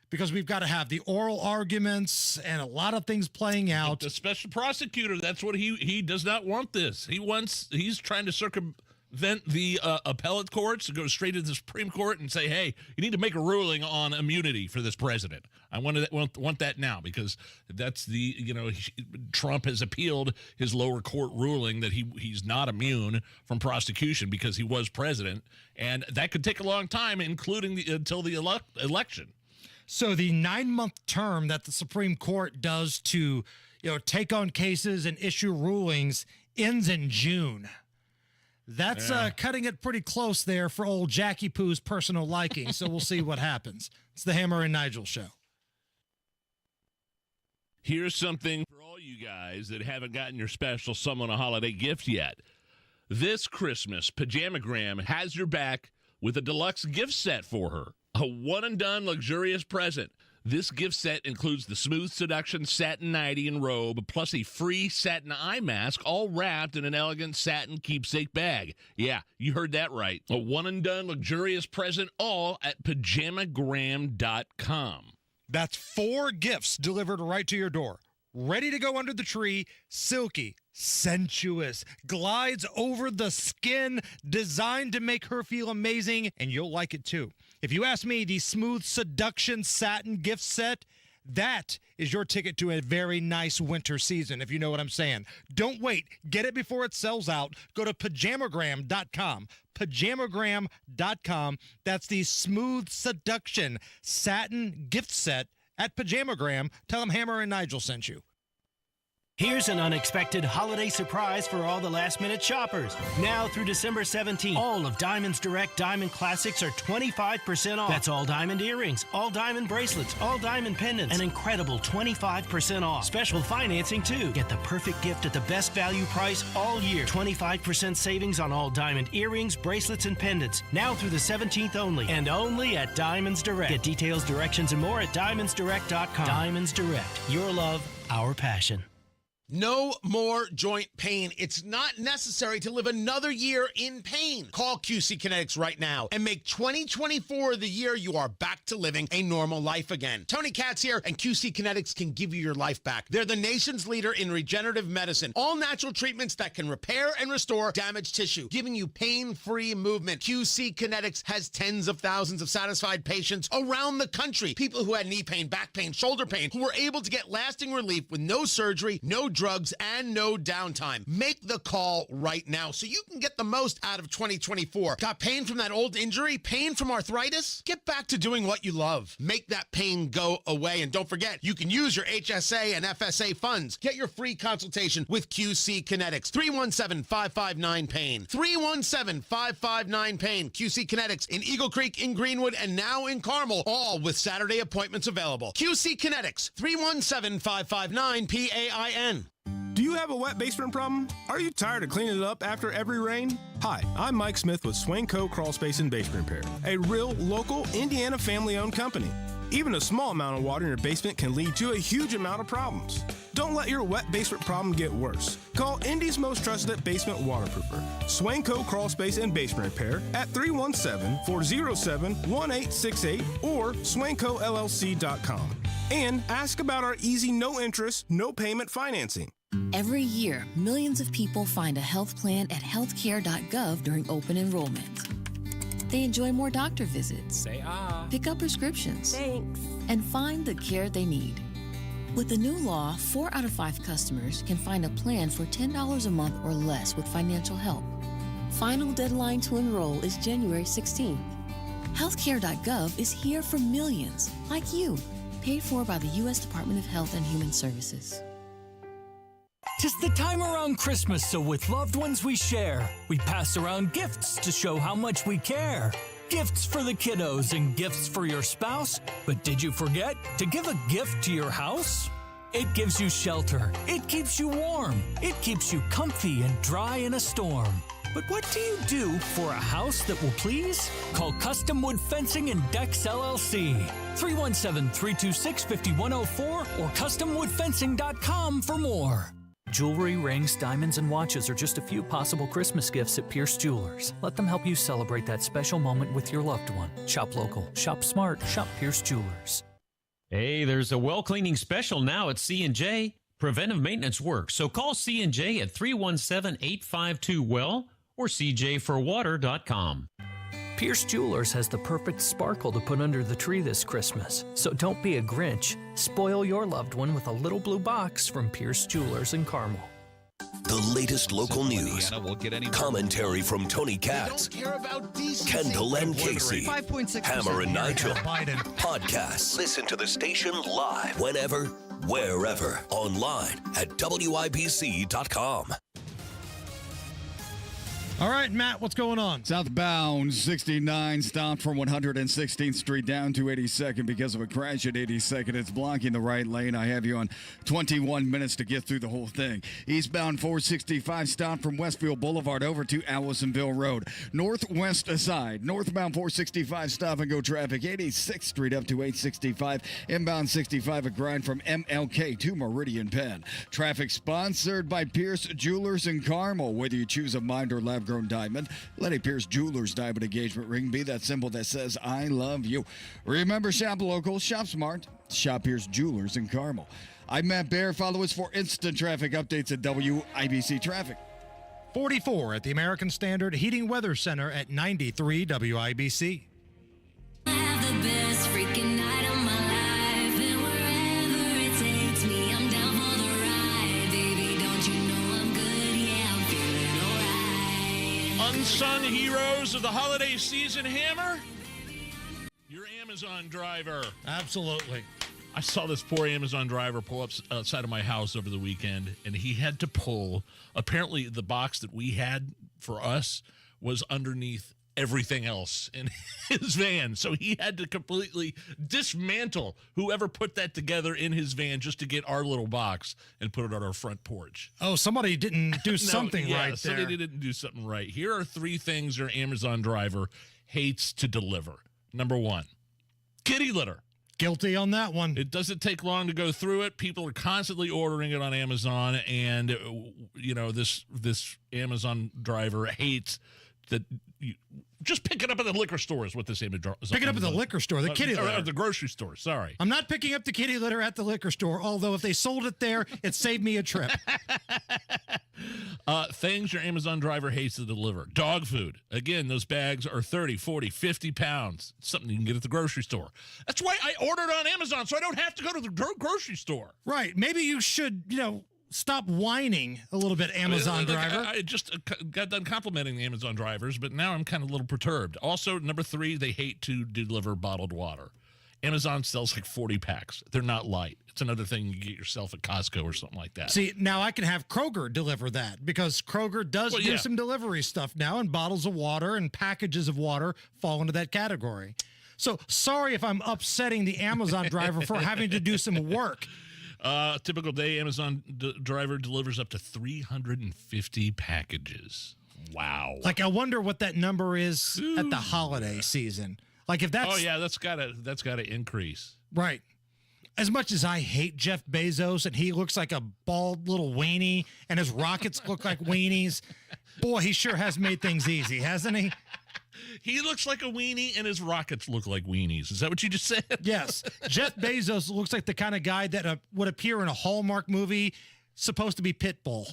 because we've got to have the oral arguments and a lot of things playing out. The special prosecutor, that's what he does not want this. He's trying to circumvent the appellate courts to go straight to the Supreme Court and say, hey, you need to make a ruling on immunity for this president. I want that now because that's Trump has appealed his lower court ruling that he's not immune from prosecution because he was president, and that could take a long time, including until the election. So the 9-month term that the Supreme Court does to, take on cases and issue rulings ends in June. That's cutting it pretty close there for old Jackie Poo's personal liking. So we'll see what happens. It's the Hammer and Nigel show. Here's something for all you guys that haven't gotten your special someone a holiday gift yet. This Christmas, Pajamagram has your back with a deluxe gift set for her. A one-and-done luxurious present. This gift set includes the Smooth Seduction satin nightie and robe, plus a free satin eye mask, all wrapped in an elegant satin keepsake bag. Yeah, you heard that right. A one-and-done luxurious present, all at Pajamagram.com. That's 4 gifts delivered right to your door. Ready to go under the tree, silky, sensuous, glides over the skin, designed to make her feel amazing, and you'll like it too. If you ask me, the Smooth Seduction Satin gift set, that is your ticket to a very nice winter season, if you know what I'm saying. Don't wait. Get it before it sells out. Go to Pajamagram.com. Pajamagram.com. That's the Smooth Seduction Satin gift set at Pajamagram. Tell them Hammer and Nigel sent you. Here's an unexpected holiday surprise for all the last-minute shoppers. Now through December 17th, all of Diamond's Direct Diamond Classics are 25% off. That's all diamond earrings, all diamond bracelets, all diamond pendants, an incredible 25% off. Special financing, too. Get the perfect gift at the best value price all year. 25% savings on all diamond earrings, bracelets, and pendants. Now through the 17th only, and only at Diamonds Direct. Get details, directions, and more at DiamondsDirect.com. Diamonds Direct. Your love, our passion. No more joint pain. It's not necessary to live another year in pain. Call QC Kinetics right now and make 2024 the year you are back to living a normal life again. Tony Katz here, and QC Kinetics can give you your life back. They're the nation's leader in regenerative medicine. All natural treatments that can repair and restore damaged tissue, giving you pain-free movement. QC Kinetics has tens of thousands of satisfied patients around the country. People who had knee pain, back pain, shoulder pain, who were able to get lasting relief with no surgery, no drugs, and no downtime. Make the call right now so you can get the most out of 2024. Got pain from that old injury? Pain from arthritis? Get back to doing what you love. Make that pain go away. And don't forget, you can use your HSA and FSA funds. Get your free consultation with QC Kinetics. 317-559-PAIN. 317-559-PAIN. QC Kinetics in Eagle Creek, in Greenwood, and now in Carmel, all with Saturday appointments available. QC Kinetics. 317-559-PAIN. Do you have a wet basement problem? Are you tired of cleaning it up after every rain? Hi, I'm Mike Smith with Swain Co. Crawl Space and Basement Repair, a real, local, Indiana family-owned company. Even a small amount of water in your basement can lead to a huge amount of problems. Don't let your wet basement problem get worse. Call Indy's most trusted basement waterproofer, Swain Co. Crawl Space and Basement Repair at 317-407-1868 or SwainCoLLC.com. And ask about our easy, no-interest, no-payment financing. Every year, millions of people find a health plan at healthcare.gov during open enrollment. They enjoy more doctor visits, pick up prescriptions, and find the care they need. With the new law, 4 out of 5 customers can find a plan for $10 a month or less with financial help. Final deadline to enroll is January 16th. Healthcare.gov is here for millions like you, paid for by the U.S. Department of Health and Human Services. 'Tis the time around Christmas, so with loved ones we share. We pass around gifts to show how much we care. Gifts for the kiddos and gifts for your spouse. But did you forget to give a gift to your house? It gives you shelter. It keeps you warm. It keeps you comfy and dry in a storm. But what do you do for a house that will please? Call Custom Wood Fencing and Decks LLC. 317-326-5104 or CustomWoodFencing.com for more. Jewelry, rings, diamonds, and watches are just a few possible Christmas gifts at Pierce Jewelers. Let them help you celebrate that special moment with your loved one. Shop local, shop smart, shop Pierce Jewelers. Hey, there's a well cleaning special now at C&J. Preventive maintenance work. So call C&J at 317-852-WELL or cjforwater.com. Pierce Jewelers has the perfect sparkle to put under the tree this Christmas. So don't be a Grinch. Spoil your loved one with a little blue box from Pierce Jewelers in Carmel. The latest local news, commentary from Tony Katz, Kendall and Casey, Hammer and Nigel, podcasts. Listen to the station live whenever, wherever, online at WIBC.com. All right, Matt, what's going on? Southbound 69 stopped from 116th Street down to 82nd because of a crash at 82nd. It's blocking the right lane. I have you on 21 minutes to get through the whole thing. Eastbound 465 stopped from Westfield Boulevard over to Allisonville Road. Northwest side, northbound 465 stop and go traffic 86th Street up to 865. Inbound 65 a grind from MLK to Meridian Penn. Traffic sponsored by Pierce Jewelers in Carmel. Whether you choose a mined or lab-grown diamond, let a Pierce Jewelers diamond engagement ring be that symbol that says I love you. Remember, shop local, shop smart, shop Pierce Jewelers in Carmel. I'm Matt Baer. Follow us for instant traffic updates at WIBC Traffic. 44 at the American Standard Heating Weather Center at 93 WIBC. Have the best freaking night of my life, and wherever it takes me, I'm down for the ride. Baby, don't you know I'm good? Yeah, I'm feeling alright. Unsung heroes of the holiday season, Hammer? Your Amazon driver. Absolutely. I saw this poor Amazon driver pull up outside of my house over the weekend, and he had to pull. Apparently, the box that we had for us was underneath everything else in his van. So he had to completely dismantle whoever put that together in his van just to get our little box and put it on our front porch. Oh, somebody didn't do something right there. Somebody didn't do something right. Here are 3 things your Amazon driver hates to deliver. Number 1, kitty litter. Guilty on that one. It doesn't take long to go through it. People are constantly ordering it on Amazon, and you know this Amazon driver hates that. Just pick it up at the liquor store is what this Amazon. Pick it up at the liquor store, the kitty litter. Or the grocery store, sorry. I'm not picking up the kitty litter at the liquor store, although if they sold it there, it saved me a trip. Things your Amazon driver hates to deliver. Dog food. Again, those bags are 30, 40, 50 pounds. It's something you can get at the grocery store. That's why I ordered on Amazon, so I don't have to go to the grocery store. Right. Maybe you should, stop whining a little bit, Amazon driver. I just got done complimenting the Amazon drivers, but now I'm kind of a little perturbed. Also, number 3, they hate to deliver bottled water. Amazon sells like 40 packs. They're not light. It's another thing you get yourself at Costco or something like that. See, now I can have Kroger deliver that because Kroger does do some delivery stuff now, and bottles of water and packages of water fall into that category. So sorry if I'm upsetting the Amazon driver for having to do some work. Typical day, Amazon driver delivers up to 350 packages. Wow. Like, I wonder what that number is at the holiday season. Like, if that's... Oh, yeah, that's gotta increase. Right. As much as I hate Jeff Bezos and he looks like a bald little weenie and his rockets look like weenies, boy, he sure has made things easy, hasn't he? He looks like a weenie and his rockets look like weenies. Is that what you just said? Yes. Jeff Bezos looks like the kind of guy that would appear in a Hallmark movie supposed to be Pitbull.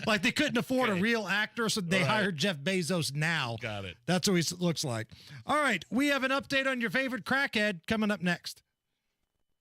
Like, they couldn't afford a real actor, so they hired Jeff Bezos now. Got it. That's what he looks like. All right, we have an update on your favorite crackhead coming up next.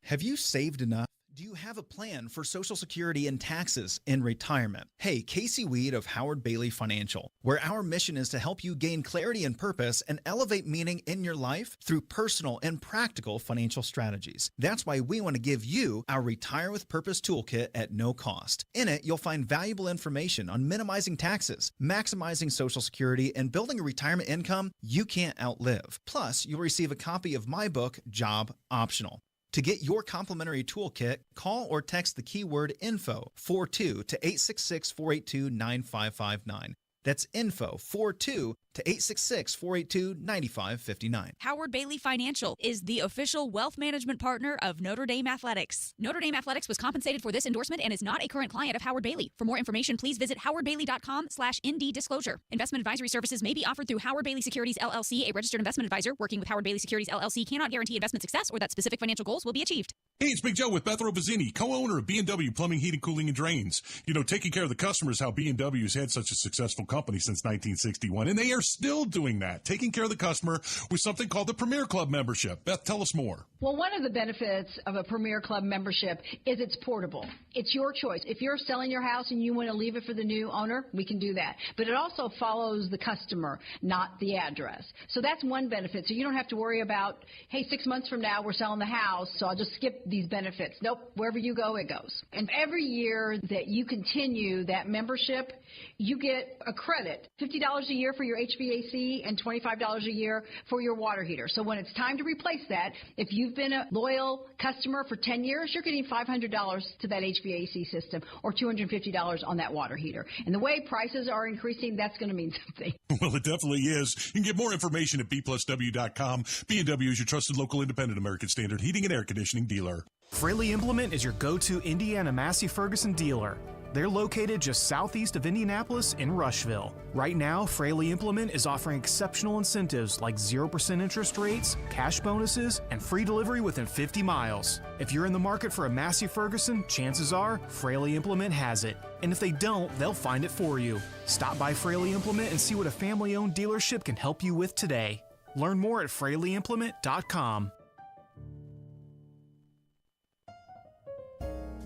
Have you saved enough? Do you have a plan for Social Security and taxes in retirement? Hey, Casey Weed of Howard Bailey Financial, where our mission is to help you gain clarity and purpose and elevate meaning in your life through personal and practical financial strategies. That's why we want to give you our Retire with Purpose toolkit at no cost. In it, you'll find valuable information on minimizing taxes, maximizing Social Security, and building a retirement income you can't outlive. Plus, you'll receive a copy of my book, Job Optional. To get your complimentary toolkit, call or text the keyword INFO 42 to 866-482-9559. That's info 42 to 866-482-9559. Howard Bailey Financial is the official wealth management partner of Notre Dame Athletics. Notre Dame Athletics was compensated for this endorsement and is not a current client of Howard Bailey. For more information, please visit howardbailey.com/ND disclosure. Investment advisory services may be offered through Howard Bailey Securities LLC, a registered investment advisor. Working with Howard Bailey Securities LLC cannot guarantee investment success or that specific financial goals will be achieved. Hey, it's Big Joe with Beth Robazzini, co-owner of B&W Plumbing, Heating, Cooling, and Drains. You know, taking care of the customers, how B&W has had such a successful company since 1961, and they are still doing that, taking care of the customer with something called the Premier Club membership. Beth, tell us more. Well, one of the benefits of a Premier Club membership is it's portable. It's your choice. If you're selling your house and you want to leave it for the new owner, we can do that. But it also follows the customer, not the address. So that's one benefit. So you don't have to worry about, hey, 6 months from now we're selling the house, so I'll just skip these benefits. Nope, wherever you go, it goes. And every year that you continue that membership, you get a credit, $50 a year for your HVAC and $25 a year for your water heater. So when it's time to replace that, if you've been a loyal customer for 10 years, you're getting $500 to that HVAC system or $250 on that water heater. And the way prices are increasing, that's going to mean something. Well, it definitely is. You can get more information at bplusw.com. B&W is your trusted local independent American Standard heating and air conditioning dealer. Fraley Implement is your go-to Indiana Massey Ferguson dealer. They're located just southeast of Indianapolis in Rushville. Right now, Fraley Implement is offering exceptional incentives like 0% interest rates, cash bonuses, and free delivery within 50 miles. If you're in the market for a Massey Ferguson, chances are Fraley Implement has it. And if they don't, they'll find it for you. Stop by Fraley Implement and see what a family-owned dealership can help you with today. Learn more at FraleyImplement.com.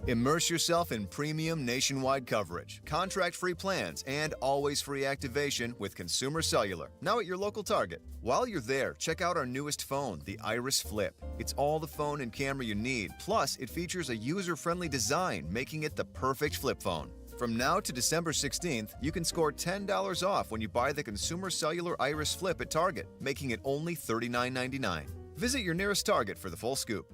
Immerse yourself in premium nationwide coverage, contract-free plans, and always-free activation with Consumer Cellular, now at your local Target. While you're there, check out our newest phone, the Iris Flip. It's all the phone and camera you need, plus it features a user-friendly design, making it the perfect flip phone. From now to December 16th, you can score $10 off when you buy the Consumer Cellular Iris Flip at Target, making it only $39.99. Visit your nearest Target for the full scoop.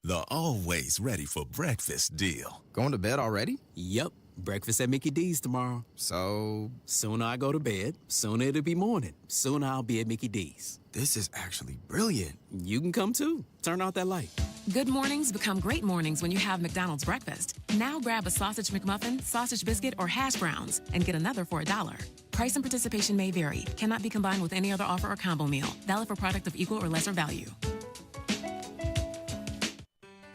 The always ready for breakfast deal. Going to bed already? Yep. Breakfast at Mickey D's tomorrow. So, sooner I go to bed, sooner it'll be morning. Sooner I'll be at Mickey D's. This is actually brilliant. You can come too. Turn out that light. Good mornings become great mornings when you have McDonald's breakfast. Now grab a sausage McMuffin, sausage biscuit, or hash browns and get another for $1. Price and participation may vary. Cannot be combined with any other offer or combo meal. Valid for product of equal or lesser value.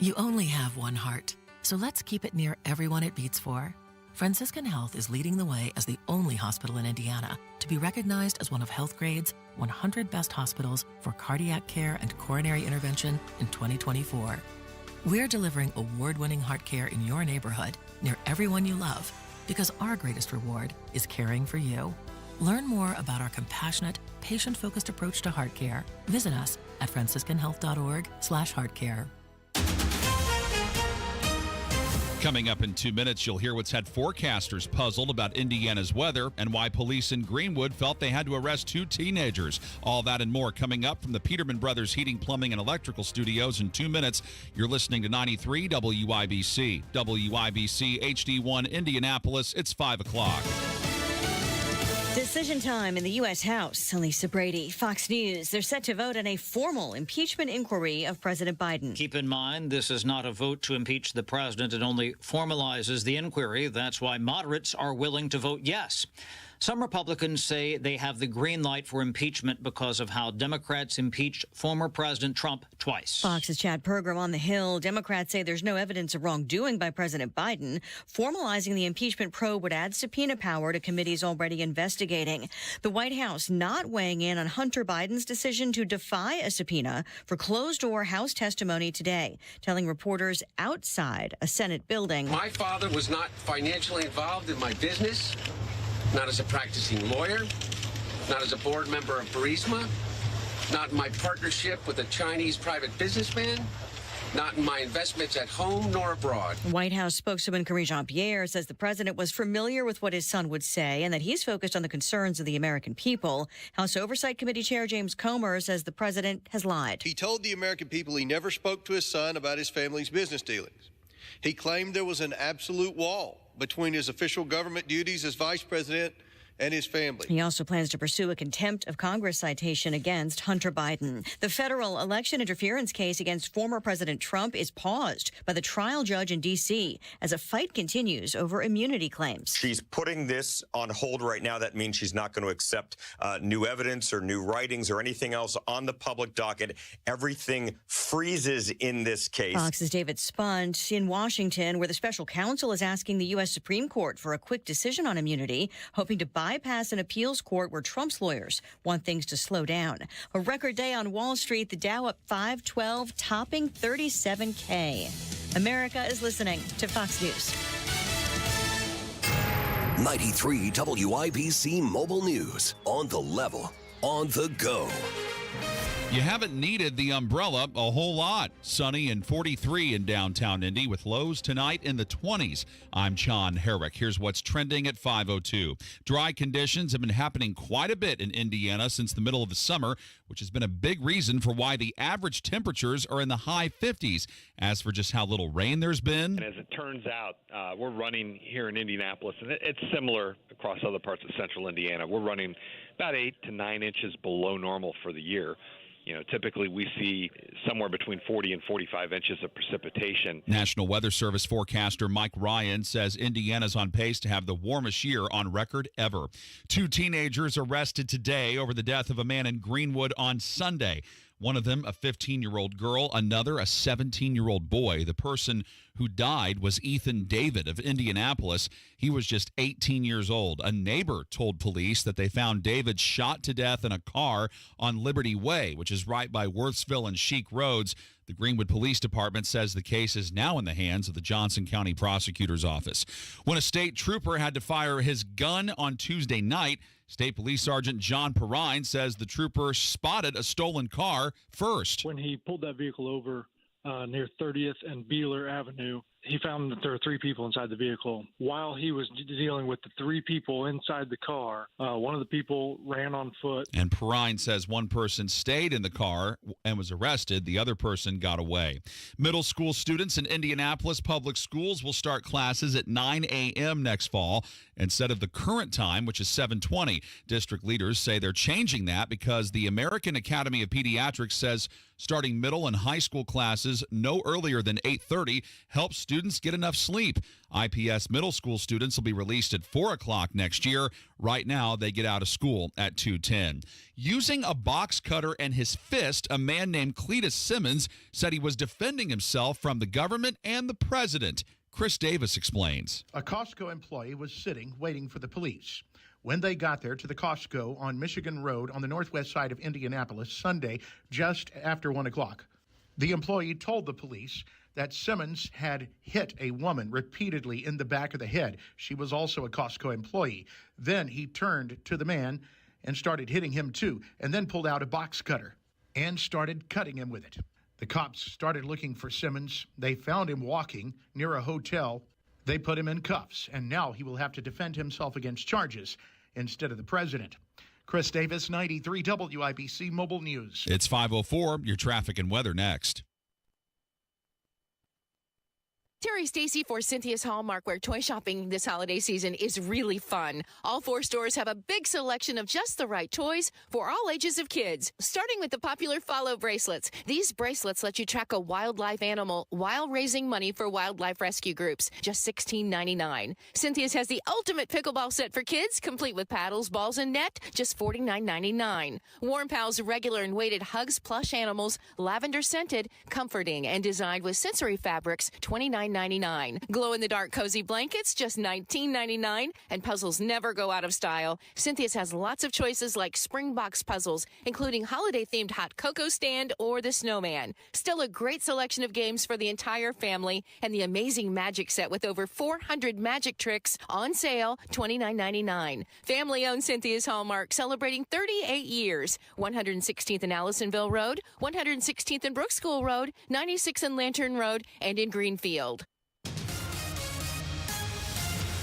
You only have one heart, so let's keep it near everyone it beats for. Franciscan Health is leading the way as the only hospital in Indiana to be recognized as one of HealthGrade's 100 best hospitals for cardiac care and coronary intervention in 2024. We're delivering award-winning heart care in your neighborhood, near everyone you love, because our greatest reward is caring for you. Learn more about our compassionate, patient-focused approach to heart care. Visit us at franciscanhealth.org/heartcare. Coming up in 2 minutes, you'll hear what's had forecasters puzzled about Indiana's weather and why police in Greenwood felt they had to arrest 2 teenagers. All that and more coming up from the Peterman Brothers Heating, Plumbing, and Electrical Studios in 2 minutes. You're listening to 93 WIBC. WIBC HD1 Indianapolis. It's 5 o'clock. Decision time in the U.S. House. Lisa Brady, Fox News. They're set to vote on a formal impeachment inquiry of President Biden. Keep in mind, this is not a vote to impeach the president. It only formalizes the inquiry. That's why moderates are willing to vote yes. Some Republicans say they have the green light for impeachment because of how Democrats impeached former President Trump twice. Fox's Chad Pergram on the Hill. Democrats say there's no evidence of wrongdoing by President Biden. Formalizing the impeachment probe would add subpoena power to committees already investigating. The White House not weighing in on Hunter Biden's decision to defy a subpoena for closed-door House testimony today, telling reporters outside a Senate building. My father was not financially involved in my business. Not as a practicing lawyer, not as a board member of Burisma, not in my partnership with a Chinese private businessman, not in my investments at home nor abroad. White House spokeswoman Karine Jean-Pierre says the president was familiar with what his son would say and that he's focused on the concerns of the American people. House Oversight Committee Chair James Comer says the president has lied. He told the American people he never spoke to his son about his family's business dealings. He claimed there was an absolute wall between his official government duties as vice president and his family. He also plans to pursue a contempt of Congress citation against Hunter Biden. The federal election interference case against former President Trump is paused by the trial judge in D.C. as a fight continues over immunity claims. She's putting this on hold right now. That means she's not going to accept new evidence or new writings or anything else on the public docket. Everything freezes in this case. Fox's David Spunt in Washington, where the special counsel is asking the U.S. Supreme Court for a quick decision on immunity, hoping to bypass an appeals court where Trump's lawyers want things to slow down. A record day on Wall Street, the Dow up 512, topping 37K. America is listening to Fox News. 93 WIBC Mobile News. On the level, on the go. You haven't needed the umbrella a whole lot. Sunny and 43 in downtown Indy with lows tonight in the 20s. I'm John Herrick. Here's what's trending at 5:02. Dry conditions have been happening quite a bit in Indiana since the middle of the summer, which has been a big reason for why the average temperatures are in the high 50s. As for just how little rain there's been. And as it turns out, we're running here in Indianapolis, and it's similar across other parts of central Indiana. We're running about 8 to 9 inches below normal for the year. You know, typically we see somewhere between 40 and 45 inches of precipitation. National Weather Service forecaster Mike Ryan says Indiana's on pace to have the warmest year on record ever. 2 teenagers arrested today over the death of a man in Greenwood on Sunday. One of them, a 15-year-old girl, another, a 17-year-old boy. The person who died was Ethan David of Indianapolis. He was just 18 years old. A neighbor told police that they found David shot to death in a car on Liberty Way, which is right by Worthsville and Chic Roads. The Greenwood Police Department says the case is now in the hands of the Johnson County Prosecutor's Office. When a state trooper had to fire his gun on Tuesday night, State Police Sergeant John Perrine says the trooper spotted a stolen car first. When he pulled that vehicle over near 30th and Beeler Avenue, he found that there were 3 people inside the vehicle. While he was dealing with the 3 people inside the car, one of the people ran on foot. And Perrine says one person stayed in the car and was arrested. The other person got away. Middle school students in Indianapolis Public Schools will start classes at 9 a.m. next fall instead of the current time, which is 7:20. District leaders say they're changing that because the American Academy of Pediatrics says starting middle and high school classes no earlier than 8:30 helps students get enough sleep. IPS middle school students will be released at 4 o'clock next year. Right now, they get out of school at 2:10. Using a box cutter and his fist, a man named Cletus Simmons said he was defending himself from the government and the president. Chris Davis explains. A Costco employee was sitting, waiting for the police. When they got there to the Costco on Michigan Road on the northwest side of Indianapolis Sunday, just after 1 o'clock, the employee told the police that Simmons had hit a woman repeatedly in the back of the head. She was also a Costco employee. Then he turned to the man and started hitting him too, and then pulled out a box cutter and started cutting him with it. The cops started looking for Simmons. They found him walking near a hotel. They put him in cuffs, and now he will have to defend himself against charges instead of the president. Chris Davis, 93 WIBC Mobile News. It's 5:04. Your traffic and weather next. Terry Stacy for Cynthia's Hallmark, where toy shopping this holiday season is really fun. All 4 stores have a big selection of just the right toys for all ages of kids, starting with the popular Follow bracelets. These bracelets let you track a wildlife animal while raising money for wildlife rescue groups, just $16.99. Cynthia's has the ultimate pickleball set for kids, complete with paddles, balls, and net, just $49.99. Warm Pals regular and weighted hugs plush animals, lavender scented, comforting, and designed with sensory fabrics, $29.99. $29.99. Glow-in-the-dark cozy blankets, just $19.99. And puzzles never go out of style. Cynthia's has lots of choices like spring box puzzles, including holiday-themed hot cocoa stand or the snowman. Still a great selection of games for the entire family, and the amazing magic set with over 400 magic tricks on sale, $29.99. Family-owned Cynthia's Hallmark, celebrating 38 years. 116th and Allisonville Road, 116th and Brooks School Road, 96th and Lantern Road, and in Greenfield.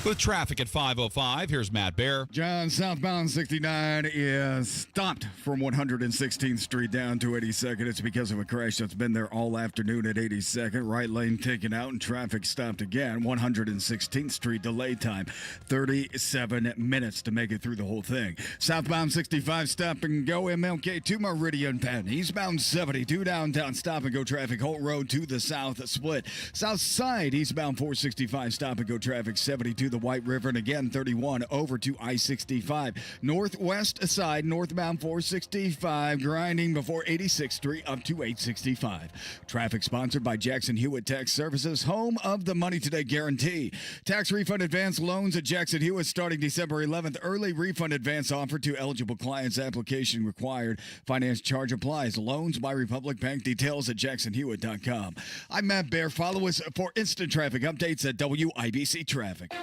With traffic at 5:05, here's Matt Bear. John, southbound 69 is stopped from 116th Street down to 82nd. It's because of a crash that's been there all afternoon at 82nd. Right lane taken out and traffic stopped again. 116th Street delay time, 37 minutes to make it through the whole thing. Southbound 65 stop and go MLK to Meridian Penn. Eastbound 72 downtown stop and go traffic Holt Road to the south split. South side eastbound 465 stop and go traffic 72 the White River, and again 31 over to I-65. Northwest side northbound 465 grinding before 86th Street up to 865. Traffic sponsored by Jackson Hewitt Tax Services, home of the Money Today Guarantee. Tax refund advance loans at Jackson Hewitt starting December 11th. Early refund advance offer to eligible clients. Application required. Finance charge applies. Loans by Republic Bank. Details at jacksonhewitt.com. I'm Matt Bear. Follow us for instant traffic updates at WIBC Traffic.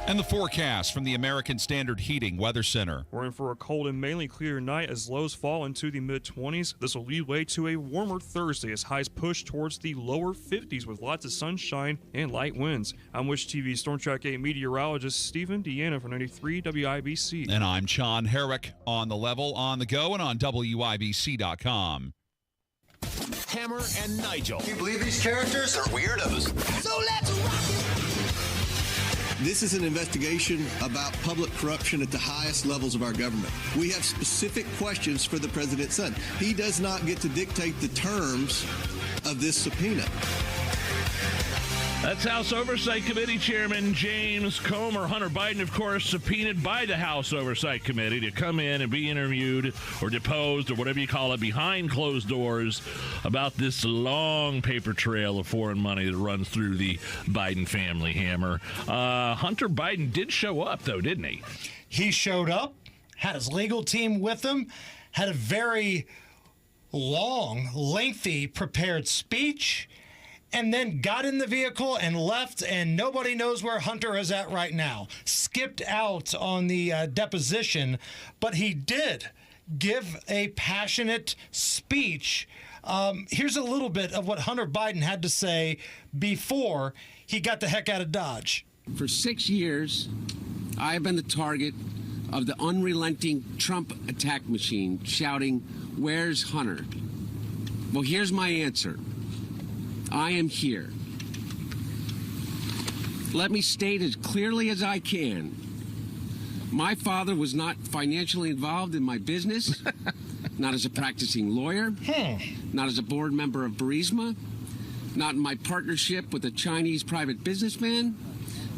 And the forecast from the American Standard Heating Weather Center. We're in for a cold and mainly clear night as lows fall into the mid-20s. This will lead way to a warmer Thursday as highs push towards the lower 50s with lots of sunshine and light winds. I'm Wish TV Storm Track 8 meteorologist Stephen Deanna for 93 WIBC. And I'm Sean Herrick. On the level, on the go, and on WIBC.com. Hammer and Nigel. Do you believe these characters are weirdos? So let's rock it! This is an investigation about public corruption at the highest levels of our government. We have specific questions for the president's son. He does not get to dictate the terms of this subpoena. That's House Oversight Committee Chairman James Comer. Hunter Biden, of course, subpoenaed by the House Oversight Committee to come in and be interviewed or deposed or whatever you call it behind closed doors about this long paper trail of foreign money that runs through the Biden family, Hammer. Hunter Biden did show up, though, didn't he? He showed up, had his legal team with him, had a very long, lengthy prepared speech, and then got in the vehicle and left, and nobody knows where Hunter is at right now. Skipped out on the deposition, but he did give a passionate speech. Here's a little bit of what Hunter Biden had to say before he got the heck out of Dodge. For 6 years, I have been the target of the unrelenting Trump attack machine, shouting, "Where's Hunter?" Well, here's my answer. I am here. Let me state as clearly as I can. My father was not financially involved in my business, not as a practicing lawyer, not as a board member of Burisma, not in my partnership with a Chinese private businessman,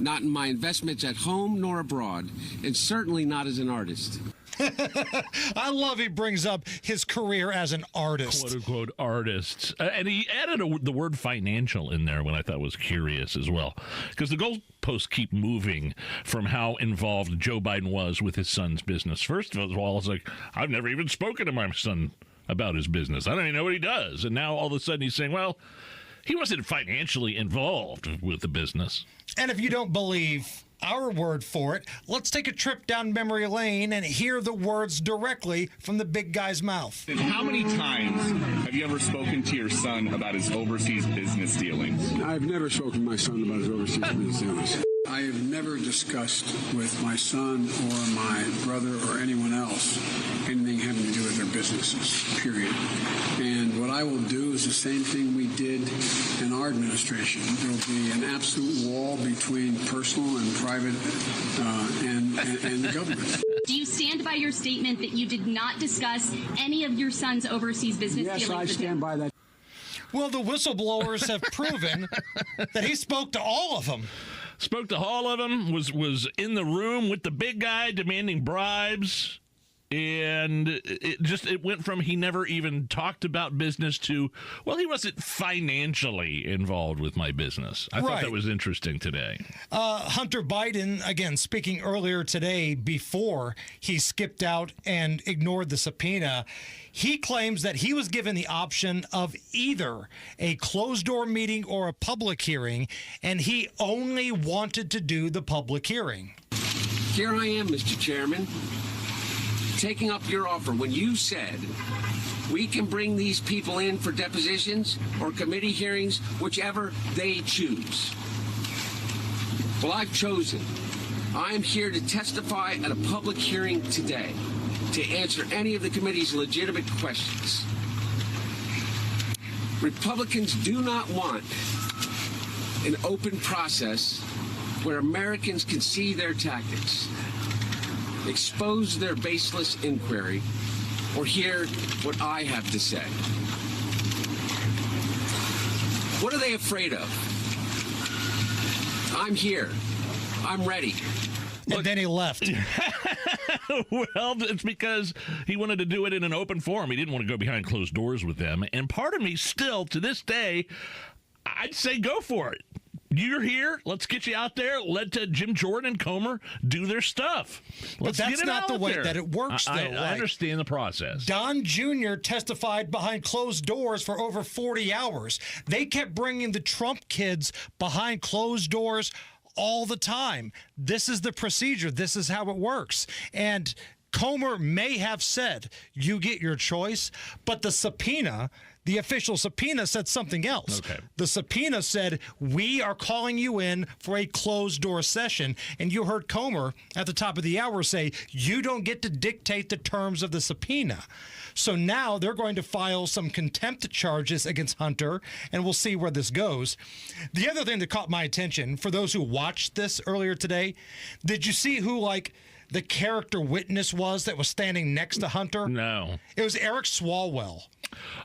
not in my investments at home nor abroad, and certainly not as an artist. I love he brings up his career as an artist. Quote-unquote artist. And he added the word financial in there when I thought was curious as well. Because the goalposts keep moving from how involved Joe Biden was with his son's business. First of all, it's like, I've never even spoken to my son about his business. I don't even know what he does. And now all of a sudden he's saying, well, he wasn't financially involved with the business. And if you don't believe our word for it, let's take a trip down memory lane and hear the words directly from the big guy's mouth. And how many times have you ever spoken to your son about his overseas business dealings? I've never spoken to my son about his overseas business dealings. I have never discussed with my son or my brother or anyone else anything having to do with their businesses, period. And what I will do is the same thing we did in our administration. There will be an absolute wall between personal and private and the government. Do you stand by your statement that you did not discuss any of your son's overseas business dealings? Yes, I stand by that. Well, the whistleblowers have proven that he spoke to all of them. Spoke to all of them, was in the room with the big guy demanding bribes. And it went from he never even talked about business to, well, he wasn't financially involved with my business. I thought that was interesting today. Hunter Biden, again, speaking earlier today before he skipped out and ignored the subpoena, he claims that he was given the option of either a closed-door meeting or a public hearing, and he only wanted to do the public hearing. Here I am, Mr. Chairman, taking up your offer when you said we can bring these people in for depositions or committee hearings, whichever they choose. Well, I've chosen. I am here to testify at a public hearing today to answer any of the committee's legitimate questions. Republicans do not want an open process where Americans can see their tactics, expose their baseless inquiry, or hear what I have to say. What are they afraid of? I'm here. I'm ready. And then he left. Well, it's because he wanted to do it in an open forum. He didn't want to go behind closed doors with them. And part of me still, to this day, I'd say go for it. You're here. Let's get you out there. Let Jim Jordan and Comer do their stuff. But that's not the way that it works, though. I understand the process. Don Jr. testified behind closed doors for over 40 hours. They kept bringing the Trump kids behind closed doors all the time. This is the procedure. This is how it works. And Comer may have said, you get your choice, but the subpoena, the official subpoena, said something else. Okay. The subpoena said, we are calling you in for a closed-door session. And you heard Comer at the top of the hour say, you don't get to dictate the terms of the subpoena. So now they're going to file some contempt charges against Hunter, and we'll see where this goes. The other thing that caught my attention, for those who watched this earlier today, did you see who, the character witness was that was standing next to Hunter? No. It was Eric Swalwell.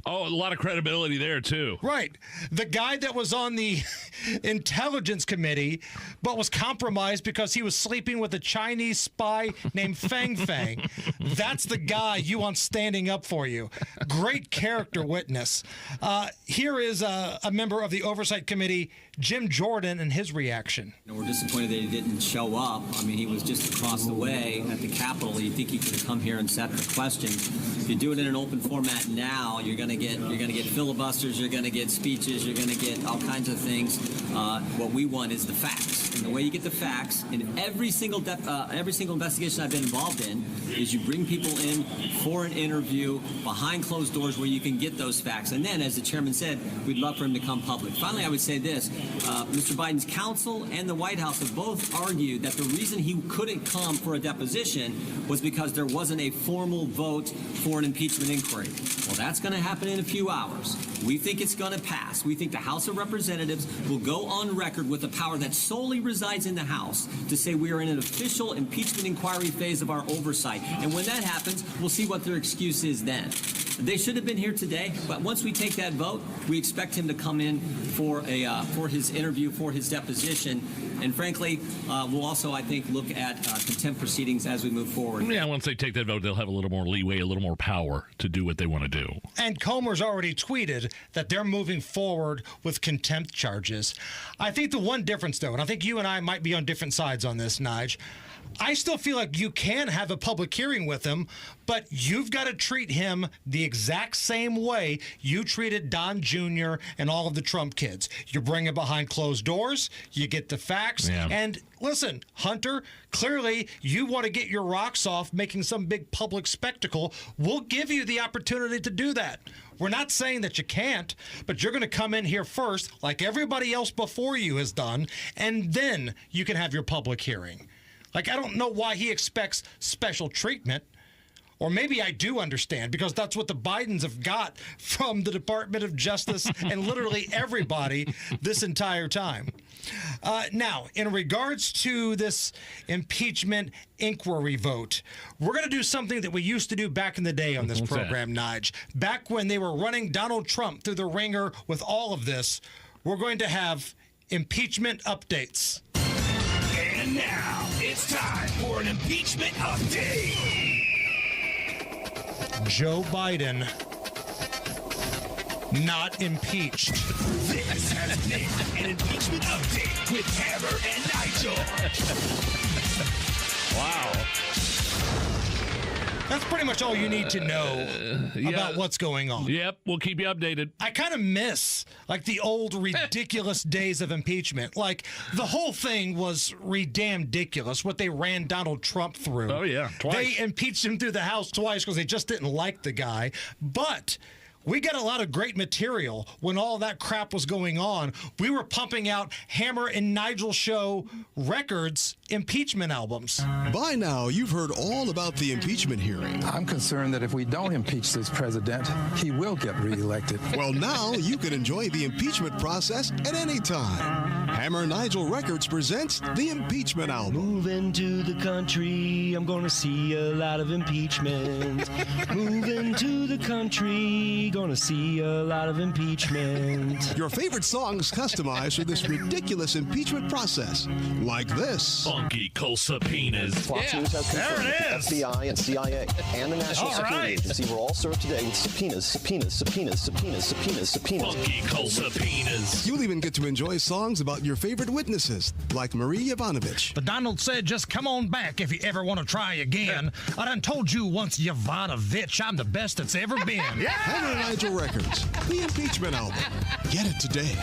Oh, a lot of credibility there, too. Right. The guy that was on the Intelligence Committee, but was compromised because he was sleeping with a Chinese spy named Fang Fang. That's the guy you want standing up for you. Great character witness. Here is a member of the Oversight Committee, Jim Jordan, and his reaction. We're disappointed that he didn't show up. I mean, he was just across the way at the Capitol. You'd think he could have come here and set the questions. If you do it in an open format now, you're going to get filibusters, you're going to get speeches, you're going to get all kinds of things. What we want is the facts, and the way you get the facts in every single investigation I've been involved in is you bring people in for an interview behind closed doors where you can get those facts. And then, as the chairman said, we'd love for him to come public. Finally, I would say this: Mr. Biden's counsel and the White House have both argued that the reason he couldn't come for a deposition was because there wasn't a formal vote for an impeachment inquiry. Well, that's going to happen in a few hours. We think it's going to pass. We think the House of Representatives will go on record with the power that solely resides in the House to say we are in an official impeachment inquiry phase of our oversight. And when that happens, we'll see what their excuse is then. They should have been here today, but once we take that vote, we expect him to come in for his interview, for his deposition. And frankly, we'll also, I think, look at contempt proceedings as we move forward. Yeah, once they take that vote, they'll have a little more leeway, a little more power to do what they want to do. And Comer's already tweeted that they're moving forward with contempt charges. I think the one difference, though, and I think you and I might be on different sides on this, Nige, I still feel like you can have a public hearing with him, but you've got to treat him the exact same way you treated Don Jr. and all of the Trump kids. You bring it behind closed doors, you get the facts, and listen, Hunter, clearly you want to get your rocks off making some big public spectacle. We'll give you the opportunity to do that. We're not saying that you can't, but you're going to come in here first, like everybody else before you has done, and then you can have your public hearing. I don't know why he expects special treatment. Or maybe I do understand, because that's what the Bidens have got from the Department of Justice and literally everybody this entire time. Now, in regards to this impeachment inquiry vote, we're going to do something that we used to do back in the day on this program, Nige. Back when they were running Donald Trump through the ringer with all of this, we're going to have impeachment updates. And now it's time for an impeachment update. Joe Biden not impeached. This has been an impeachment update with Hammer and Wow. That's pretty much all you need to know about what's going on. Yep, we'll keep you updated. I kind of miss like the old ridiculous days of impeachment. Like the whole thing was damn ridiculous what they ran Donald Trump through. Oh yeah, twice. They impeached him through the House twice because they just didn't like the guy. But we got a lot of great material when all that crap was going on. We were pumping out Hammer and Nigel Show records, impeachment albums. By now, you've heard all about the impeachment hearing. I'm concerned that if we don't impeach this president, he will get reelected. Well, now you can enjoy the impeachment process at any time. Hammer Nigel Records presents the impeachment album. Moving to the country, I'm gonna see a lot of impeachment. Moving to the country, gonna see a lot of impeachment. Your favorite songs customized for this ridiculous impeachment process, like this. Funky cold subpoenas. Fox News has confirmed that the FBI and CIA and the National Security Agency were all served today with subpoenas. Funky cold subpoenas. You'll even get to enjoy songs about your favorite witnesses, like Marie Yovanovitch. But Donald said, just come on back if you ever want to try again. I done told you once, Yovanovitch, I'm the best that's ever been. Hammer Nigel Records, the impeachment album. Get it today.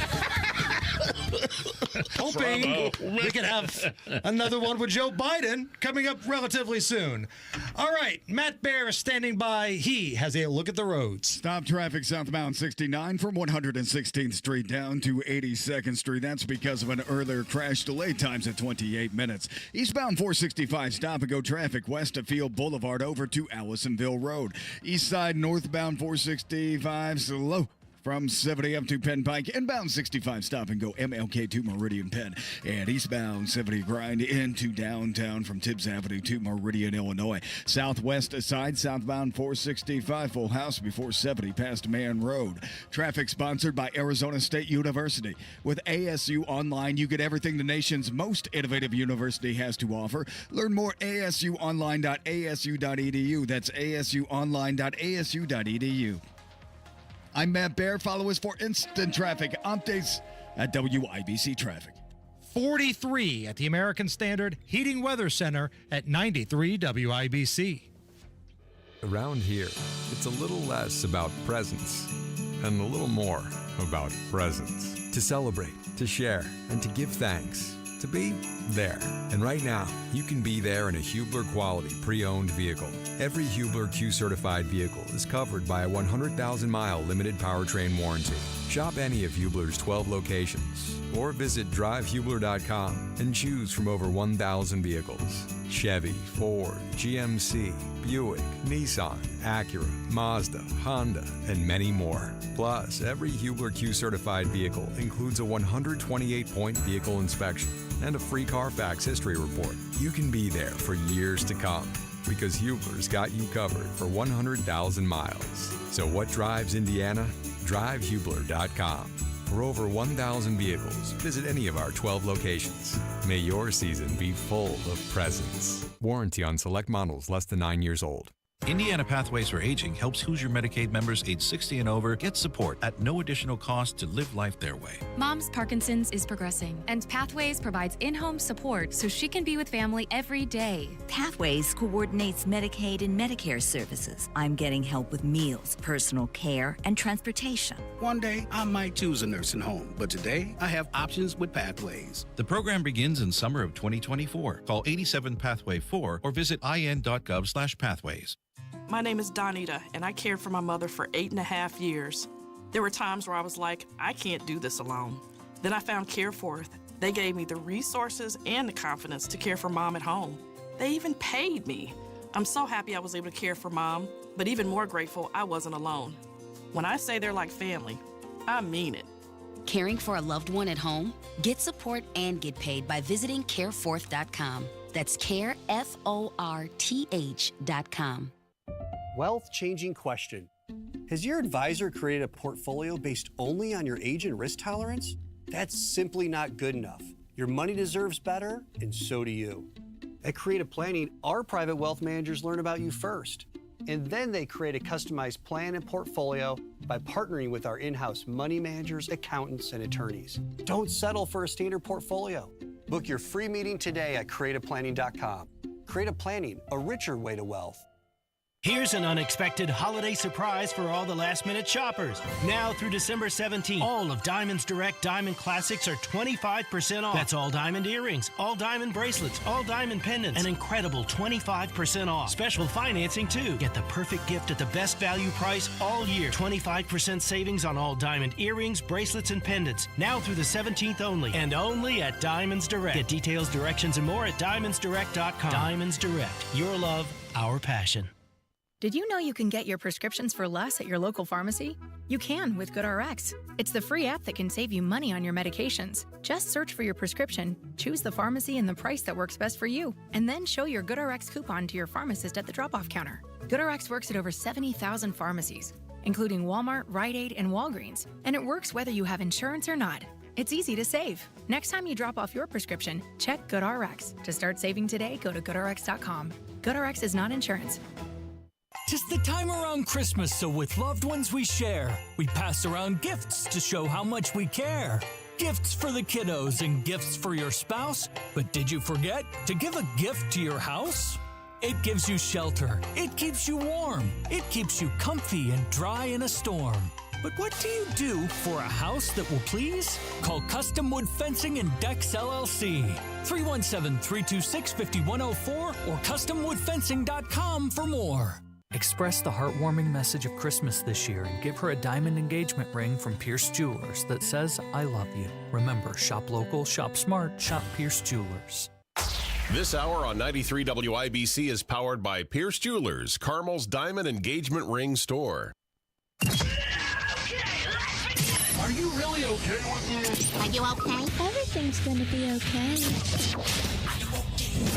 Hoping we can have another one with Joe Biden coming up relatively soon. All right, Matt Bear is standing by. He has a look at the roads. Stop traffic southbound 69 from 116th Street down to 82nd Street. That's because of an earlier crash. Delay times at 28 minutes. Eastbound 465 stop and go traffic west of Field Boulevard over to Allisonville Road. East side northbound 465 slow from 70 up to Penn Pike. Inbound 65 stop and go MLK to Meridian Penn. And eastbound 70 grind into downtown from Tibbs Avenue to Meridian, Illinois. Southwest side southbound 465 full house before 70 past Man Road. Traffic sponsored by Arizona State University. With ASU Online, you get everything the nation's most innovative university has to offer. Learn more at asuonline.asu.edu. That's asuonline.asu.edu. I'm Matt Bear. Follow us for instant traffic updates at WIBC Traffic. 43 at the American Standard Heating Weather Center at 93 WIBC. Around here, it's a little less about presents and a little more about presents. To celebrate, to share, and to give thanks. To be there. And right now, you can be there in a Hubler quality pre-owned vehicle. Every Hubler Q-certified vehicle is covered by a 100,000-mile limited powertrain warranty. Shop any of Hubler's 12 locations or visit drivehubler.com and choose from over 1,000 vehicles. Chevy, Ford, GMC, Buick, Nissan, Acura, Mazda, Honda, and many more. Plus, every Hubler Q-certified vehicle includes a 128-point vehicle inspection and a free Carfax history report. You can be there for years to come because Hubler's got you covered for 100,000 miles. So what drives Indiana? DriveHubler.com. For over 1,000 vehicles, visit any of our 12 locations. May your season be full of presents. Warranty on select models less than 9 years old. Indiana Pathways for Aging helps Hoosier Medicaid members age 60 and over get support at no additional cost to live life their way. Mom's Parkinson's is progressing, and Pathways provides in-home support so she can be with family every day. Pathways coordinates Medicaid and Medicare services. I'm getting help with meals, personal care, and transportation. One day, I might choose a nursing home, but today, I have options with Pathways. The program begins in summer of 2024. Call 87-PATHWAY-4 or visit in.gov/pathways. My name is Donita, and I cared for my mother for 8.5 years. There were times where I was like, I can't do this alone. Then I found CareForth. They gave me the resources and the confidence to care for Mom at home. They even paid me. I'm so happy I was able to care for Mom, but even more grateful I wasn't alone. When I say they're like family, I mean it. Caring for a loved one at home? Get support and get paid by visiting careforth.com. That's careforth.com. Wealth-changing question. Has your advisor created a portfolio based only on your age and risk tolerance? That's simply not good enough. Your money deserves better, and so do you. At Creative Planning, our private wealth managers learn about you first. And then they create a customized plan and portfolio by partnering with our in-house money managers, accountants, and attorneys. Don't settle for a standard portfolio. Book your free meeting today at creativeplanning.com. Creative Planning, a richer way to wealth. Here's an unexpected holiday surprise for all the last-minute shoppers. Now through December 17th, all of Diamond's Direct Diamond Classics are 25% off. That's all diamond earrings, all diamond bracelets, all diamond pendants, an incredible 25% off. Special financing, too. Get the perfect gift at the best value price all year. 25% savings on all diamond earrings, bracelets, and pendants. Now through the 17th only, and only at Diamonds Direct. Get details, directions, and more at diamondsdirect.com. Diamonds Direct. Your love, our passion. Did you know you can get your prescriptions for less at your local pharmacy? You can with GoodRx. It's the free app that can save you money on your medications. Just search for your prescription, choose the pharmacy and the price that works best for you, and then show your GoodRx coupon to your pharmacist at the drop-off counter. GoodRx works at over 70,000 pharmacies, including Walmart, Rite Aid, and Walgreens, and it works whether you have insurance or not. It's easy to save. Next time you drop off your prescription, check GoodRx. To start saving today, go to GoodRx.com. GoodRx is not insurance. 'Tis the time around Christmas, so with loved ones we share. We pass around gifts to show how much we care. Gifts for the kiddos and gifts for your spouse. But did you forget to give a gift to your house? It gives you shelter. It keeps you warm. It keeps you comfy and dry in a storm. But what do you do for a house that will please? Call Custom Wood Fencing and Decks LLC. 317-326-5104 or CustomWoodFencing.com for more. Express the heartwarming message of Christmas this year and give her a diamond engagement ring from Pierce Jewelers that says, I love you. Remember, shop local, shop smart, shop Pierce Jewelers. This hour on 93 WIBC is powered by Pierce Jewelers, Carmel's Diamond Engagement Ring Store. Are you really okay with this? Are you okay? Everything's gonna be okay.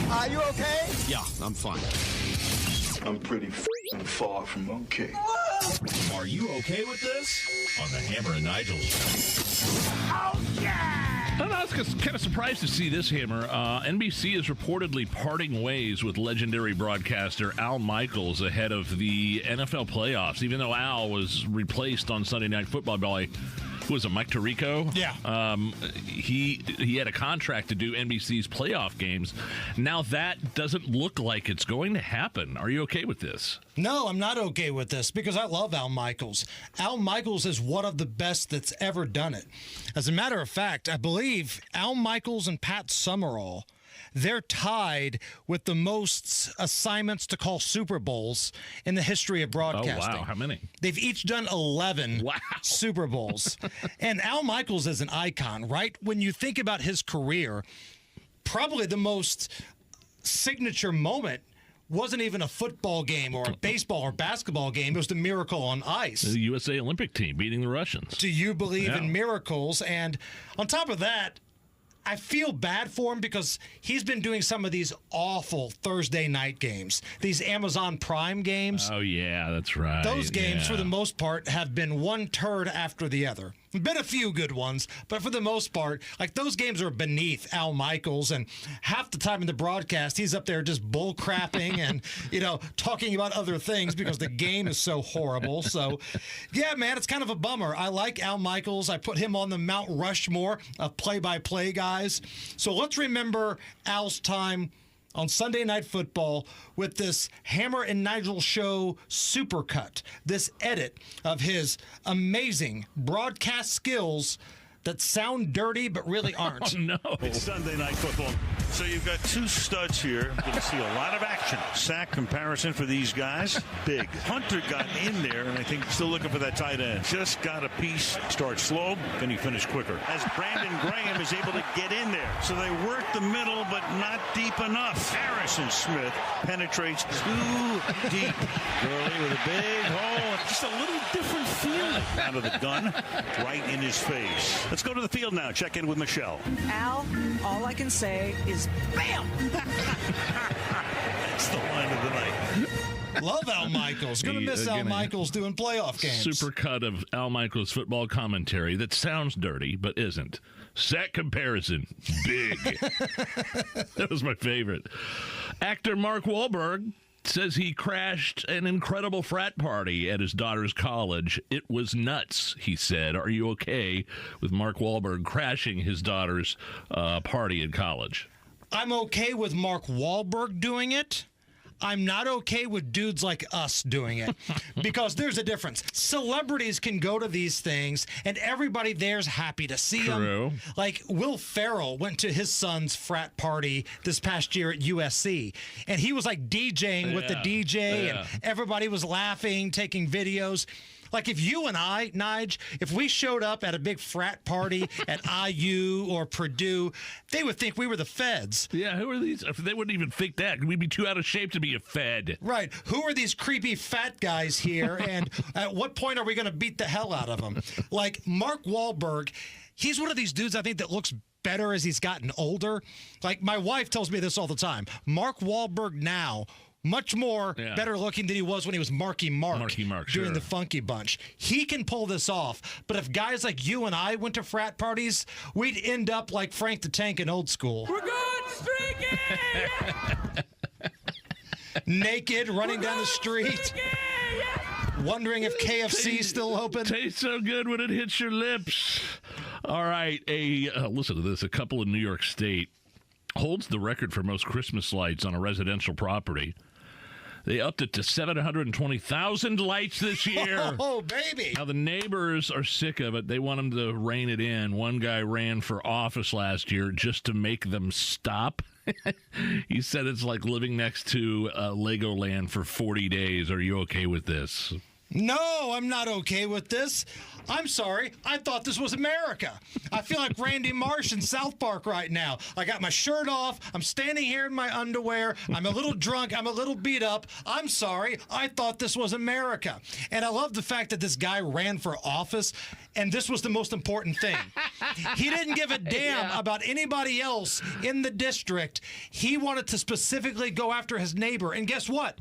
Are you okay? Yeah, I'm fine. I'm pretty far from okay. Are you okay with this? On the Hammer and Nigel show. Oh, yeah! I was kind of surprised to see this, Hammer. NBC is reportedly parting ways with legendary broadcaster Al Michaels ahead of the NFL playoffs, even though Al was replaced on Sunday Night Football by, who was it, Mike Tirico? Yeah. He had a contract to do NBC's playoff games. Now that doesn't look like it's going to happen. Are you okay with this? No, I'm not okay with this because I love Al Michaels. Al Michaels is one of the best that's ever done it. As a matter of fact, I believe Al Michaels and Pat Summerall, they're tied with the most assignments to call Super Bowls in the history of broadcasting. Oh, wow. How many? They've each done 11 Super Bowls. And Al Michaels is an icon, right? When you think about his career, probably the most signature moment wasn't even a football game or a baseball or basketball game. It was the Miracle on Ice. The USA Olympic team beating the Russians. Do you believe in miracles? And on top of that, I feel bad for him because he's been doing some of these awful Thursday night games, these Amazon Prime games. Oh, yeah, that's right. Those games, for the most part, have been one turd after the other. Been a few good ones, but for the most part, like those games are beneath Al Michaels, and half the time in the broadcast, he's up there just bull crapping and, talking about other things because the game is so horrible. So, yeah, man, it's kind of a bummer. I like Al Michaels. I put him on the Mount Rushmore of play-by-play guys. So let's remember Al's time on Sunday Night Football with this Hammer and Nigel show supercut, this edit of his amazing broadcast skills that sound dirty but really aren't. Oh, no. It's Sunday Night Football. So you've got two studs here. Going to see a lot of action. Sack comparison for these guys. Big. Hunter got in there, and I think still looking for that tight end. Just got a piece. Start slow, then he finished quicker. As Brandon Graham is able to get in there. So they work the middle, but not deep enough. Harrison Smith penetrates too deep. Gurley with a big hole. Just a little different feeling out of the gun. Right in his face. Let's go to the field now. Check in with Michelle. Al, all I can say is bam! That's the line of the night. Love Al Michaels. Gonna miss Al Michaels doing playoff games. Supercut of Al Michaels football commentary that sounds dirty but isn't. Sack comparison, big. That was my favorite. Actor Mark Wahlberg says he crashed an incredible frat party at his daughter's college. It was nuts, he said. Are you okay with Mark Wahlberg crashing his daughter's party in college? I'm okay with Mark Wahlberg doing it. I'm not okay with dudes like us doing it because there's a difference. Celebrities can go to these things and everybody there's happy to see them. Like Will Ferrell went to his son's frat party this past year at USC and he was like DJing with the DJ and everybody was laughing, taking videos. Like if you and I, Nige, if we showed up at a big frat party at IU or Purdue, they would think we were the feds. Yeah, who are these? They wouldn't even think that. We'd be too out of shape to be a fed. Right. Who are these creepy fat guys here? And at what point are we going to beat the hell out of them? Like Mark Wahlberg, he's one of these dudes I think that looks better as he's gotten older. Like my wife tells me this all the time. Mark Wahlberg now, much more better looking than he was when he was Marky Mark doing the Funky Bunch. He can pull this off, but if guys like you and I went to frat parties, we'd end up like Frank the Tank in Old School. We're going streaking! Naked, running down the street, wondering if KFC's still open. Tastes so good when it hits your lips. All right, listen to this. A couple in New York State holds the record for most Christmas lights on a residential property. They upped it to 720,000 lights this year. Oh, baby. Now, the neighbors are sick of it. They want them to rein it in. One guy ran for office last year just to make them stop. He said it's like living next to Legoland for 40 days. Are you okay with this? No, I'm not okay with this. I'm sorry. I thought this was America. I feel like Randy Marsh in South Park right now. I got my shirt off. I'm standing here in my underwear. I'm a little drunk. I'm a little beat up. I'm sorry. I thought this was America. And I love the fact that this guy ran for office, and this was the most important thing. He didn't give a damn about anybody else in the district. He wanted to specifically go after his neighbor. And guess what?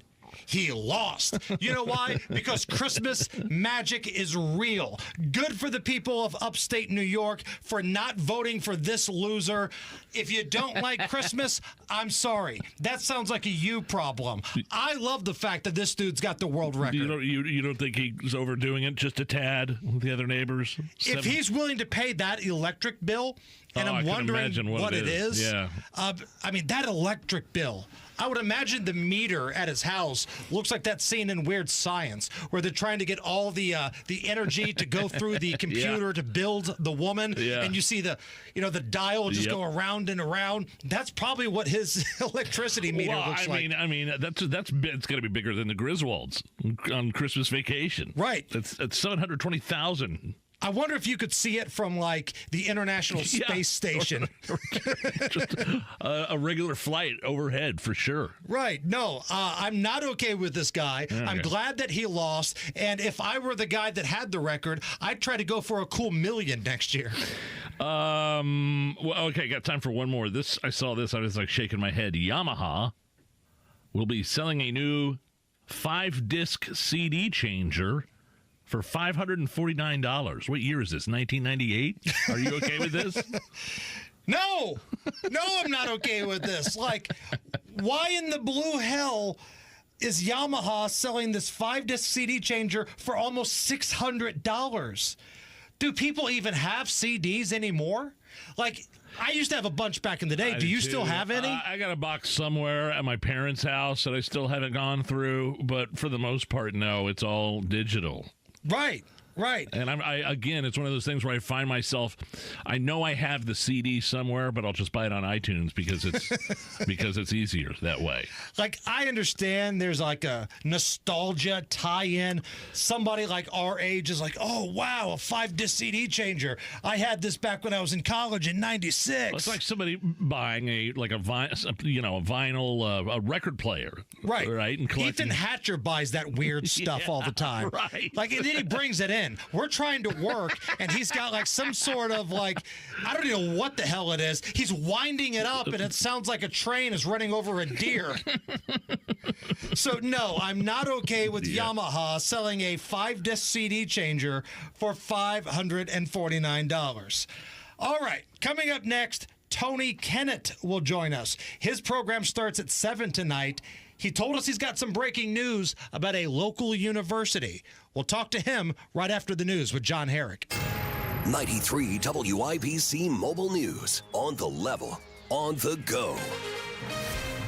He lost. You know why? Because Christmas magic is real. Good for the people of upstate New York for not voting for this loser. If you don't like Christmas, I'm sorry. That sounds like a you problem. I love the fact that this dude's got the world record. You don't think he's overdoing it just a tad with the other neighbors? If he's willing to pay that electric bill, and I'm wondering what it is. Yeah. I mean, that electric bill. I would imagine the meter at his house looks like that scene in Weird Science where they're trying to get all the energy to go through the computer to build the woman, and you see the dial just go around and around. That's probably what his electricity meter looks like. I mean, it's going to be bigger than the Griswolds on Christmas Vacation. Right. It's 720,000. I wonder if you could see it from, like, the International Space Station. Just a regular flight overhead, for sure. Right. No, I'm not okay with this guy. Okay. I'm glad that he lost. And if I were the guy that had the record, I'd try to go for a cool $1 million next year. Well, okay, got time for one more. I saw this. I was, like, shaking my head. Yamaha will be selling a new 5-disc CD changer for $549. What year is this? 1998? Are you okay with this? No, I'm not okay with this. Like, why in the blue hell is Yamaha selling this 5-disc CD changer for almost $600? Do people even have CDs anymore? Like, I used to have a bunch back in the day. Do you still have any? I got a box somewhere at my parents' house that I still haven't gone through, but for the most part, no, it's all digital. Right. And again, it's one of those things where I find myself, I know I have the CD somewhere, but I'll just buy it on iTunes because it's easier that way. Like, I understand there's like a nostalgia tie-in. Somebody like our age is like, oh wow, a 5-disc CD changer. I had this back when I was in college in '96. Well, it's like somebody buying a vinyl, a record player, right? And collecting. Ethan Hatcher buys that weird stuff all the time, right? Like, and then he brings it in. We're trying to work, and he's got like some sort of like, I don't even know what the hell it is. He's winding it up, and it sounds like a train is running over a deer. So no, I'm not okay with Yamaha selling a 5-disc CD changer for $549. All right, coming up next, Tony Kennett will join us. His program starts at 7 tonight. He told us he's got some breaking news about a local university. We'll talk to him right after the news with John Herrick. 93 WIBC Mobile News. On the level, on the go.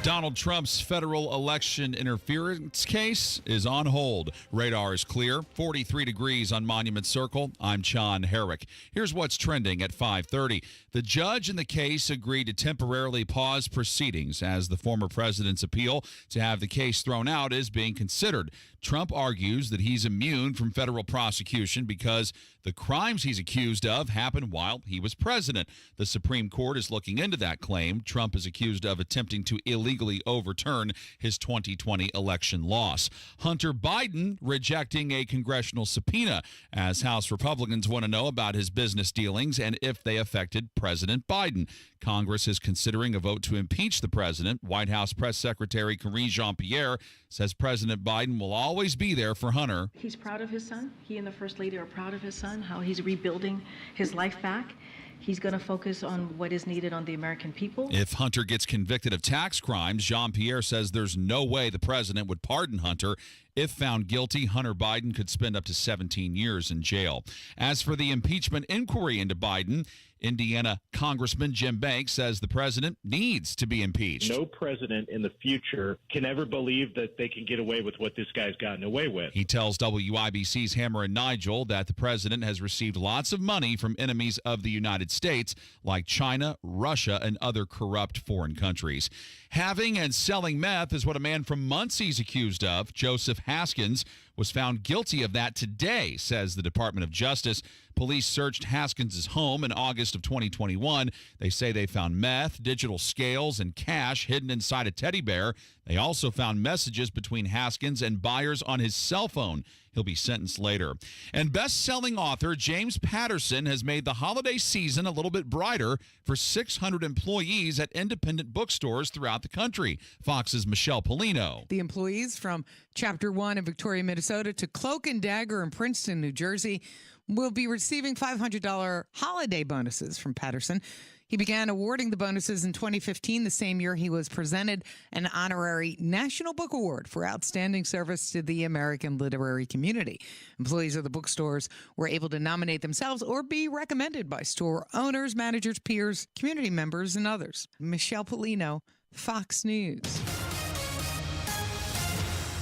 Donald Trump's federal election interference case is on hold. Radar is clear. 43 degrees on Monument Circle. I'm John Herrick. Here's what's trending at 5:30. The judge in the case agreed to temporarily pause proceedings as the former president's appeal to have the case thrown out is being considered. Trump argues that he's immune from federal prosecution because the crimes he's accused of happened while he was president. The Supreme Court is looking into that claim. Trump is accused of attempting to illegally overturn his 2020 election loss. Hunter Biden rejecting a congressional subpoena as House Republicans want to know about his business dealings and if they affected President Biden. Congress is considering a vote to impeach the president. White House Press Secretary Karine Jean-Pierre says President Biden will always be there for Hunter. He's proud of his son. He and the First Lady are proud of his son, how he's rebuilding his life back. He's going to focus on what is needed on the American people. If Hunter gets convicted of tax crimes, Jean-Pierre says there's no way the president would pardon Hunter. If found guilty, Hunter Biden could spend up to 17 years in jail. As for the impeachment inquiry into Biden, Indiana Congressman Jim Banks says the president needs to be impeached. No president in the future can ever believe that they can get away with what this guy's gotten away with. He tells WIBC's Hammer and Nigel that the president has received lots of money from enemies of the United States like China, Russia, and other corrupt foreign countries. Having and selling meth is what a man from Muncie's accused of. Joseph Haskins was found guilty of that today, says the Department of Justice. Police searched Haskins' home in August of 2021. They say they found meth, digital scales, and cash hidden inside a teddy bear. They also found messages between Haskins and buyers on his cell phone. He'll be sentenced later. And best-selling author James Patterson has made the holiday season a little bit brighter for 600 employees at independent bookstores throughout the country. Fox's Michelle Polino. The employees from Chapter 1 in Victoria, Minnesota to Cloak and Dagger in Princeton, New Jersey will be receiving $500 holiday bonuses from Patterson. He began awarding the bonuses in 2015, the same year he was presented an honorary National Book Award for outstanding service to the American literary community. Employees of the bookstores were able to nominate themselves or be recommended by store owners, managers, peers, community members, and others. Michelle Polino, Fox News.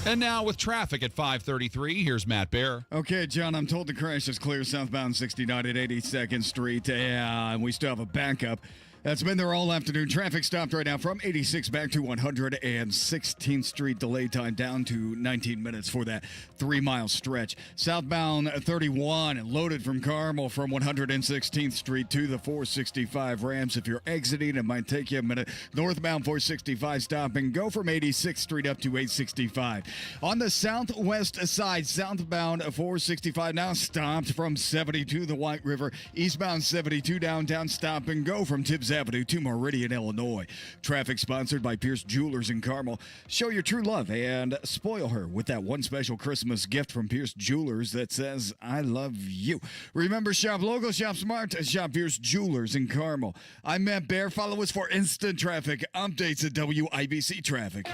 And now with traffic at 5:33, here's Matt Bear. Okay, John, I'm told the crash is clear southbound 69 at 82nd Street, and we still have a backup. That's been there all afternoon. Traffic stopped right now from 86 back to 116th Street. Delay time down to 19 minutes for that 3-mile stretch. Southbound 31 and loaded from Carmel from 116th Street to the 465 ramps. If you're exiting, it might take you a minute. Northbound 465 stop and go from 86th Street up to 865. On the southwest side, southbound 465 now stopped from 72 the White River. Eastbound 72 downtown stop and go from Tibbs Avenue to Meridian, Illinois. Traffic sponsored by Pierce Jewelers in Carmel. Show your true love and spoil her with that one special Christmas gift from Pierce Jewelers that says, I love you. Remember, shop local, shop smart, shop Pierce Jewelers in Carmel. I'm Matt Bear. Follow us for instant traffic updates at WIBC Traffic.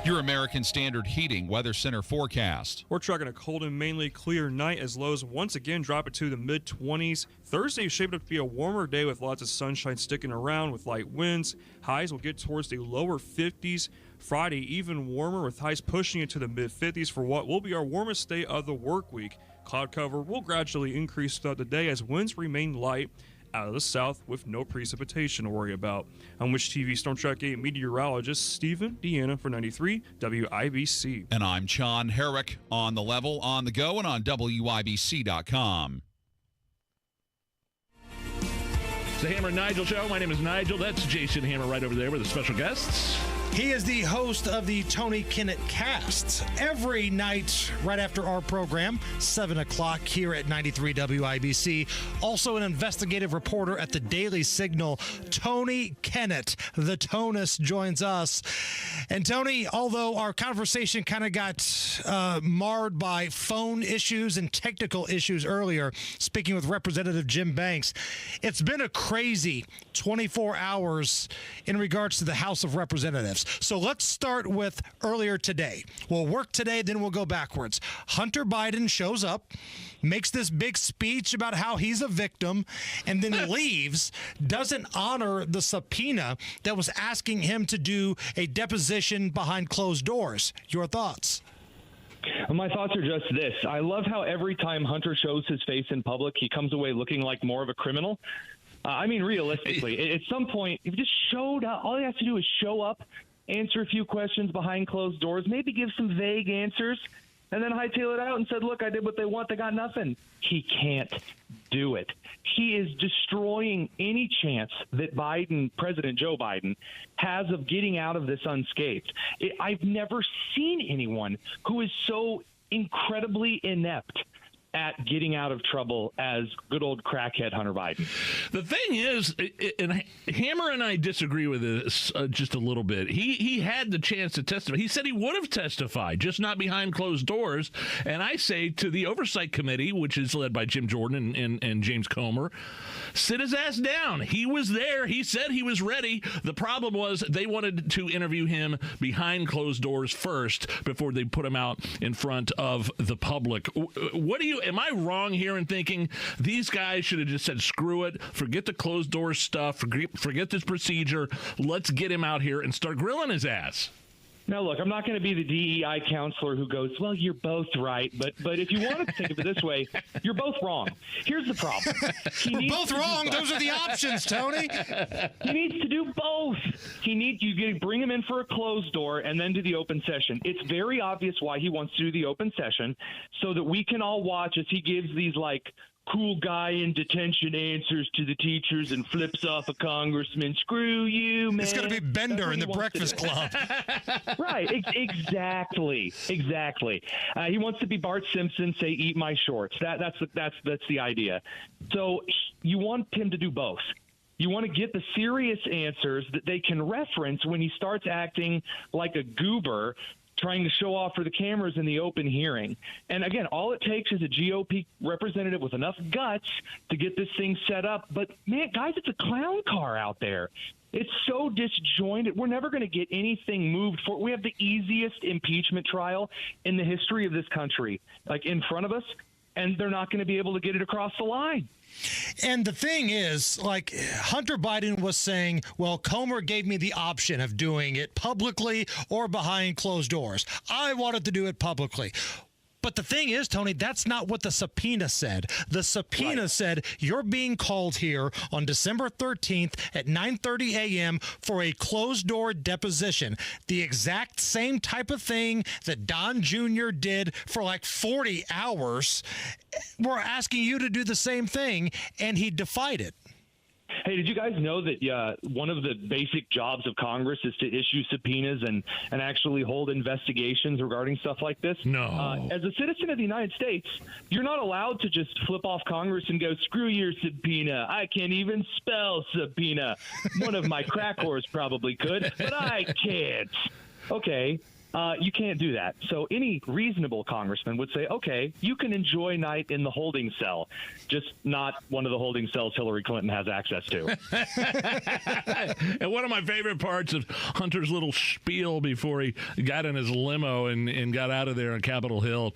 Your American Standard Heating Weather Center forecast. We're tracking a cold and mainly clear night as lows once again drop it to the mid-20s. Thursday is shaping up to be a warmer day with lots of sunshine sticking around with light winds. Highs will get towards the lower 50s. Friday even warmer with highs pushing into the mid-50s for what will be our warmest day of the work week. Cloud cover will gradually increase throughout the day as winds remain light out of the south with no precipitation to worry about. I'm Wish TV Storm Track 8 meteorologist Stephen Deanna for 93 WIBC. And I'm John Herrick on the level, on the go, and on WIBC.com. It's the Hammer and Nigel show. My name is Nigel. That's Jason Hammer right over there with the special guests. He is the host of the Tony Kinnett Cast every night right after our program, 7 o'clock here at 93 WIBC. Also an investigative reporter at the Daily Signal, Tony Kinnett. The Tonus joins us. And Tony, although our conversation kind of got marred by phone issues and technical issues earlier, speaking with Representative Jim Banks, it's been a crazy 24 hours in regards to the House of Representatives. So let's start with earlier today. We'll work today, then we'll go backwards. Hunter Biden shows up, makes this big speech about how he's a victim, and then leaves, doesn't honor the subpoena that was asking him to do a deposition behind closed doors. Your thoughts? My thoughts are just this. I love how every time Hunter shows his face in public, he comes away looking like more of a criminal. I mean, realistically, at some point, if he just showed up, all he has to do is show up, answer a few questions behind closed doors, maybe give some vague answers, and then hightail it out and said, look, I did what they want. They got nothing. He can't do it. He is destroying any chance that President Joe Biden, has of getting out of this unscathed. I've never seen anyone who is so incredibly inept at getting out of trouble as good old crackhead Hunter Biden. The thing is, and Hammer and I disagree with this just a little bit. He had the chance to testify. He said he would have testified, just not behind closed doors. And I say to the Oversight Committee, which is led by Jim Jordan and James Comer, sit his ass down. He was there. He said he was ready. The problem was they wanted to interview him behind closed doors first before they put him out in front of the public. Am I wrong here in thinking these guys should have just said, screw it, forget the closed door stuff, forget this procedure, let's get him out here and start grilling his ass? Now, look, I'm not going to be the DEI counselor who goes, well, you're both right. But if you want to think of it this way, you're both wrong. Here's the problem. We're both wrong. Those are the options, Tony. He needs to do both. You bring him in for a closed door and then do the open session. It's very obvious why he wants to do the open session, so that we can all watch as he gives these, cool guy in detention answers to the teachers and flips off a congressman. Screw you, man. It's going to be Bender in the Breakfast Club. Right. Exactly. He wants to be Bart Simpson, say, eat my shorts. That's the idea. So you want him to do both. You want to get the serious answers that they can reference when he starts acting like a goober, trying to show off for the cameras in the open hearing. And again, all it takes is a GOP representative with enough guts to get this thing set up. But man, guys, it's a clown car out there. It's so disjointed. We're never going to get anything moved for. We have the easiest impeachment trial in the history of this country, in front of us, and they're not going to be able to get it across the line. And the thing is, Hunter Biden was saying, well, Comer gave me the option of doing it publicly or behind closed doors. I wanted to do it publicly. But the thing is, Tony, that's not what the subpoena said. The subpoena said you're being called here on December 13th at 9:30 a.m. for a closed-door deposition. The exact same type of thing that Don Jr. did for 40 hours. We're asking you to do the same thing, and he defied it. Hey, did you guys know that one of the basic jobs of Congress is to issue subpoenas and actually hold investigations regarding stuff like this? No. As a citizen of the United States, you're not allowed to just flip off Congress and go, screw your subpoena. I can't even spell subpoena. One of my crack whores probably could, but I can't. Okay. You can't do that. So any reasonable congressman would say, okay, you can enjoy night in the holding cell, just not one of the holding cells Hillary Clinton has access to. And one of my favorite parts of Hunter's little spiel before he got in his limo and got out of there on Capitol Hill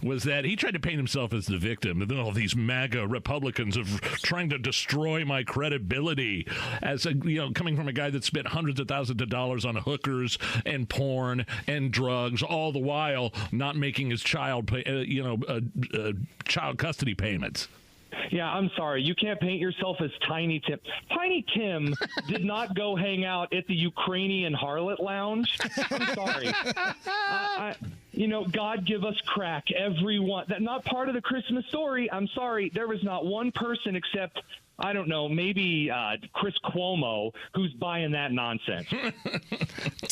was that he tried to paint himself as the victim. And then all these MAGA Republicans are trying to destroy my credibility as coming from a guy that spent hundreds of thousands of dollars on hookers and porn and drugs, all the while not making his child child custody payments. Yeah, I'm sorry. You can't paint yourself as Tiny Tim. Tiny Tim did not go hang out at the Ukrainian harlot lounge. I'm sorry. God give us crack, everyone. That's not part of the Christmas story. I'm sorry. There was not one person except, I don't know, maybe Chris Cuomo, who's buying that nonsense.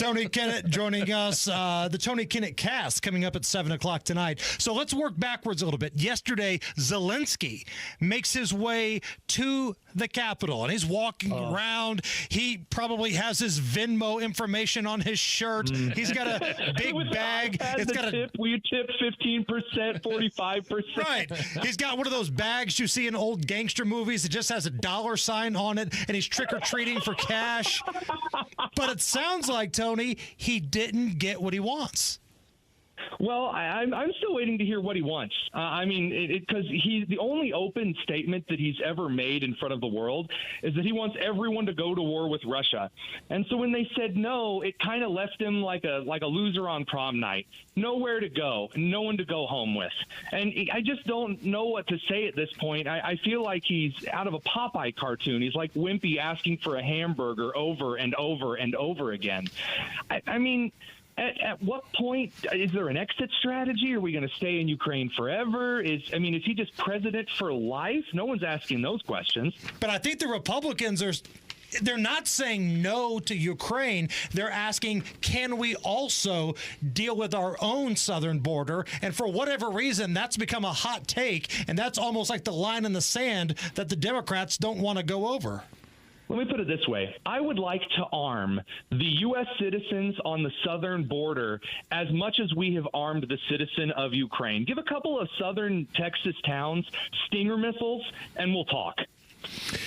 Tony Kennett joining us. The Tony Kennett cast coming up at 7 o'clock tonight. So let's work backwards a little bit. Yesterday, Zelensky makes his way to the Capitol, and he's walking around. He probably has his Venmo information on his shirt. He's got a big bag. It's got tip. Will you tip 15%, 45%? Right. He's got one of those bags you see in old gangster movies. It just has a dollar sign on it, and he's trick-or-treating for cash. But it sounds like, Tony, he didn't get what he wants. Well, I'm still waiting to hear what he wants. Because the only open statement that he's ever made in front of the world is that he wants everyone to go to war with Russia. And so when they said no, it kind of left him like a loser on prom night. Nowhere to go, no one to go home with. And I just don't know what to say at this point. I feel like he's out of a Popeye cartoon. He's like Wimpy asking for a hamburger over and over and over again. At what point is there an exit strategy? Are we going to stay in Ukraine forever? Is he just president for life? No one's asking those questions. But I think the Republicans they're not saying no to Ukraine. They're asking, can we also deal with our own southern border? And for whatever reason, that's become a hot take, and that's almost like the line in the sand that the Democrats don't want to go over. Let me put it this way. I would like to arm the U.S. citizens on the southern border as much as we have armed the citizen of Ukraine. Give a couple of southern Texas towns Stinger missiles, and we'll talk.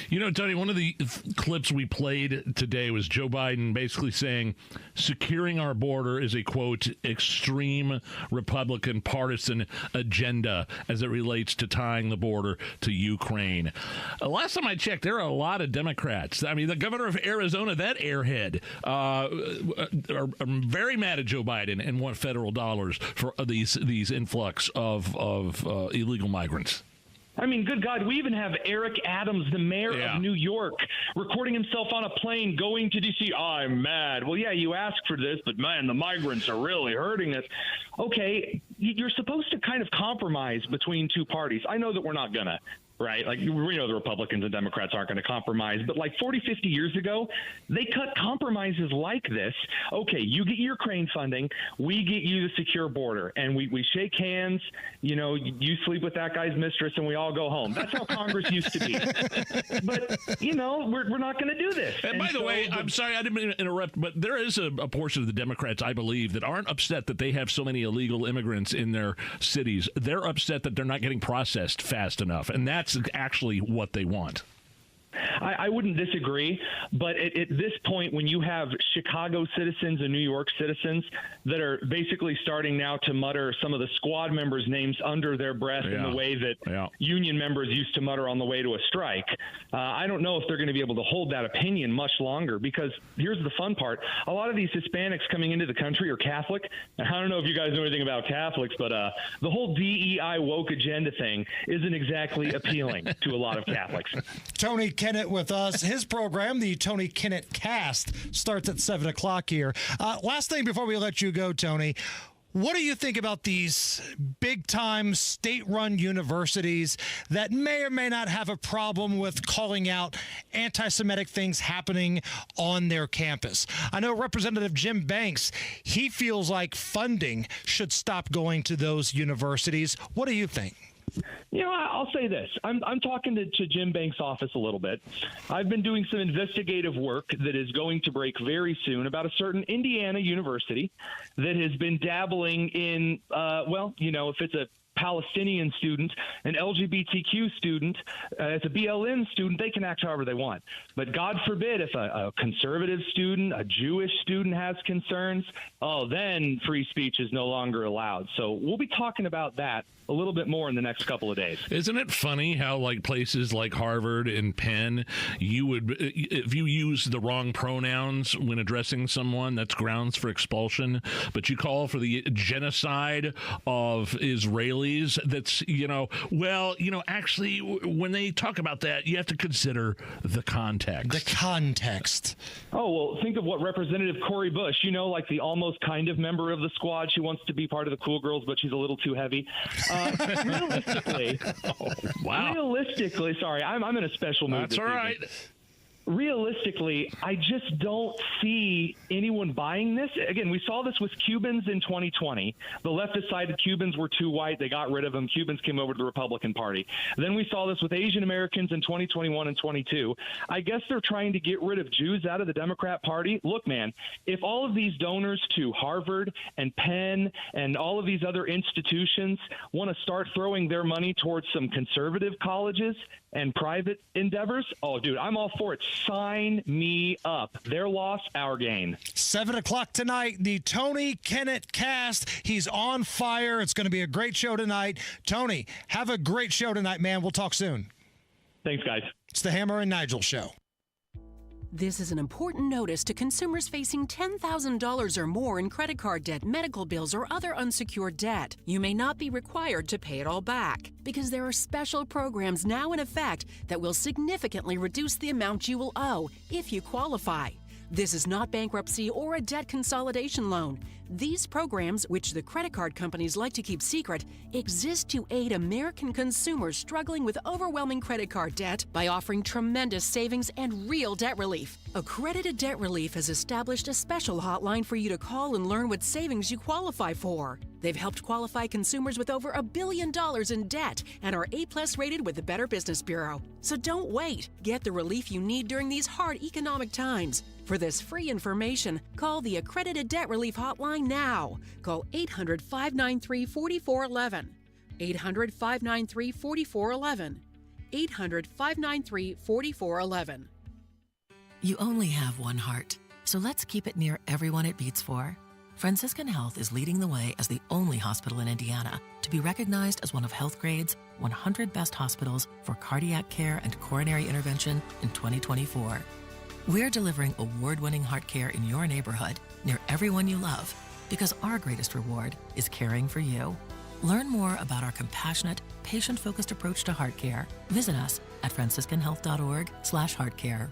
You know, Tony, one of the clips we played today was Joe Biden basically saying securing our border is a, quote, extreme Republican partisan agenda as it relates to tying the border to Ukraine. Last time I checked, there are a lot of Democrats. I mean, the governor of Arizona, that airhead, are very mad at Joe Biden and want federal dollars for these influx of illegal migrants. I mean, good God, we even have Eric Adams, the mayor of New York, recording himself on a plane going to D.C. I'm mad. Well, yeah, you asked for this, but, man, the migrants are really hurting us. Okay, you're supposed to kind of compromise between two parties. I know that we're not going to. Right? Like, we know the Republicans and Democrats aren't going to compromise, but like 40, 50 years ago, they cut compromises like this. Okay, you get Ukraine funding, we get you the secure border, and we shake hands, you sleep with that guy's mistress, and we all go home. That's how Congress used to be. But, we're not going to do this. And by the way, I'm sorry, I didn't mean to interrupt, but there is a portion of the Democrats, I believe, that aren't upset that they have so many illegal immigrants in their cities. They're upset that they're not getting processed fast enough, and that's actually what they want. I wouldn't disagree, but at this point, when you have Chicago citizens and New York citizens that are basically starting now to mutter some of the squad members' names under their breath in the way that union members used to mutter on the way to a strike, I don't know if they're going to be able to hold that opinion much longer, because here's the fun part. A lot of these Hispanics coming into the country are Catholic. And I don't know if you guys know anything about Catholics, but the whole DEI woke agenda thing isn't exactly appealing to a lot of Catholics. Tony Kennett with us. His program, the Tony Kennett Cast, starts at 7 o'clock here. Last thing before we let you go, Tony, what do you think about these big-time state-run universities that may or may not have a problem with calling out anti-Semitic things happening on their campus? I know Representative Jim Banks, he feels like funding should stop going to those universities. What do you think? I'll say this. I'm talking to Jim Banks' office a little bit. I've been doing some investigative work that is going to break very soon about a certain Indiana university that has been dabbling in, if it's a Palestinian student, an LGBTQ student, as a BLM student, they can act however they want. But God forbid if a conservative student, a Jewish student has concerns, then free speech is no longer allowed. So we'll be talking about that a little bit more in the next couple of days. Isn't it funny how, like, places like Harvard and Penn, if you use the wrong pronouns when addressing someone, that's grounds for expulsion, but you call for the genocide of Israelis, that's, actually, when they talk about that, you have to consider the context. The context. Oh, well, think of what Representative Cori Bush, like the almost kind of member of the squad. She wants to be part of the cool girls, but she's a little too heavy. Realistically, sorry, I'm in a special mood. That's all right. realistically, I just don't see anyone buying this. Again, we saw this with Cubans in 2020. The left decided Cubans were too white. They got rid of them. Cubans came over to the Republican Party. Then we saw this with Asian Americans in 2021 and 22. I guess they're trying to get rid of Jews out of the Democrat Party. Look, man, if all of these donors to Harvard and Penn and all of these other institutions want to start throwing their money towards some conservative colleges and private endeavors, oh, dude, I'm all for it. Sign me up. Their loss, our gain. 7 o'clock tonight, the Tony Kennett cast. He's on fire. It's going to be a great show tonight. Tony, have a great show tonight, man. We'll talk soon. Thanks, guys. It's the Hammer and Nigel Show. This is an important notice to consumers facing $10,000 or more in credit card debt, medical bills, or other unsecured debt. You may not be required to pay it all back because there are special programs now in effect that will significantly reduce the amount you will owe if you qualify. This is not bankruptcy or a debt consolidation loan. These programs, which the credit card companies like to keep secret, exist to aid American consumers struggling with overwhelming credit card debt by offering tremendous savings and real debt relief. Accredited Debt Relief has established a special hotline for you to call and learn what savings you qualify for. They've helped qualify consumers with over $1 billion in debt and are A+ rated with the Better Business Bureau. So don't wait. Get the relief you need during these hard economic times. For this free information, call the Accredited Debt Relief Hotline now. Call 800-593-4411. 800-593-4411. 800-593-4411. You only have one heart, so let's keep it near everyone it beats for. Franciscan Health is leading the way as the only hospital in Indiana to be recognized as one of HealthGrade's 100 best hospitals for cardiac care and coronary intervention in 2024. We're delivering award-winning heart care in your neighborhood, near everyone you love, because our greatest reward is caring for you. Learn more about our compassionate, patient-focused approach to heart care. Visit us at franciscanhealth.org/heartcare.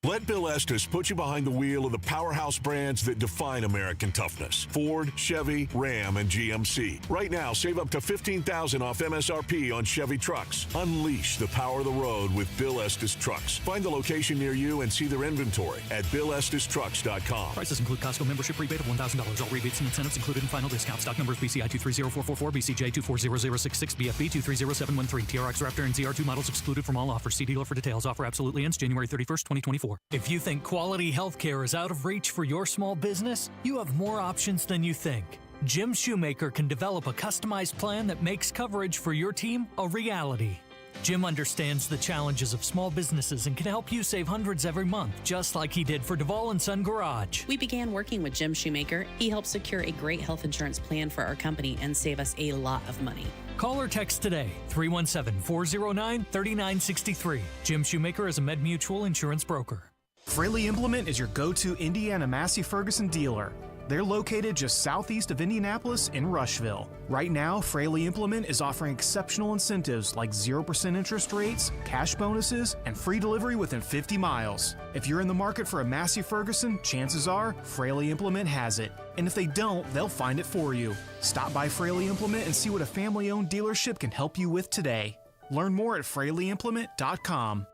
Let Bill Estes put you behind the wheel of the powerhouse brands that define American toughness. Ford, Chevy, Ram, and GMC. Right now, save up to $15,000 off MSRP on Chevy trucks. Unleash the power of the road with Bill Estes Trucks. Find the location near you and see their inventory at BillEstesTrucks.com. Prices include Costco membership rebate of $1,000. All rebates and incentives included in final discount. Stock numbers BCI 230444, BCJ 240066, BFB 230713. TRX Raptor and ZR2 models excluded from all offers. See dealer for details. Offer absolutely ends January 31st, 2024. If you think quality healthcare is out of reach for your small business, you have more options than you think. Jim Shoemaker can develop a customized plan that makes coverage for your team a reality. Jim understands the challenges of small businesses and can help you save hundreds every month, just like he did for Duvall & Son Garage. We began working with Jim Shoemaker. He helped secure a great health insurance plan for our company and save us a lot of money. Call or text today, 317-409-3963. Jim Shoemaker is a MedMutual insurance broker. Fraley Implement is your go-to Indiana Massey Ferguson dealer. They're located just southeast of Indianapolis in Rushville. Right now, Fraley Implement is offering exceptional incentives like 0% interest rates, cash bonuses, and free delivery within 50 miles. If you're in the market for a Massey Ferguson, chances are Fraley Implement has it. And if they don't, they'll find it for you. Stop by Fraley Implement and see what a family-owned dealership can help you with today. Learn more at FraleyImplement.com.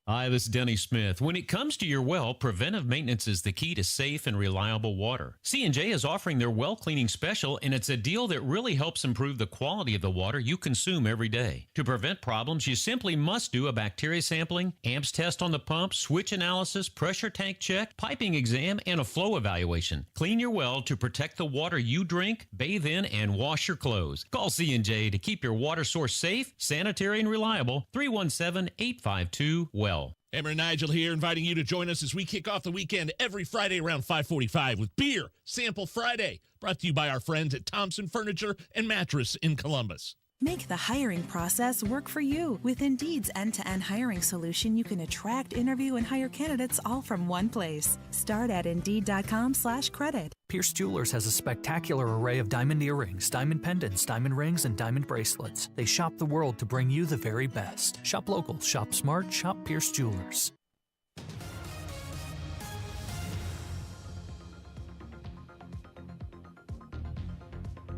Hi, this is Denny Smith. When it comes to your well, preventive maintenance is the key to safe and reliable water. C&J is offering their well cleaning special, and it's a deal that really helps improve the quality of the water you consume every day. To prevent problems, you simply must do a bacteria sampling, amps test on the pump, switch analysis, pressure tank check, piping exam, and a flow evaluation. Clean your well to protect the water you drink, bathe in, and wash your clothes. Call C&J to keep your water source safe, sanitary, and reliable. 317-852-WELL. Hammer and Nigel here, inviting you to join us as we kick off the weekend every Friday around 5:45 with Beer Sample Friday, brought to you by our friends at Thompson Furniture and Mattress in Columbus. Make the hiring process work for you. With Indeed's end-to-end hiring solution, you can attract, interview, and hire candidates all from one place. Start at Indeed.com/credit. Pierce Jewelers has a spectacular array of diamond earrings, diamond pendants, diamond rings, and diamond bracelets. They shop the world to bring you the very best. Shop local, shop smart, shop Pierce Jewelers.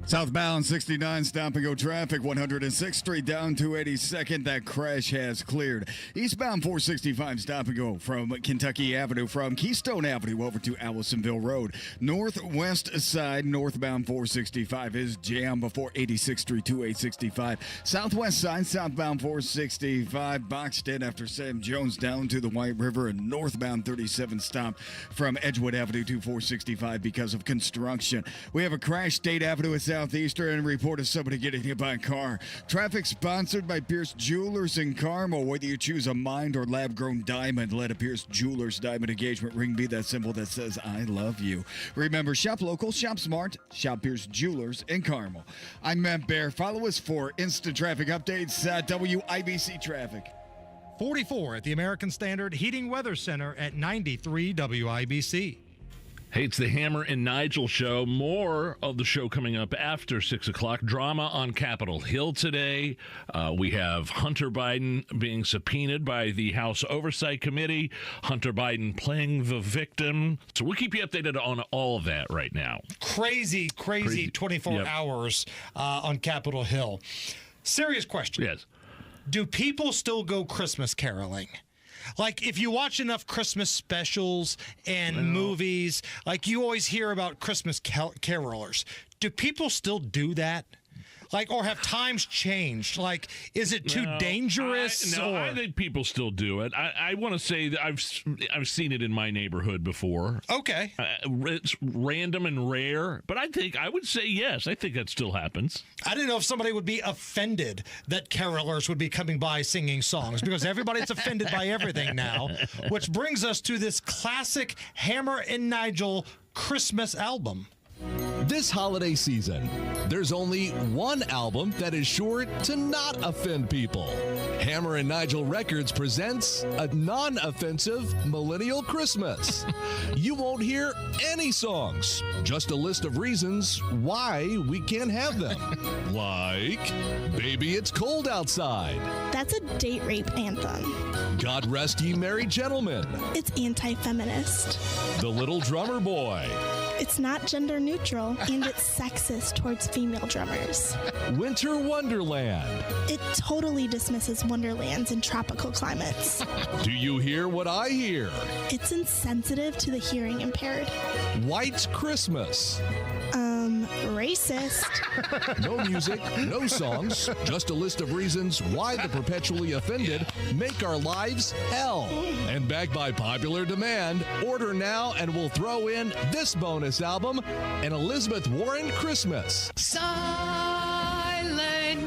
Southbound 69 stop and go traffic, 106th Street down to 82nd. That crash has cleared. Eastbound 465 stop and go from Kentucky Avenue from Keystone Avenue over to Allisonville Road. Northwest side, northbound 465 is jammed before 86th Street to 865. Southwest side, southbound 465 boxed in after Sam Jones down to the White River, and northbound 37 stop from Edgewood Avenue to 465 because of construction. We have a crash State Avenue at Southeastern and report of somebody getting hit by a car. Traffic sponsored by Pierce Jewelers in Carmel. Whether you choose a mined or lab-grown diamond, let a Pierce Jewelers diamond engagement ring be that symbol that says I love you. Remember, shop local, shop smart, shop Pierce Jewelers in Carmel. I'm Matt Bear. Follow us for instant traffic updates at WIBC Traffic. 44 at the American Standard Heating Weather Center at 93 WIBC. Hey, it's the Hammer and Nigel show. More of the show coming up after 6 o'clock. Drama on Capitol Hill today. We have Hunter Biden being subpoenaed by the House Oversight Committee. Hunter Biden playing the victim. So we'll keep you updated on all of that right now. Crazy 24 hours on Capitol Hill. Serious question. Yes. Do people still go Christmas caroling? Like, if you watch enough Christmas specials and movies, like, you always hear about Christmas carolers. Do people still do that? Like, or have times changed? Like, is it too dangerous? I think people still do it. I want to say that I've seen it in my neighborhood before. Okay. It's random and rare, but I would say yes. I think that still happens. I didn't know if somebody would be offended that carolers would be coming by singing songs, because everybody's offended by everything now, which brings us to this classic Hammer and Nigel Christmas album. This holiday season, there's only one album that is sure to not offend people. Hammer and Nigel Records presents a non-offensive Millennial Christmas. You won't hear any songs, just a list of reasons why we can't have them. Like, Baby It's Cold Outside. That's a date rape anthem. God Rest Ye Merry Gentlemen. It's anti-feminist. The Little Drummer Boy. It's not gender neutral, and it's sexist towards female drummers. Winter Wonderland. It totally dismisses wonderlands in tropical climates. Do you hear what I hear? It's insensitive to the hearing impaired. White Christmas. Racist. No music, no songs, just a list of reasons why the perpetually offended make our lives hell. And backed by popular demand, order now and we'll throw in this bonus album, an Elizabeth Warren Christmas. Silent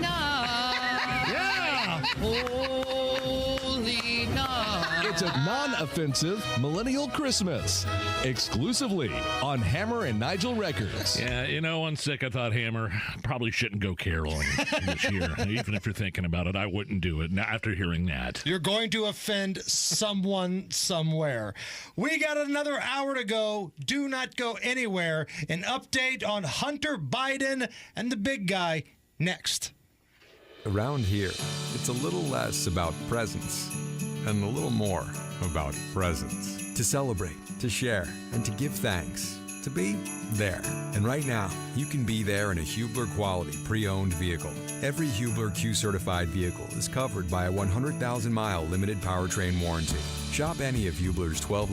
night. Yeah. Holy night. It's a non-offensive Millennial Christmas, exclusively on Hammer and Nigel Records. Yeah, on sick, I thought Hammer probably shouldn't go caroling this year. Even if you're thinking about it, I wouldn't do it after hearing that. You're going to offend someone somewhere. We got another hour to go. Do not go anywhere. An update on Hunter Biden and the big guy next. Around here, it's a little less about presents and a little more about presents. To celebrate, to share, and to give thanks. To be there. And right now, you can be there in a Hubler quality pre-owned vehicle. Every Hubler Q-certified vehicle is covered by a 100,000-mile limited powertrain warranty. Shop any of Hubler's 12